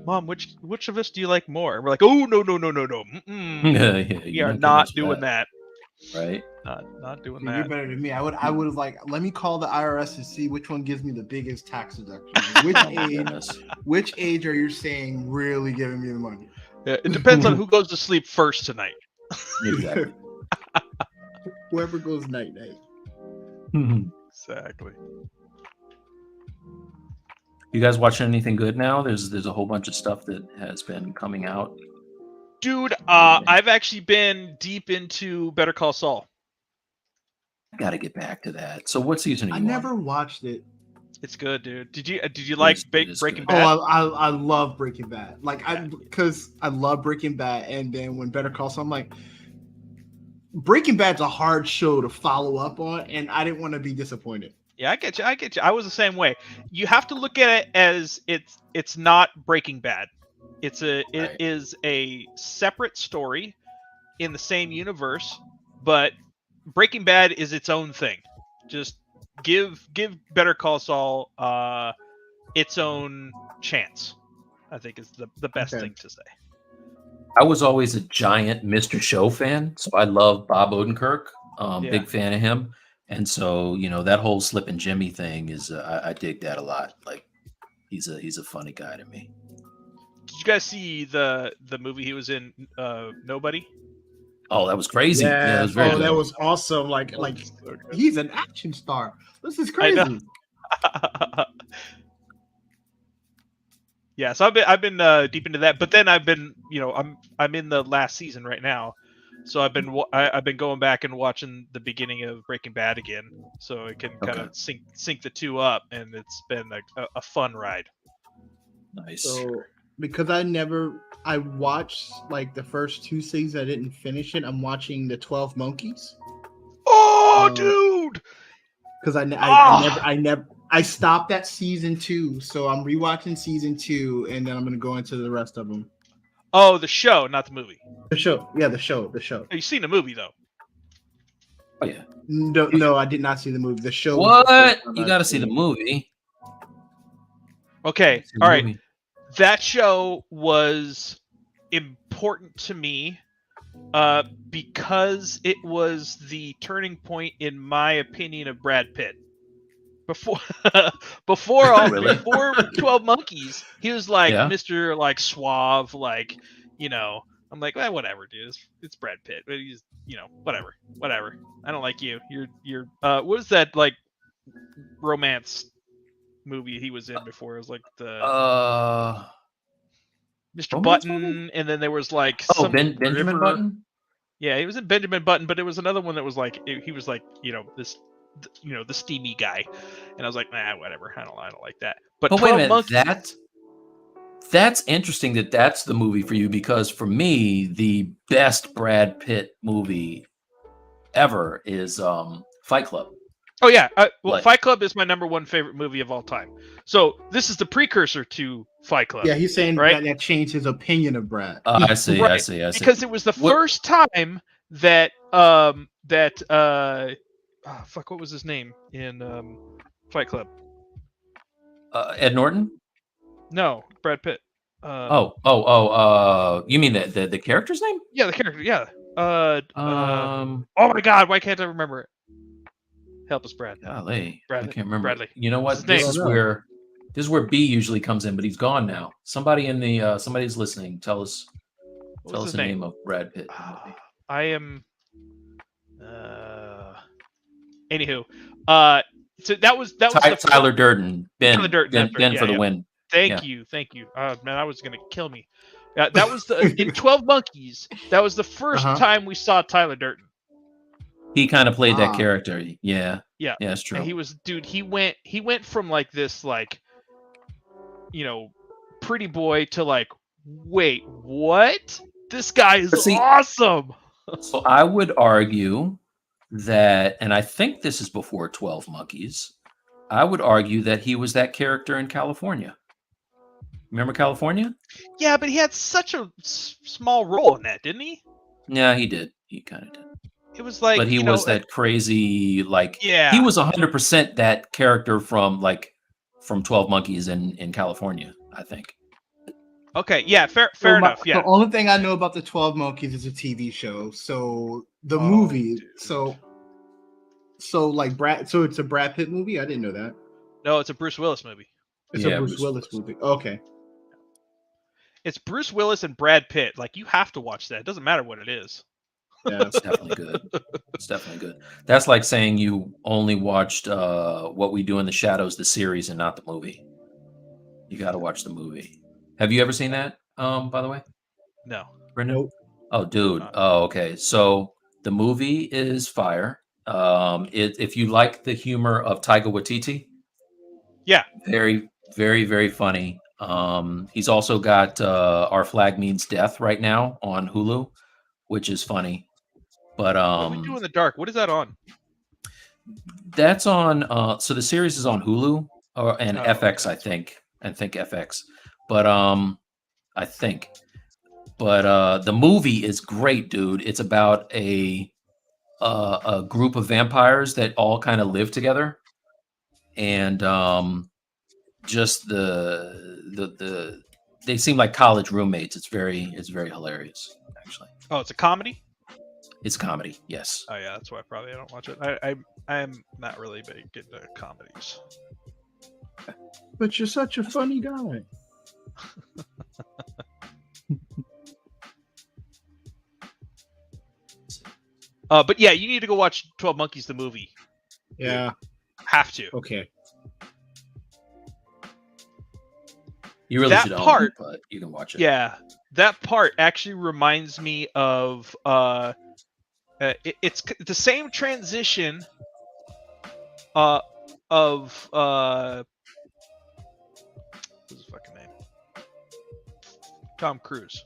Mom, which of us do you like more? And we're like, oh, no. Yeah, We are not doing that. Right? Not doing You're that. better than me. I would have let me call the IRS and see which one gives me the biggest tax deduction. Which age are you saying really giving me the money? Yeah, it depends on who goes to sleep first tonight. Exactly. Whoever goes night. Exactly. You guys watching anything good now? There's a whole bunch of stuff that has been coming out. Dude, I've actually been deep into Better Call Saul. got to get back to that. So what season are I you never on? watched it. It's good, dude. Did you like It is Breaking good. Bad? Oh, I love Breaking Bad. Like Yeah. because I love Breaking Bad, and then when Better Call Saul, I'm like, Breaking Bad's a hard show to follow up on, and I didn't want to be disappointed. Yeah, I get you. I was the same way. You have to look at it as it's not Breaking Bad. It Right. is a separate story in the same universe, but Breaking Bad is its own thing. Just give Better Call Saul its own chance. I think is the best Okay. thing to say. I was always a giant Mr. Show fan, so I love Bob Odenkirk. Yeah. Big fan of him, and so that whole Slip and Jimmy thing is I dig that a lot. Like he's a funny guy to me. Did you guys see the movie he was in? Nobody. Oh, that was crazy. Yeah, that was very oh, good. that was awesome. Like So good. he's an action star. This is I know. crazy. Yeah, so I've been deep into that, but then I've been I'm in the last season right now, so I've been going back and watching the beginning of Breaking Bad again, so I can kind of sync the two up, and it's been a fun ride. Nice. So because I watched like the first 2 seasons, I didn't finish it. I'm watching the 12 Monkeys. Oh, dude! Because I stopped at season 2, so I'm rewatching season 2, and then I'm gonna go into the rest of them. Oh, the show, not the movie. The show. You've seen the movie though. Oh yeah. No, I did not see the movie. The show. What? You got to see the movie. Okay, See the all right. movie. That show was important to me because it was the turning point, in my opinion, of Brad Pitt. Before Really? before 12 Monkeys, he was like Yeah. Mr. like suave, like I'm like, well, whatever, dude. It's Brad Pitt, but he's whatever. I don't like you. You're what was that like romance movie he was in before? It was like the Mr. romance Button, movie? and then there was like Benjamin river. Button. Yeah, he was in Benjamin Button, but it was another one that was like he was like this the steamy guy, and I was like, nah, whatever. I don't like that. But Wait a 12 minute, Monkeys, that's interesting that's the movie for you, because for me the best Brad Pitt movie ever is Fight Club. Oh yeah, well, Like- Fight Club is my number one favorite movie of all time. So this is the precursor to Fight Club. Yeah, he's saying Right? that changed his opinion of Brad. I see. Right. I see. Because it was the What- first time that fuck, what was his name in Fight Club? Ed Norton. No, Brad Pitt. You mean the character's name? Yeah, the character. Yeah. Oh my God, why can't I remember it? Help us, Brad. Golly, I Bradley. can't remember. Bradley. You know What's what? his This name? is where B usually comes in, but he's gone now. Somebody in the somebody's listening. Tell us What's the his name of Brad Pitt. I am. Anywho, so that was Tyler Durden. Ben. Tyler Durden, that's right. Ben Yeah, for the yeah. win. Thank you. Man, I was gonna kill me. That was in 12 Monkeys. That was the first time we saw Tyler Durden. He kind of played that Ah. character. Yeah. Yeah. Yeah, it's true. And he was, dude. He went from like this, like, pretty boy to like, wait, what? This guy is But see- awesome. So I would argue that, and I think this is before 12 Monkeys, I would argue that he was that character in California. Remember California? Yeah, but he had such a small role in that, didn't he? Yeah, he did. He kind of did. It was like, But he was that crazy, like, Yeah. he was 100% that character from 12 Monkeys in California, I think. Okay, yeah, fair enough. Yeah. The only thing I know about the 12 Monkeys is a TV show. So the Oh, movie. dude. So like Brad. So it's a Brad Pitt movie. I didn't know that. No, it's a Bruce Willis movie. It's Yeah, a Bruce Bruce Willis movie. Okay. It's Bruce Willis and Brad Pitt. Like, you have to watch that. It doesn't matter what it is. Yeah. It's definitely good. It's definitely good. That's like saying you only watched What We Do in the Shadows, the series, and not the movie. You got to watch the movie. Have you ever seen that, by the way, No. Brendon? Nope. Oh, dude. Oh, okay. So the movie is fire. If you like the humor of Taika Waititi, Yeah. very, very, very funny. He's also got Our Flag Means Death right now on Hulu, which is funny. But What We Do in the Dark. What is that on? that's on. So the series is on Hulu and FX, okay. I think. FX. But I think. But the movie is great, dude. It's about a group of vampires that all kind of live together, and just the they seem like college roommates. It's very hilarious, actually. Oh, it's a comedy? It's comedy, yes. Oh yeah, that's why probably I don't watch it. I'm not really big into comedies. But you're such a funny guy. But yeah, you need to go watch 12 Monkeys the movie. Yeah. Have to. Okay. You really That should own part- it, but you can watch it. Yeah, that part actually reminds me of it's the same transition of what's his fucking name? Tom Cruise.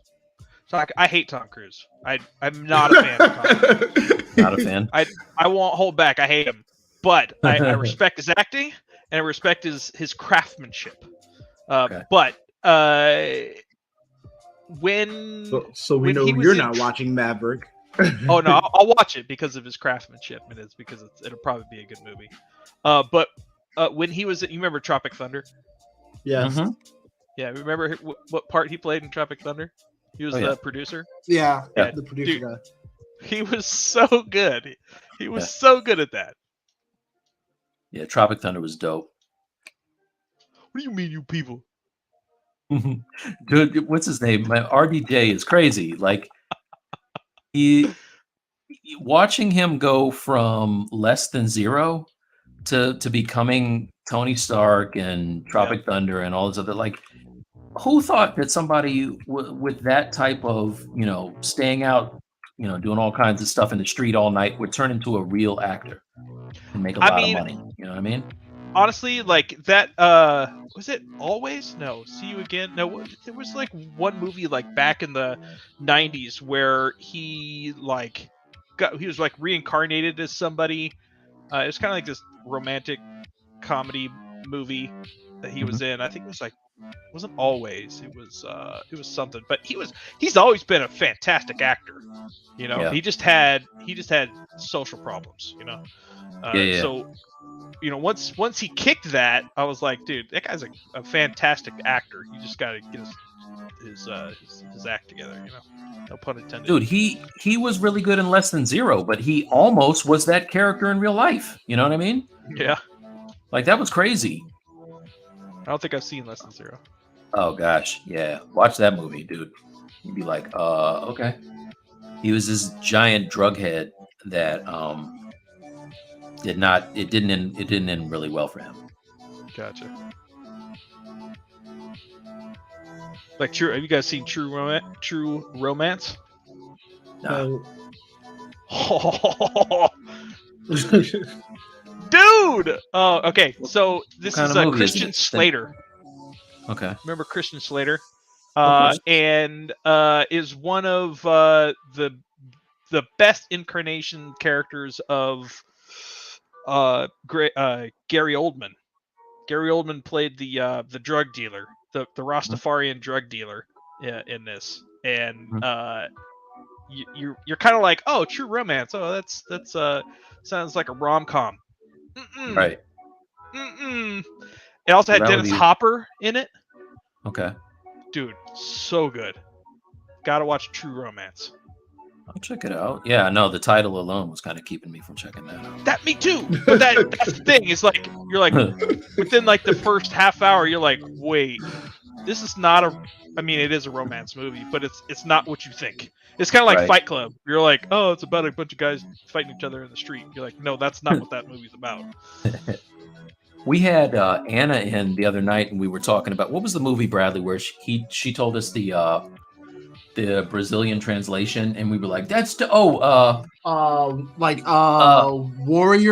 So I hate Tom Cruise. I'm not a fan of Tom Cruise. Not a fan. I won't hold back. I hate him, but I respect his acting and I respect his craftsmanship. Okay. But when so we when know he was you're in not watching Maverick. oh no, I'll watch it because of his craftsmanship, and it's because it'll probably be a good movie. But when he was, you remember Tropic Thunder? Yes. Mm-hmm. Yeah, remember what part he played in Tropic Thunder? He was the producer. Yeah, Yeah, the producer guy. He was so good. He was so good at that. Yeah, Tropic Thunder was dope. What do you mean, you people? Dude, what's his name? My RDJ is crazy. Like watching him go from less than zero to becoming Tony Stark and Tropic Thunder and all this other, like, who thought that somebody with that type of, staying out, doing all kinds of stuff in the street all night would turn into a real actor and make a lot of money? You know what I mean? Honestly, like that, was it Always? No, See You Again? No, there was like one movie like back in the 90s where he was like reincarnated as somebody. It was kind of like this romantic comedy movie that he was in. I think it was like, it wasn't Always. It was something, but he's always been a fantastic actor. He just had social problems, So, once he kicked that, I was like, dude, that guy's a fantastic actor. You just got to get his act together, No pun intended. Dude, he was really good in Less Than Zero, but he almost was that character in real life. You know what I mean? Yeah. Like, that was crazy. I don't think I've seen Less Than Zero. Oh gosh, yeah. Watch that movie, dude. You'd be like, okay. He was this giant drug head that it didn't end really well for him. Gotcha. Like have you guys seen True Romance? No. Dude! Oh, okay. So this is Christian Slater. Okay. Remember Christian Slater? Of And is one of the best incarnation characters of Gary Oldman. Gary Oldman played the drug dealer, the Rastafarian drug dealer in this, and you're kind of like, oh, True Romance. Oh, that's sounds like a rom-com. Right. It also had Dennis Hopper in it. Okay. Dude, so good. Gotta watch True Romance. I'll check it out. Yeah, no, the title alone was kind of keeping me from checking that out. That me too. But that's the thing. It's like you're like within like the first half hour, you're like, wait, this is not I mean, it is a romance movie, but it's not what you think. It's kind of like Fight Club. You're like, oh, it's about a bunch of guys fighting each other in the street. You're like, no, that's not what that movie's about. We had Anna in the other night, and we were talking about, what was the movie, Bradley, where she told us the the Brazilian translation, and we were like, "That's Warrior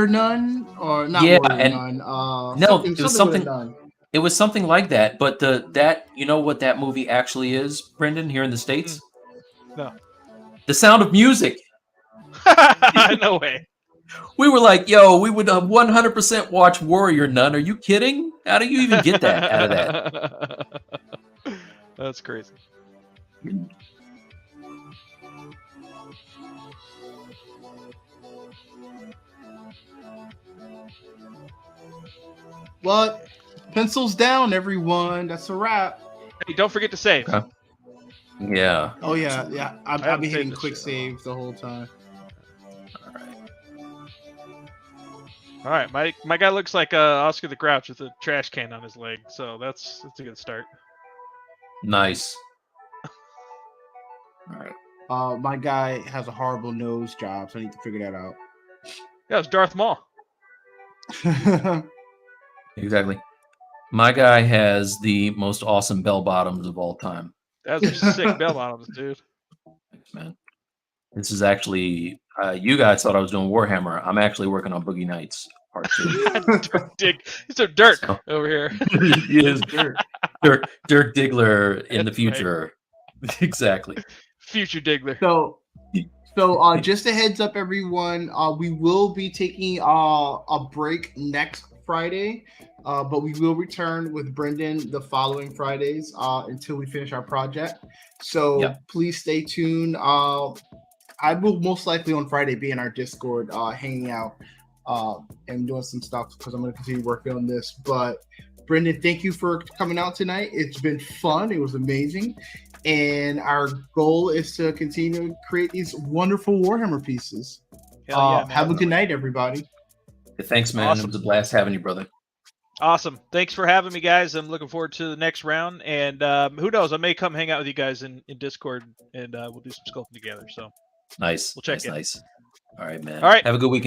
Nun or not yeah, Warrior and Nun. no, it was something with something. a nun. It was something like that. But you know what that movie actually is, Brendan, here in the States? No. The Sound of Music. No way. We were like, "Yo, we would 100% watch Warrior Nun." Are you kidding? How do you even get that out of that? That's crazy. Well, pencils down, everyone. That's a wrap. Hey, don't forget to save. Okay. Yeah. Oh yeah. I've haven't been hitting saved this quick shit. save the whole time. All right, my guy looks like Oscar the Grouch with a trash can on his leg, so that's a good start. Nice. All right. My guy has a horrible nose job, so I need to figure that out. Yeah, it's Darth Maul. Exactly. My guy has the most awesome bell bottoms of all time. Those are sick bell bottoms, dude. Thanks, man. This is actually you guys thought I was doing Warhammer. I'm actually working on Boogie Nights Part 2. He's a Dirk over here. He is Dirk Diggler in the future. Right. Exactly. Future Diggler. So just a heads up, everyone. We will be taking a break next Friday, but we will return with Brendon the following Fridays until we finish our project. So Please stay tuned. I will most likely on Friday be in our Discord hanging out and doing some stuff because I'm going to continue working on this. But Brendon, thank you for coming out tonight. It's been fun. It was amazing. And our goal is to continue to create these wonderful Warhammer pieces. Have a good night, everybody. Thanks, man. Awesome. It was a blast having you, brother. Awesome. Thanks for having me, guys. I'm looking forward to the next round. And who knows? I may come hang out with you guys in Discord, and we'll do some sculpting together. So nice. We'll check in. Nice. All right, man. All right. Have a good weekend.